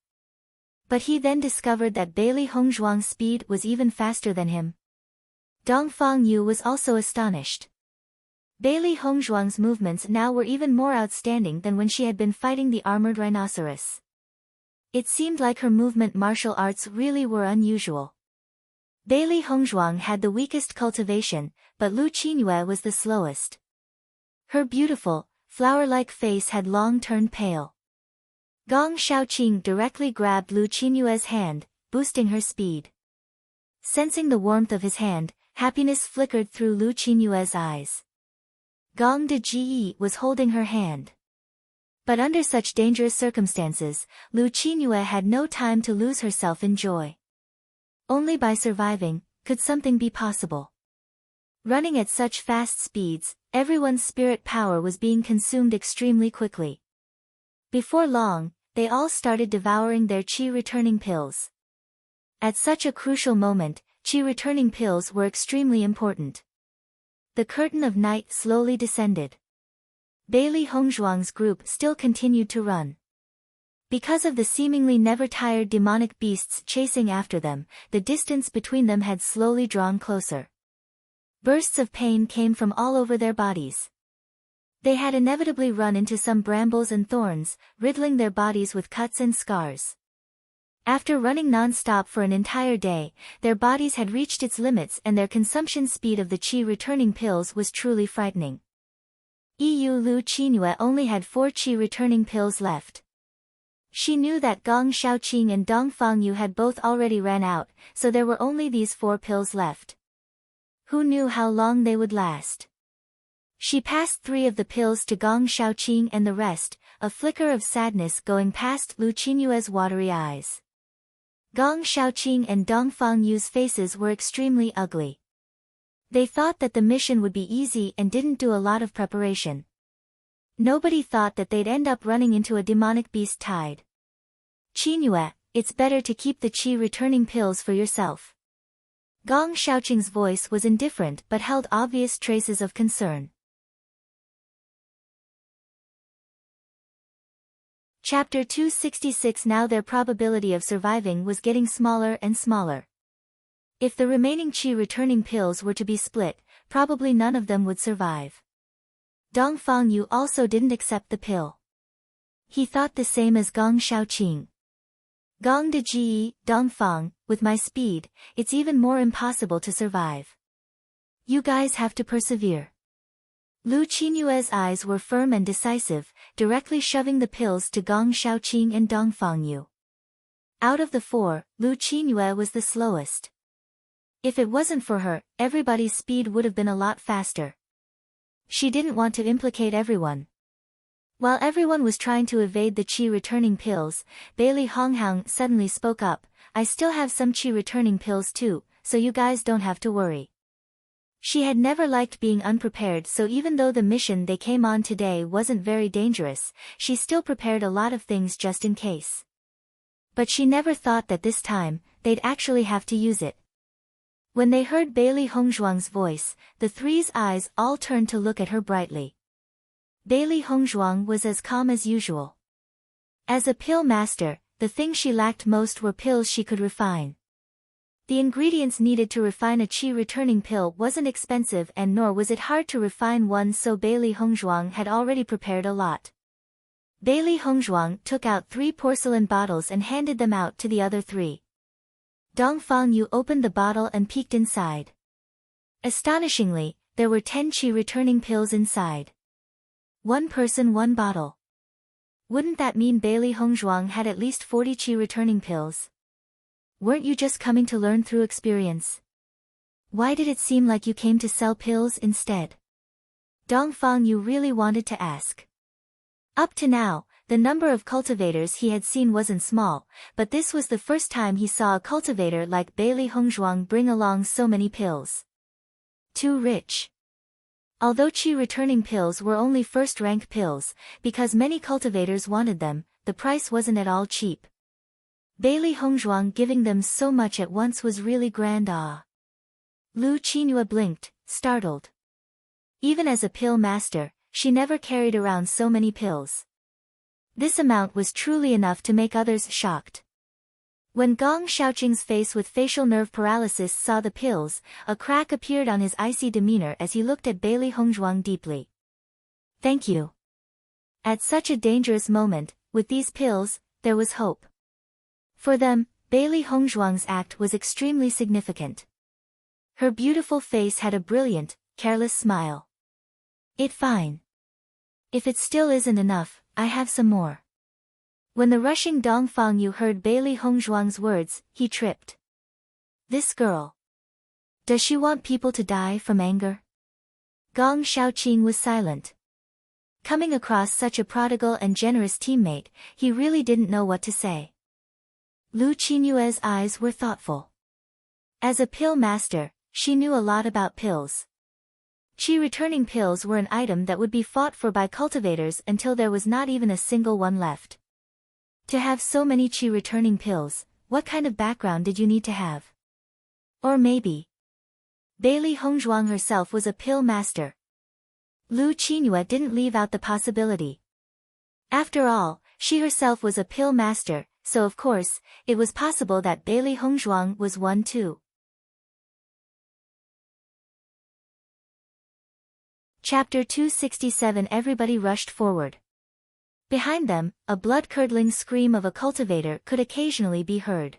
But he then discovered that Bailey Hongzhuang's speed was even faster than him. Dongfang Yu was also astonished. Bailey Hongzhuang's movements now were even more outstanding than when she had been fighting the armored rhinoceros. It seemed like her movement martial arts really were unusual. Bailey Hongzhuang had the weakest cultivation, but Lu Qinyue was the slowest. Her beautiful, flower-like face had long turned pale. Gong Shaoqing directly grabbed Lu Qinyue's hand, boosting her speed. Sensing the warmth of his hand, Happiness flickered through Lu Qinyue's eyes. Gong de Ji was holding her hand. But under such dangerous circumstances, Lu Qinyue had no time to lose herself in joy. Only by surviving could something be possible. Running at such fast speeds, everyone's spirit power was being consumed extremely quickly. Before long, they all started devouring their qi returning pills. At such a crucial moment, qi returning pills were extremely important. The curtain of night slowly descended. Bailey Hongzhuang's group still continued to run. Because of the seemingly never-tired demonic beasts chasing after them, the distance between them had slowly drawn closer. Bursts of pain came from all over their bodies. They had inevitably run into some brambles and thorns, riddling their bodies with cuts and scars. After running non-stop for an entire day, their bodies had reached its limits and their consumption speed of the qi returning pills was truly frightening. Lu Qinyue only had 4 qi returning pills left. She knew that Gong Shaoqing and Dong Fangyu had both already ran out, so there were only these 4 pills left. Who knew how long they would last? She passed 3 of the pills to Gong Shaoqing and the rest, a flicker of sadness going past Lu Qinyue's watery eyes. Gong Shaoqing and Dong Fangyu's faces were extremely ugly. They thought that the mission would be easy and didn't do a lot of preparation. Nobody thought that they'd end up running into a demonic beast tide. Qinyue, it's better to keep the qi returning pills for yourself. Gong Shaoqing's voice was indifferent but held obvious traces of concern. Chapter 266. Now their probability of surviving was getting smaller and smaller. If the remaining qi returning pills were to be split, probably none of them would survive. Dong Fangyu also didn't accept the pill. He thought the same as Gong Shaoqing. Gong de Ji, Dong Fang, with my speed, it's even more impossible to survive. You guys have to persevere. Lu Qinyue's eyes were firm and decisive, directly shoving the pills to Gong Shaoqing and Dong Fangyu. Out of the 4, Lu Qinyue was the slowest. If it wasn't for her, everybody's speed would have been a lot faster. She didn't want to implicate everyone. While everyone was trying to evade the qi returning pills, Bailey Honghang suddenly spoke up, I still have some qi returning pills too, so you guys don't have to worry. She had never liked being unprepared, so even though the mission they came on today wasn't very dangerous, she still prepared a lot of things just in case. But she never thought that this time, they'd actually have to use it. When they heard Bailey Hongzhuang's voice, the 3's eyes all turned to look at her brightly. Bailey Hongzhuang was as calm as usual. As a pill master, the thing she lacked most were pills she could refine. The ingredients needed to refine a qi returning pill wasn't expensive and nor was it hard to refine one, so Bailey Hongzhuang had already prepared a lot. Bailey Hongzhuang took out 3 porcelain bottles and handed them out to the other 3. Dong Fangyu opened the bottle and peeked inside. Astonishingly, there were 10 qi returning pills inside. 1 person 1 bottle. Wouldn't that mean Bailey Hongzhuang had at least 40 qi returning pills? Weren't you just coming to learn through experience? Why did it seem like you came to sell pills instead? Dong Fangyu really wanted to ask. Up to now, the number of cultivators he had seen wasn't small, but this was the first time he saw a cultivator like Bailey Hongzhuang bring along so many pills. Too rich. Although qi returning pills were only first-rank pills, because many cultivators wanted them, the price wasn't at all cheap. Bailey Hongzhuang giving them so much at once was really grand. Lu Qinyue blinked, startled. Even as a pill master, she never carried around so many pills. This amount was truly enough to make others shocked. When Gong Shaoqing's face with facial nerve paralysis saw the pills, a crack appeared on his icy demeanor as he looked at Bailey Hongzhuang deeply. Thank you. At such a dangerous moment, with these pills, there was hope. For them, Bailey Hongzhuang's act was extremely significant. Her beautiful face had a brilliant, careless smile. It's fine. If it still isn't enough, I have some more. When the rushing Dong Fangyu heard Bailey Hongzhuang's words, he tripped. This girl. Does she want people to die from anger? Gong Xiaoqing was silent. Coming across such a prodigal and generous teammate, he really didn't know what to say. Lu Qinyue's eyes were thoughtful. As a pill master, she knew a lot about pills. Qi-returning pills were an item that would be fought for by cultivators until there was not even a single one left. To have so many Qi-returning pills, what kind of background did you need to have? Or maybe Bailey Hongzhuang herself was a pill master. Lu Qinyue didn't leave out the possibility. After all, she herself was a pill master, so of course, it was possible that Bailey Hongzhuang was one too. Chapter 267. Everybody rushed forward. Behind them, a blood-curdling scream of a cultivator could occasionally be heard.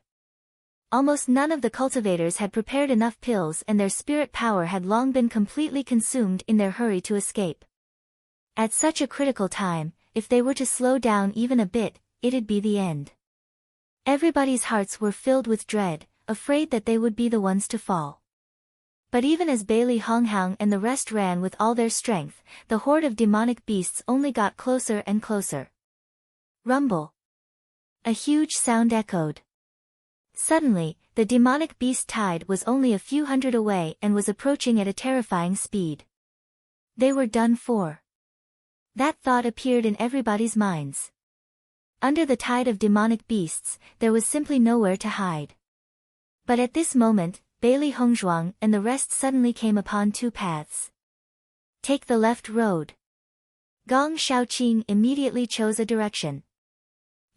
Almost none of the cultivators had prepared enough pills and their spirit power had long been completely consumed in their hurry to escape. At such a critical time, if they were to slow down even a bit, it'd be the end. Everybody's hearts were filled with dread, afraid that they would be the ones to fall. But even as Bailey Honghang and the rest ran with all their strength, the horde of demonic beasts only got closer and closer. Rumble. A huge sound echoed. Suddenly, the demonic beast tide was only a few hundred away and was approaching at a terrifying speed. They were done for. That thought appeared in everybody's minds. Under the tide of demonic beasts, there was simply nowhere to hide. But at this moment, Bailey Hongzhuang and the rest suddenly came upon two paths. Take the left road. Gong Xiaoqing immediately chose a direction.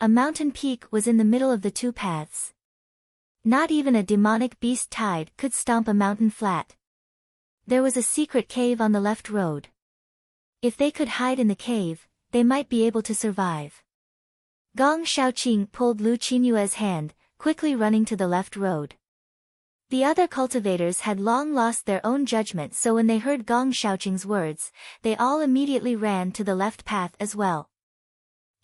A mountain peak was in the middle of the two paths. Not even a demonic beast tide could stomp a mountain flat. There was a secret cave on the left road. If they could hide in the cave, they might be able to survive. Gong Xiaoqing pulled Lu Qinyue's hand, quickly running to the left road. The other cultivators had long lost their own judgment, so when they heard Gong Xiaoqing's words, they all immediately ran to the left path as well.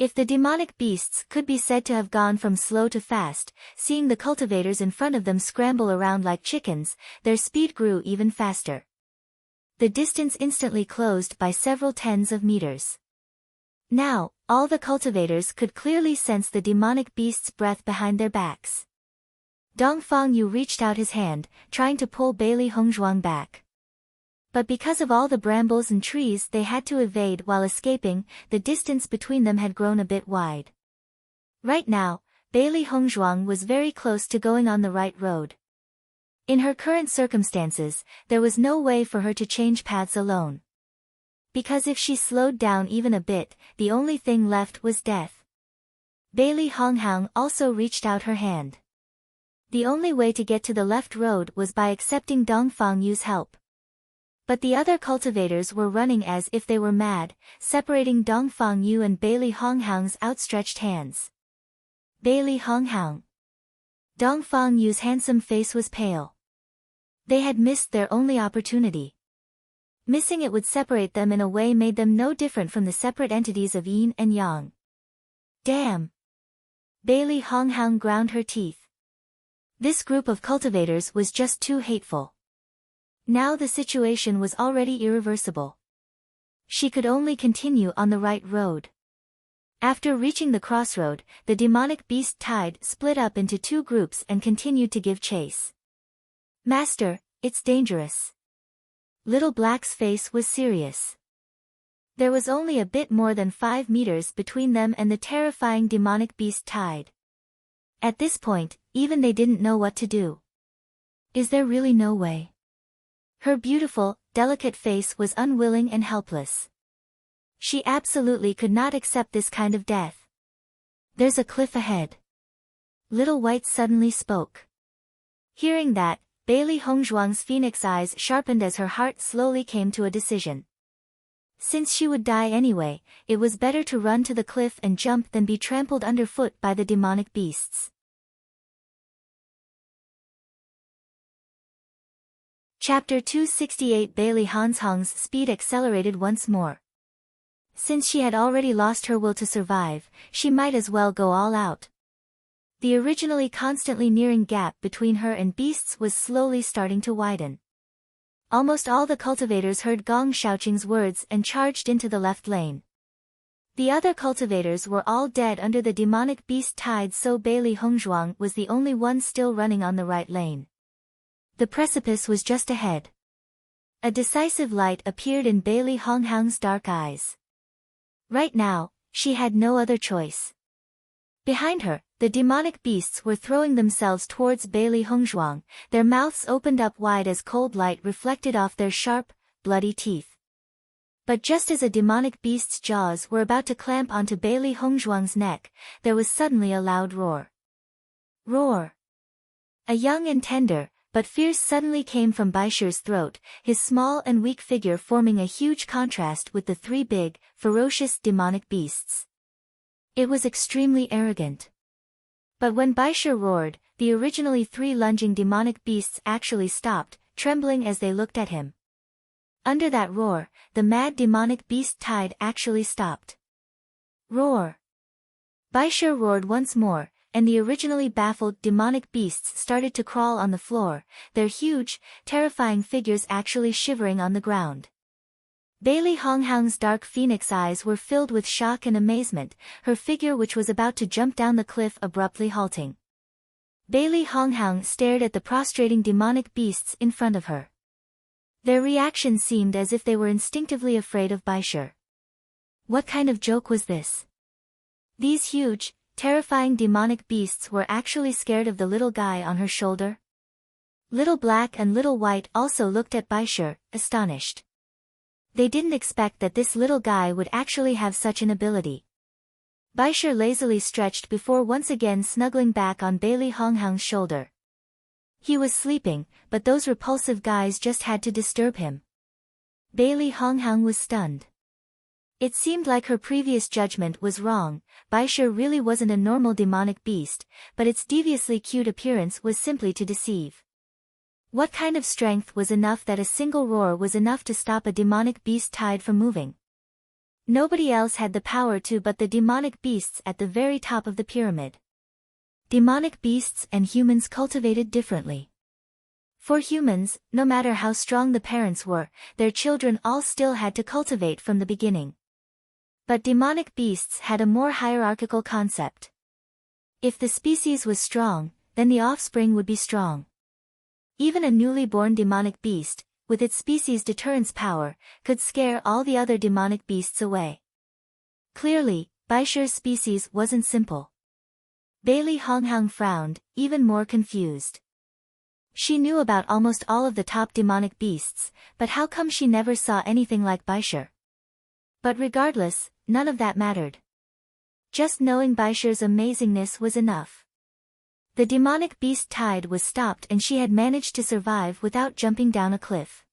If the demonic beasts could be said to have gone from slow to fast, seeing the cultivators in front of them scramble around like chickens, their speed grew even faster. The distance instantly closed by several tens of meters. Now, all the cultivators could clearly sense the demonic beast's breath behind their backs. Dongfang Yu reached out his hand, trying to pull Bailey Hongzhuang back. But because of all the brambles and trees they had to evade while escaping, the distance between them had grown a bit wide. Right now, Bailey Hongzhuang was very close to going on the right road. In her current circumstances, there was no way for her to change paths alone. Because if she slowed down even a bit, the only thing left was death. Bailey Honghang also reached out her hand. The only way to get to the left road was by accepting Dongfang Yu's help. But the other cultivators were running as if they were mad, separating Dongfang Yu and Bailey Honghang's outstretched hands. Bailey Honghang. Dongfang Yu's handsome face was pale. They had missed their only opportunity. Missing it would separate them in a way made them no different from the separate entities of yin and yang. Damn! Bailey Honghang ground her teeth. This group of cultivators was just too hateful. Now the situation was already irreversible. She could only continue on the right road. After reaching the crossroad, the demonic beast tide split up into two groups and continued to give chase. Master, it's dangerous. Little Black's face was serious. There was only a bit more than 5 meters between them and the terrifying demonic beast tide. At this point, even they didn't know what to do. Is there really no way? Her beautiful, delicate face was unwilling and helpless. She absolutely could not accept this kind of death. There's a cliff ahead. Little White suddenly spoke. Hearing that, Bailey Hongzhuang's phoenix eyes sharpened as her heart slowly came to a decision. Since she would die anyway, it was better to run to the cliff and jump than be trampled underfoot by the demonic beasts. Chapter 268. Bailey Hongzhuang's speed accelerated once more. Since she had already lost her will to survive, she might as well go all out. The originally constantly nearing gap between her and beasts was slowly starting to widen. Almost all the cultivators heard Gong Shaoqing's words and charged into the left lane. The other cultivators were all dead under the demonic beast tide, so Bailey Hongzhuang was the only one still running on the right lane. The precipice was just ahead. A decisive light appeared in Bailey Hongzhuang's dark eyes. Right now, she had no other choice. Behind her, the demonic beasts were throwing themselves towards Bailey Hongzhuang, their mouths opened up wide as cold light reflected off their sharp, bloody teeth. But just as a demonic beast's jaws were about to clamp onto Bailey Hongzhuang's neck, there was suddenly a loud roar. Roar! A young and tender, but fierce suddenly came from Baisher's throat, his small and weak figure forming a huge contrast with the three big, ferocious demonic beasts. It was extremely arrogant. But when Baisher roared, the originally three lunging demonic beasts actually stopped, trembling as they looked at him. Under that roar, the mad demonic beast tide actually stopped. Roar! Baisher roared once more, and the originally baffled demonic beasts started to crawl on the floor, their huge, terrifying figures actually shivering on the ground. Bailey Hongzhuang's dark phoenix eyes were filled with shock and amazement, her figure which was about to jump down the cliff abruptly halting. Bailey Hongzhuang stared at the prostrating demonic beasts in front of her. Their reactions seemed as if they were instinctively afraid of Baisher. What kind of joke was this? These huge, terrifying demonic beasts were actually scared of the little guy on her shoulder? Little Black and Little White also looked at Baisher, astonished. They didn't expect that this little guy would actually have such an ability. Baisher lazily stretched before once again snuggling back on Bailey Hongzhuang's shoulder. He was sleeping, but those repulsive guys just had to disturb him. Bailey Hongzhuang was stunned. It seemed like her previous judgment was wrong, Baisher really wasn't a normal demonic beast, but its deviously cute appearance was simply to deceive. What kind of strength was enough that a single roar was enough to stop a demonic beast tide from moving? Nobody else had the power to but the demonic beasts at the very top of the pyramid. Demonic beasts and humans cultivated differently. For humans, no matter how strong the parents were, their children all still had to cultivate from the beginning. But demonic beasts had a more hierarchical concept. If the species was strong, then the offspring would be strong. Even a newly born demonic beast, with its species' deterrence power, could scare all the other demonic beasts away. Clearly, Baisher's species wasn't simple. Bailey Hongzhuang frowned, even more confused. She knew about almost all of the top demonic beasts, but how come she never saw anything like Baisher? But regardless, none of that mattered. Just knowing Baisher's amazingness was enough. The demonic beast tide was stopped and she had managed to survive without jumping down a cliff.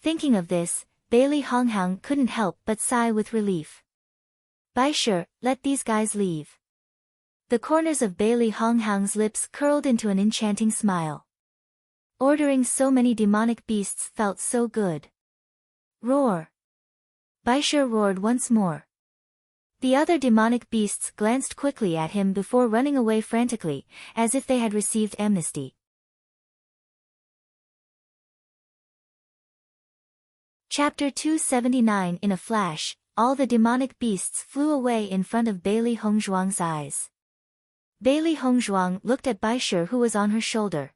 Thinking of this, Bailey Hongzhuang couldn't help but sigh with relief. Baisher, let these guys leave. The corners of Bailey Hongzhuang's lips curled into an enchanting smile. Ordering so many demonic beasts felt so good. Roar! Baisher roared once more. The other demonic beasts glanced quickly at him before running away frantically, as if they had received amnesty. Chapter 279. In a flash, all the demonic beasts flew away in front of Bailey Hongzhuang's eyes. Bailey Hongzhuang looked at Baisher who was on her shoulder.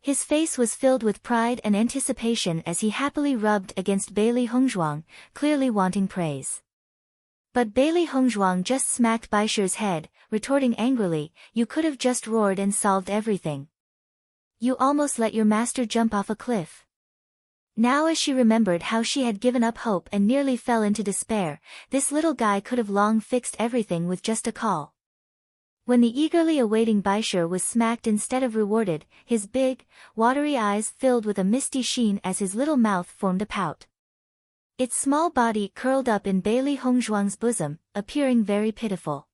His face was filled with pride and anticipation as he happily rubbed against Bailey Hongzhuang, clearly wanting praise. But Bailey Hongzhuang just smacked Baisher's head, retorting angrily, "You could have just roared and solved everything. You almost let your master jump off a cliff." Now as she remembered how she had given up hope and nearly fell into despair, this little guy could have long fixed everything with just a call. When the eagerly awaiting Baisher was smacked instead of rewarded, his big, watery eyes filled with a misty sheen as his little mouth formed a pout. Its small body curled up in Bailey Hongzhuang's bosom, appearing very pitiful.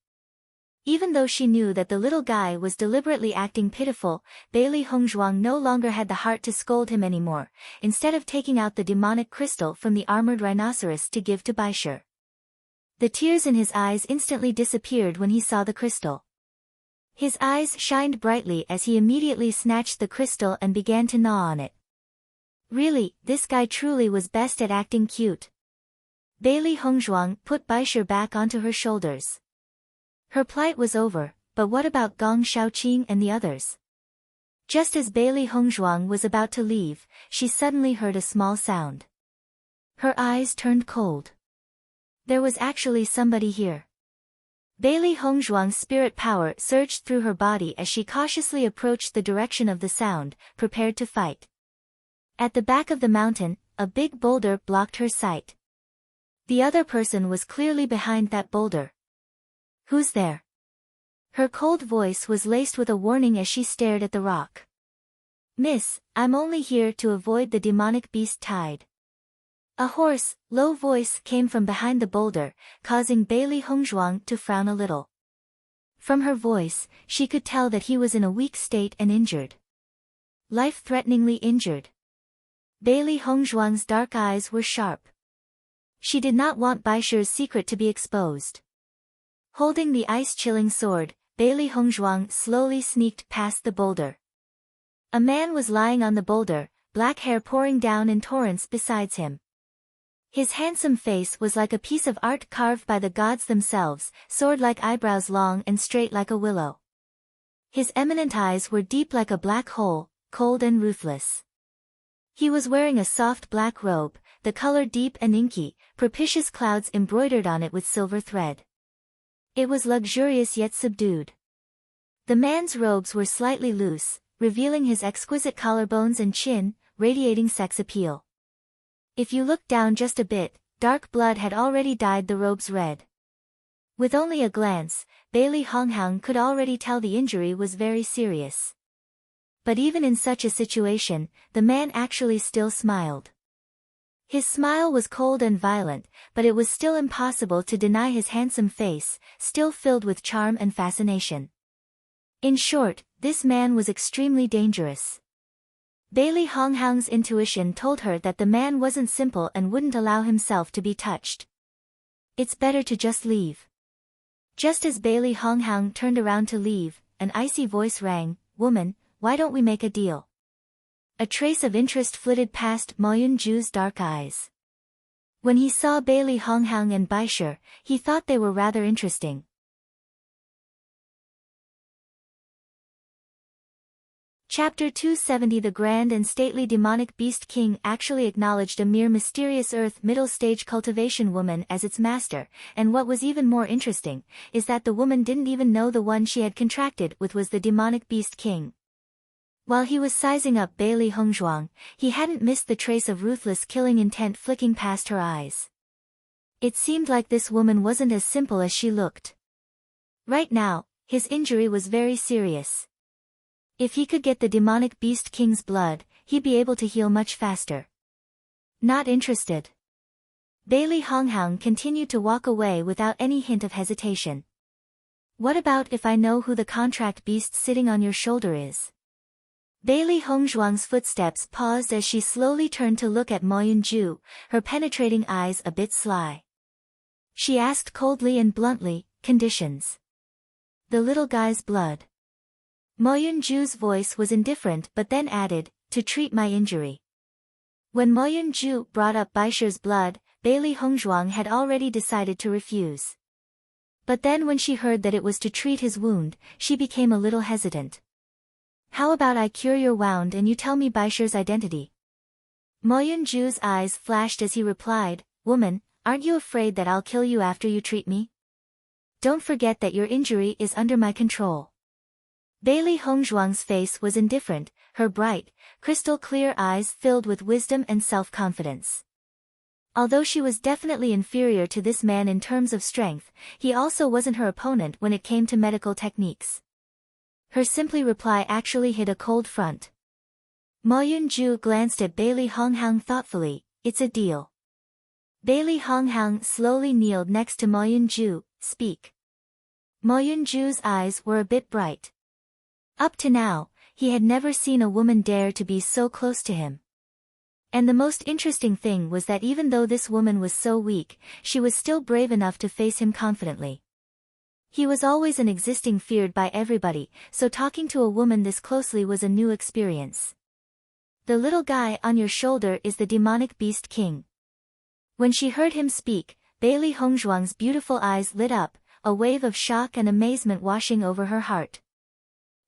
Even though she knew that the little guy was deliberately acting pitiful, Bailey Hongzhuang no longer had the heart to scold him anymore, instead of taking out the demonic crystal from the armored rhinoceros to give to Baisher. The tears in his eyes instantly disappeared when he saw the crystal. His eyes shined brightly as he immediately snatched the crystal and began to gnaw on it. Really, this guy truly was best at acting cute. Bailey Hongzhuang put Baisher back onto her shoulders. Her plight was over, but what about Gong Shaoqing and the others? Just as Bailey Hongzhuang was about to leave, she suddenly heard a small sound. Her eyes turned cold. There was actually somebody here. Bailey Hongzhuang's spirit power surged through her body as she cautiously approached the direction of the sound, prepared to fight. At the back of the mountain, a big boulder blocked her sight. The other person was clearly behind that boulder. Who's there? Her cold voice was laced with a warning as she stared at the rock. Miss, I'm only here to avoid the demonic beast tide. A hoarse, low voice came from behind the boulder, causing Bailey Hongzhuang to frown a little. From her voice, she could tell that he was in a weak state and injured. Life-threateningly injured. Bailey Hongzhuang's dark eyes were sharp. She did not want Baisher's secret to be exposed. Holding the ice-chilling sword, Bailey Hongzhuang slowly sneaked past the boulder. A man was lying on the boulder, black hair pouring down in torrents beside him. His handsome face was like a piece of art carved by the gods themselves, sword-like eyebrows long and straight like a willow. His eminent eyes were deep like a black hole, cold and ruthless. He was wearing a soft black robe, the color deep and inky, propitious clouds embroidered on it with silver thread. It was luxurious yet subdued. The man's robes were slightly loose, revealing his exquisite collarbones and chin, radiating sex appeal. If you looked down just a bit, dark blood had already dyed the robes red. With only a glance, Bailey Hongzhuang could already tell the injury was very serious. But even in such a situation, the man actually still smiled. His smile was cold and violent, but it was still impossible to deny his handsome face, still filled with charm and fascination. In short, this man was extremely dangerous. Bailey Hongzhuang's intuition told her that the man wasn't simple and wouldn't allow himself to be touched. It's better to just leave. Just as Bailey Hongzhuang turned around to leave, an icy voice rang, "Woman, why don't we make a deal?" A trace of interest flitted past Mo Yunju's dark eyes. When he saw Bailey Hongzhuang and Baisher, he thought they were rather interesting. Chapter 270 The grand and stately demonic beast king actually acknowledged a mere mysterious earth middle-stage cultivation woman as its master, and what was even more interesting, is that the woman didn't even know the one she had contracted with was the demonic beast king. While he was sizing up Bailey Hongzhuang, he hadn't missed the trace of ruthless killing intent flicking past her eyes. It seemed like this woman wasn't as simple as she looked. Right now, his injury was very serious. If he could get the demonic beast king's blood, he'd be able to heal much faster. Not interested. Bailey Hongzhuang continued to walk away without any hint of hesitation. What about if I know who the contract beast sitting on your shoulder is? Bailey Hongzhuang's footsteps paused as she slowly turned to look at Mo Yunju, her penetrating eyes a bit sly. She asked coldly and bluntly, "Conditions?" "The little guy's blood." Mo Yunju's voice was indifferent but then added, "To treat my injury." When Mo Yunju brought up Baisher's blood, Bailey Hongzhuang had already decided to refuse. But then when she heard that it was to treat his wound, she became a little hesitant. "How about I cure your wound and you tell me Baisher's identity?" Mo Yunju's eyes flashed as he replied, "Woman, aren't you afraid that I'll kill you after you treat me? Don't forget that your injury is under my control." Bailey Hongzhuang's face was indifferent, her bright, crystal-clear eyes filled with wisdom and self-confidence. Although she was definitely inferior to this man in terms of strength, he also wasn't her opponent when it came to medical techniques. Her simply reply actually hid a cold front. Mo Yunju glanced at Bailey Hongzhuang thoughtfully, "It's a deal." Bailey Hongzhuang slowly kneeled next to Mo Yunju, "Speak." Mo Yunju's eyes were a bit bright. Up to now, he had never seen a woman dare to be so close to him. And the most interesting thing was that even though this woman was so weak, she was still brave enough to face him confidently. He was always an existing feared by everybody, so talking to a woman this closely was a new experience. The little guy on your shoulder is the demonic beast king. When she heard him speak, Bailey Hongzhuang's beautiful eyes lit up, a wave of shock and amazement washing over her heart.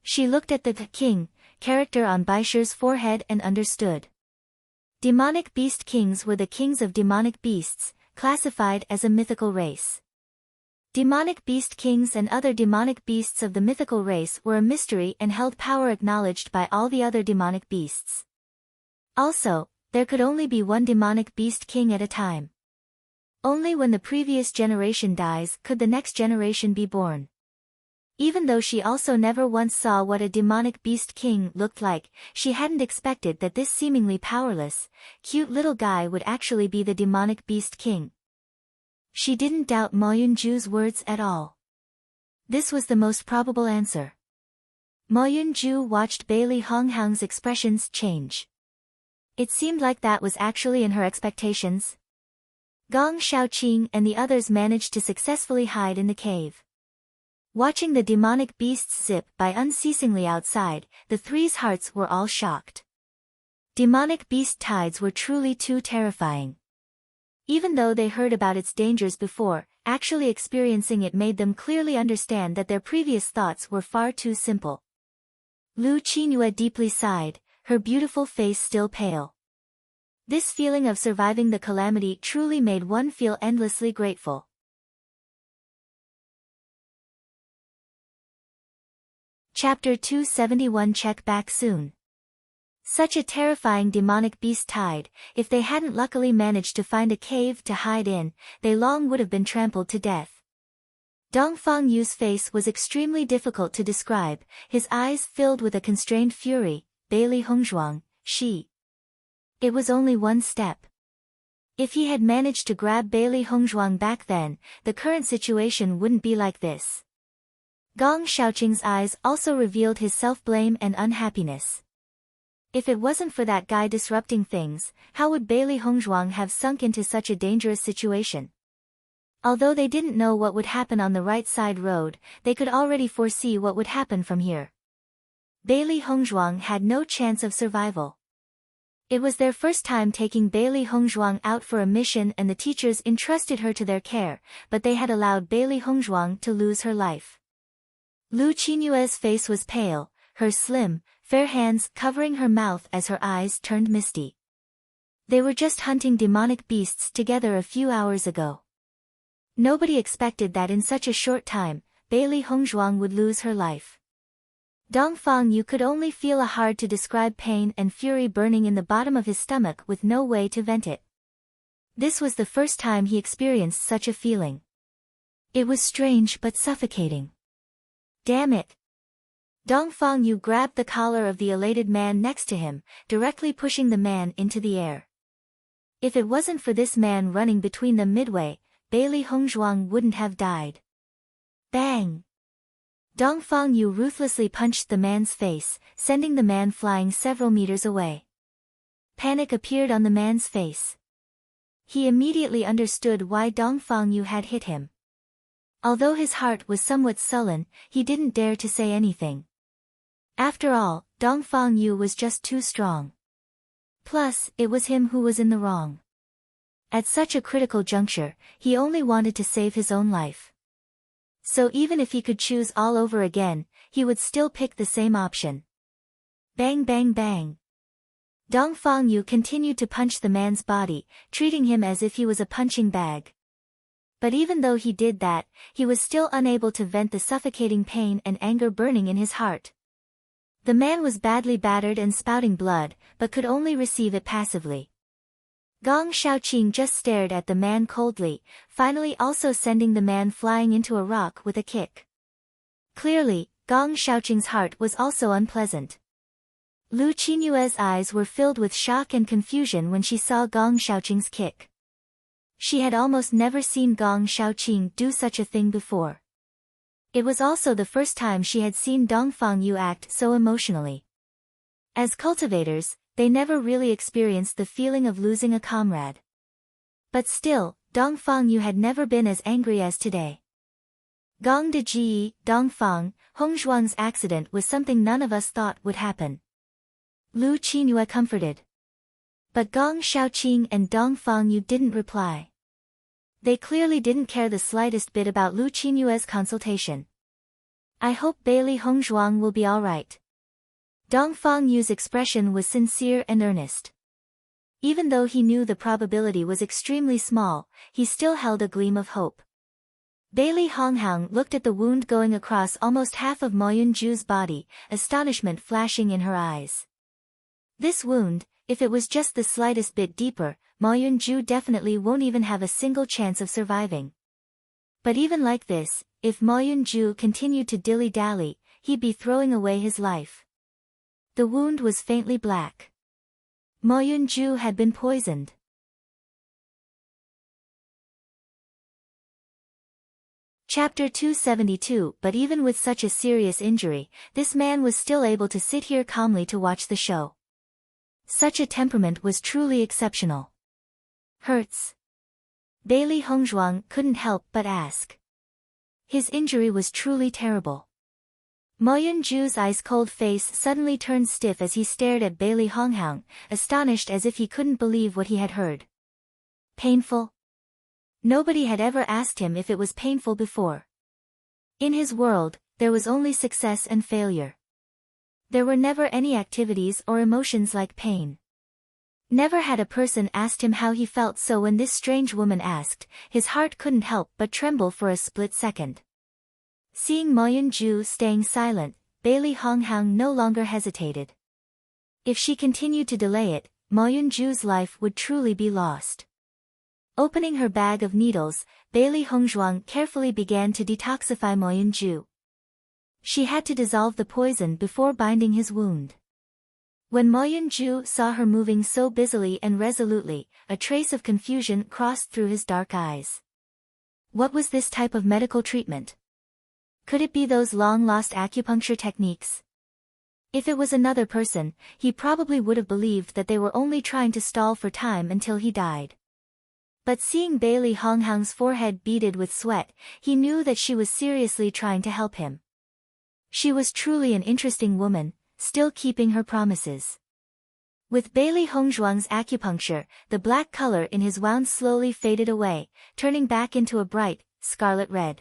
She looked at the king character on Baisher's forehead and understood. Demonic beast kings were the kings of demonic beasts, classified as a mythical race. Demonic beast kings and other demonic beasts of the mythical race were a mystery and held power acknowledged by all the other demonic beasts. Also, there could only be one demonic beast king at a time. Only when the previous generation dies could the next generation be born. Even though she also never once saw what a demonic beast king looked like, she hadn't expected that this seemingly powerless, cute little guy would actually be the demonic beast king. She didn't doubt Ma Yunju's words at all. This was the most probable answer. Ma Yunju watched Bailey Honghaung's expressions change. It seemed like that was actually in her expectations. Gong Shaoqing and the others managed to successfully hide in the cave. Watching the demonic beasts zip by unceasingly outside, the three's hearts were all shocked. Demonic beast tides were truly too terrifying. Even though they heard about its dangers before, actually experiencing it made them clearly understand that their previous thoughts were far too simple. Lu Qingyue deeply sighed, her beautiful face still pale. This feeling of surviving the calamity truly made one feel endlessly grateful. Chapter 271 Check back soon. Such a terrifying demonic beast tide, if they hadn't luckily managed to find a cave to hide in, they long would have been trampled to death. Dongfang Yu's face was extremely difficult to describe, his eyes filled with a constrained fury. Bailey Hongzhuang, she. It was only one step. If he had managed to grab Bailey Hongzhuang back then, the current situation wouldn't be like this. Gong Shaoqing's eyes also revealed his self-blame and unhappiness. If it wasn't for that guy disrupting things, how would Bailey Hongzhuang have sunk into such a dangerous situation? Although they didn't know what would happen on the right side road, they could already foresee what would happen from here. Bailey Hongzhuang had no chance of survival. It was their first time taking Bailey Hongzhuang out for a mission and the teachers entrusted her to their care, but they had allowed Bailey Hongzhuang to lose her life. Lu Qinyue's face was pale, her slim, fair hands covering her mouth as her eyes turned misty. They were just hunting demonic beasts together a few hours ago. Nobody expected that in such a short time, Bailey Hongzhuang would lose her life. Dongfang Yu could only feel a hard-to-describe pain and fury burning in the bottom of his stomach with no way to vent it. This was the first time he experienced such a feeling. It was strange but suffocating. Damn it! Dongfang Yu grabbed the collar of the elated man next to him, directly pushing the man into the air. If it wasn't for this man running between them midway, Bailey Hongzhuang wouldn't have died. Bang! Dongfang Yu ruthlessly punched the man's face, sending the man flying several meters away. Panic appeared on the man's face. He immediately understood why Dongfang Yu had hit him. Although his heart was somewhat sullen, he didn't dare to say anything. After all, Dongfang Yu was just too strong. Plus, it was him who was in the wrong. At such a critical juncture, he only wanted to save his own life. So even if he could choose all over again, he would still pick the same option. Bang bang bang. Dongfang Yu continued to punch the man's body, treating him as if he was a punching bag. But even though he did that, he was still unable to vent the suffocating pain and anger burning in his heart. The man was badly battered and spouting blood, but could only receive it passively. Gong Shaoqing just stared at the man coldly, finally also sending the man flying into a rock with a kick. Clearly, Gong Shaoqing's heart was also unpleasant. Lu Qinyue's eyes were filled with shock and confusion when she saw Gong Shaoqing's kick. She had almost never seen Gong Shaoqing do such a thing before. It was also the first time she had seen Dongfang Yu act so emotionally. As cultivators, they never really experienced the feeling of losing a comrade. But still, Dongfang Yu had never been as angry as today. Gong de Ji, Dongfang, Hongzhuang's accident was something none of us thought would happen. Lu Qingyue comforted. But Gong Shaoqing and Dongfang Yu didn't reply. They clearly didn't care the slightest bit about Lu Qingyue's consultation. I hope Bailey Hongzhuang will be alright. Dongfang Yu's expression was sincere and earnest. Even though he knew the probability was extremely small, he still held a gleam of hope. Bailey Honghang looked at the wound going across almost half of Mo Yunju's body, astonishment flashing in her eyes. This wound, if it was just the slightest bit deeper, Mo Yunju definitely won't even have a single chance of surviving. But even like this, if Mo Yunju continued to dilly-dally, he'd be throwing away his life. The wound was faintly black. Mo Yunju had been poisoned. Chapter 272. But even with such a serious injury, this man was still able to sit here calmly to watch the show. Such a temperament was truly exceptional. Hurts? Bailey Hongzhuang couldn't help but ask. His injury was truly terrible. Mo Yunju's ice-cold face suddenly turned stiff as he stared at Bailey Honghang, astonished as if he couldn't believe what he had heard. Painful? Nobody had ever asked him if it was painful before. In his world, there was only success and failure. There were never any activities or emotions like pain. Never had a person asked him how he felt, so when this strange woman asked, his heart couldn't help but tremble for a split second. Seeing Mo Yunju staying silent, Bailey Honghang no longer hesitated. If she continued to delay it, Mo Yunju's life would truly be lost. Opening her bag of needles, Bailey Hongzhuang carefully began to detoxify Mo Yunju. She had to dissolve the poison before binding his wound. When Mo Yunju saw her moving so busily and resolutely, a trace of confusion crossed through his dark eyes. What was this type of medical treatment? Could it be those long-lost acupuncture techniques? If it was another person, he probably would have believed that they were only trying to stall for time until he died. But seeing Bailey Honghang's forehead beaded with sweat, he knew that she was seriously trying to help him. She was truly an interesting woman, still keeping her promises. With Bailey Hongzhuang's acupuncture, the black color in his wound slowly faded away, turning back into a bright, scarlet red.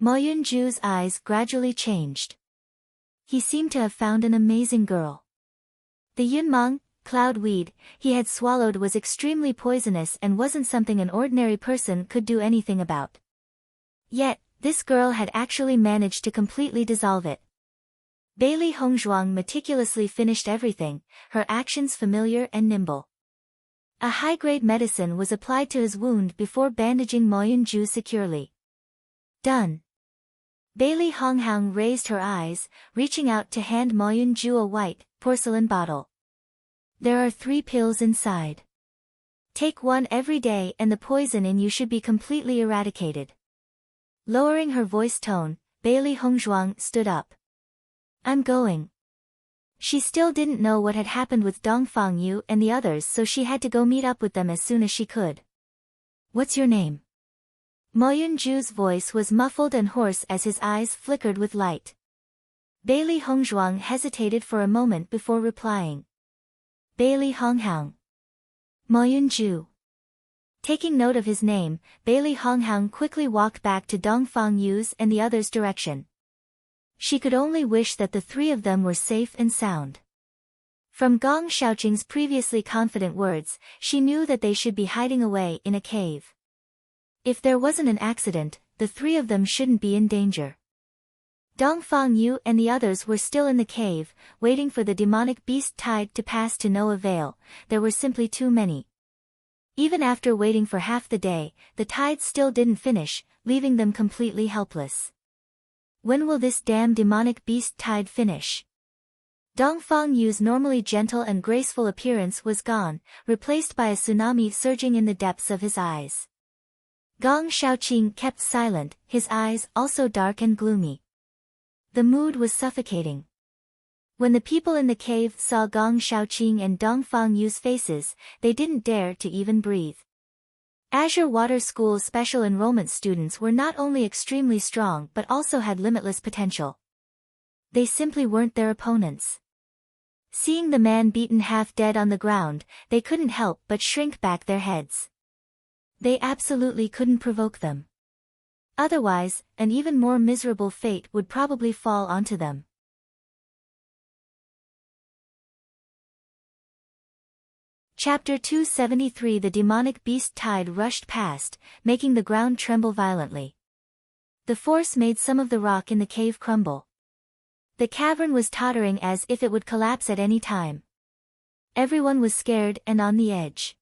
Mo Yunju's eyes gradually changed. He seemed to have found an amazing girl. The yunmang, cloud weed, he had swallowed was extremely poisonous and wasn't something an ordinary person could do anything about. Yet, this girl had actually managed to completely dissolve it. Bailey Hongzhuang meticulously finished everything, her actions familiar and nimble. A high-grade medicine was applied to his wound before bandaging Mo Yunju securely. Done. Bailey Honghang raised her eyes, reaching out to hand Mo Yunju a white, porcelain bottle. There are 3 pills inside. Take one every day and the poison in you should be completely eradicated. Lowering her voice tone, Bailey Hongzhuang stood up. I'm going. She still didn't know what had happened with Dongfang Yu and the others, so she had to go meet up with them as soon as she could. What's your name? Mo Yunju's voice was muffled and hoarse as his eyes flickered with light. Bailey Hongzhuang hesitated for a moment before replying. Bailey Honghang. Mo Yunju. Taking note of his name, Bailey Honghang quickly walked back to Dongfang Yu's and the others' direction. She could only wish that the 3 of them were safe and sound. From Gong Shaoqing's previously confident words, she knew that they should be hiding away in a cave. If there wasn't an accident, the 3 of them shouldn't be in danger. Dongfang Yu and the others were still in the cave, waiting for the demonic beast tide to pass to no avail. There were simply too many. Even after waiting for half the day, the tide still didn't finish, leaving them completely helpless. When will this damn demonic beast tide finish? Dongfang Yu's normally gentle and graceful appearance was gone, replaced by a tsunami surging in the depths of his eyes. Gong Shaoqing kept silent, his eyes also dark and gloomy. The mood was suffocating. When the people in the cave saw Gong Shaoqing and Dongfang Yu's faces, they didn't dare to even breathe. Azure Water School's special enrollment students were not only extremely strong but also had limitless potential. They simply weren't their opponents. Seeing the man beaten half dead on the ground, they couldn't help but shrink back their heads. They absolutely couldn't provoke them. Otherwise, an even more miserable fate would probably fall onto them. Chapter 273. The demonic beast tide rushed past, making the ground tremble violently. The force made some of the rock in the cave crumble. The cavern was tottering as if it would collapse at any time. Everyone was scared and on the edge.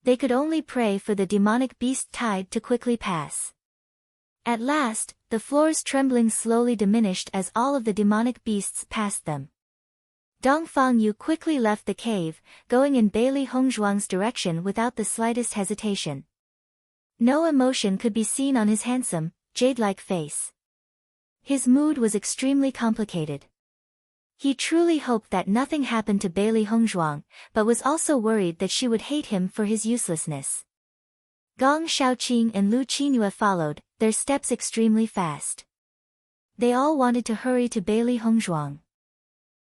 They could only pray for the demonic beast tide to quickly pass. At last, the floor's trembling slowly diminished as all of the demonic beasts passed them. Dongfang Yu quickly left the cave, going in Bailey Hongzhuang's direction without the slightest hesitation. No emotion could be seen on his handsome, jade-like face. His mood was extremely complicated. He truly hoped that nothing happened to Bailey Hongzhuang, but was also worried that she would hate him for his uselessness. Gong Shaoqing and Lu Qingyue followed, their steps extremely fast. They all wanted to hurry to Bailey Hongzhuang.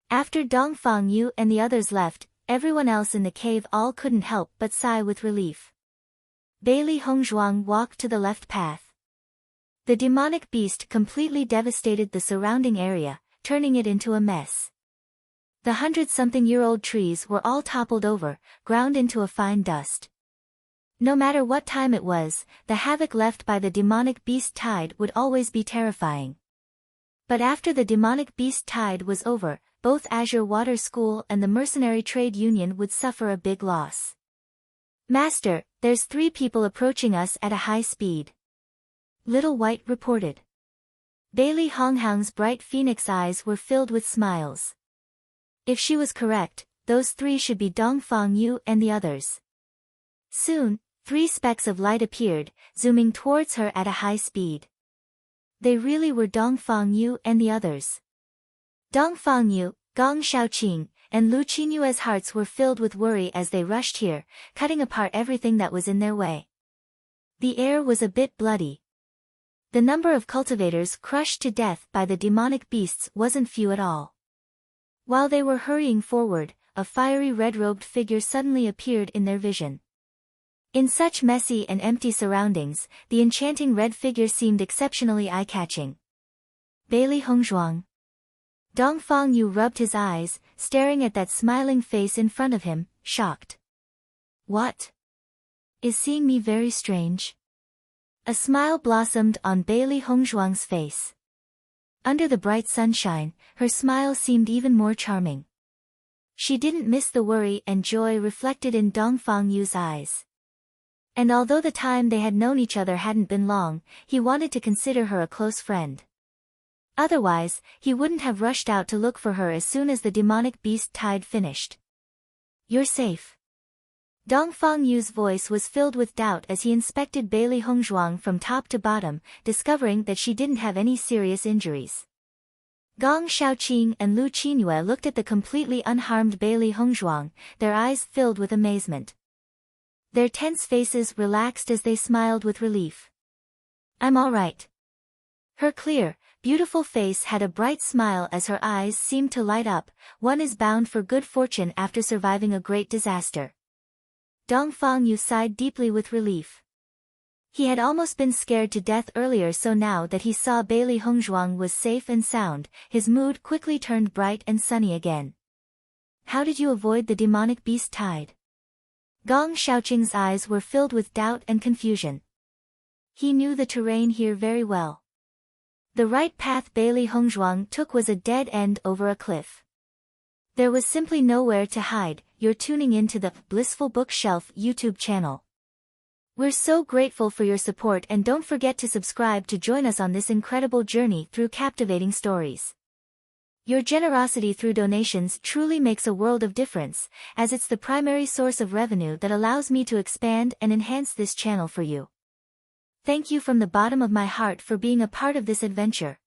After Dongfang Yu and the others left, everyone else in the cave all couldn't help but sigh with relief. Bailey Hongzhuang walked to the left path. The demonic beast completely devastated the surrounding area, turning it into a mess. The 100-something-year-old trees were all toppled over, ground into a fine dust. No matter what time it was, the havoc left by the demonic beast tide would always be terrifying. But after the demonic beast tide was over, both Azure Water School and the Mercenary Trade Union would suffer a big loss. "Master, there's 3 people approaching us at a high speed," Little White reported. Bailey Honghaung's bright phoenix eyes were filled with smiles. If she was correct, those 3 should be Dongfang Yu and the others. Soon, 3 specks of light appeared, zooming towards her at a high speed. They really were Dongfang Yu and the others. Dongfang Yu, Gong Shaoqing, and Lu Qinyue's hearts were filled with worry as they rushed here, cutting apart everything that was in their way. The air was a bit bloody. The number of cultivators crushed to death by the demonic beasts wasn't few at all. While they were hurrying forward, a fiery red-robed figure suddenly appeared in their vision. In such messy and empty surroundings, the enchanting red figure seemed exceptionally eye-catching. Bailey Hongzhuang. Dongfang Yu rubbed his eyes, staring at that smiling face in front of him, shocked. "What? Is seeing me very strange?" A smile blossomed on Bailey Hongzhuang's face. Under the bright sunshine, her smile seemed even more charming. She didn't miss the worry and joy reflected in Dongfang Yu's eyes. And although the time they had known each other hadn't been long, he wanted to consider her a close friend. Otherwise, he wouldn't have rushed out to look for her as soon as the demonic beast tide finished. "You're safe." Dongfang Yu's voice was filled with doubt as he inspected Bailey Hongzhuang from top to bottom, discovering that she didn't have any serious injuries. Gong Shaoqing and Lu Qinyue looked at the completely unharmed Bailey Hongzhuang, their eyes filled with amazement. Their tense faces relaxed as they smiled with relief. "I'm all right." Her clear, beautiful face had a bright smile as her eyes seemed to light up. One is bound for good fortune after surviving a great disaster. Dongfang Yu sighed deeply with relief. He had almost been scared to death earlier, so now that he saw Bailey Hongzhuang was safe and sound, his mood quickly turned bright and sunny again. "How did you avoid the demonic beast tide?" Gong Shaoqing's eyes were filled with doubt and confusion. He knew the terrain here very well. The right path Bailey Hongzhuang took was a dead end over a cliff. There was simply nowhere to hide. You're tuning into the Blissful Bookshelf YouTube channel. We're so grateful for your support, and don't forget to subscribe to join us on this incredible journey through captivating stories. Your generosity through donations truly makes a world of difference, as it's the primary source of revenue that allows me to expand and enhance this channel for you. Thank you from the bottom of my heart for being a part of this adventure.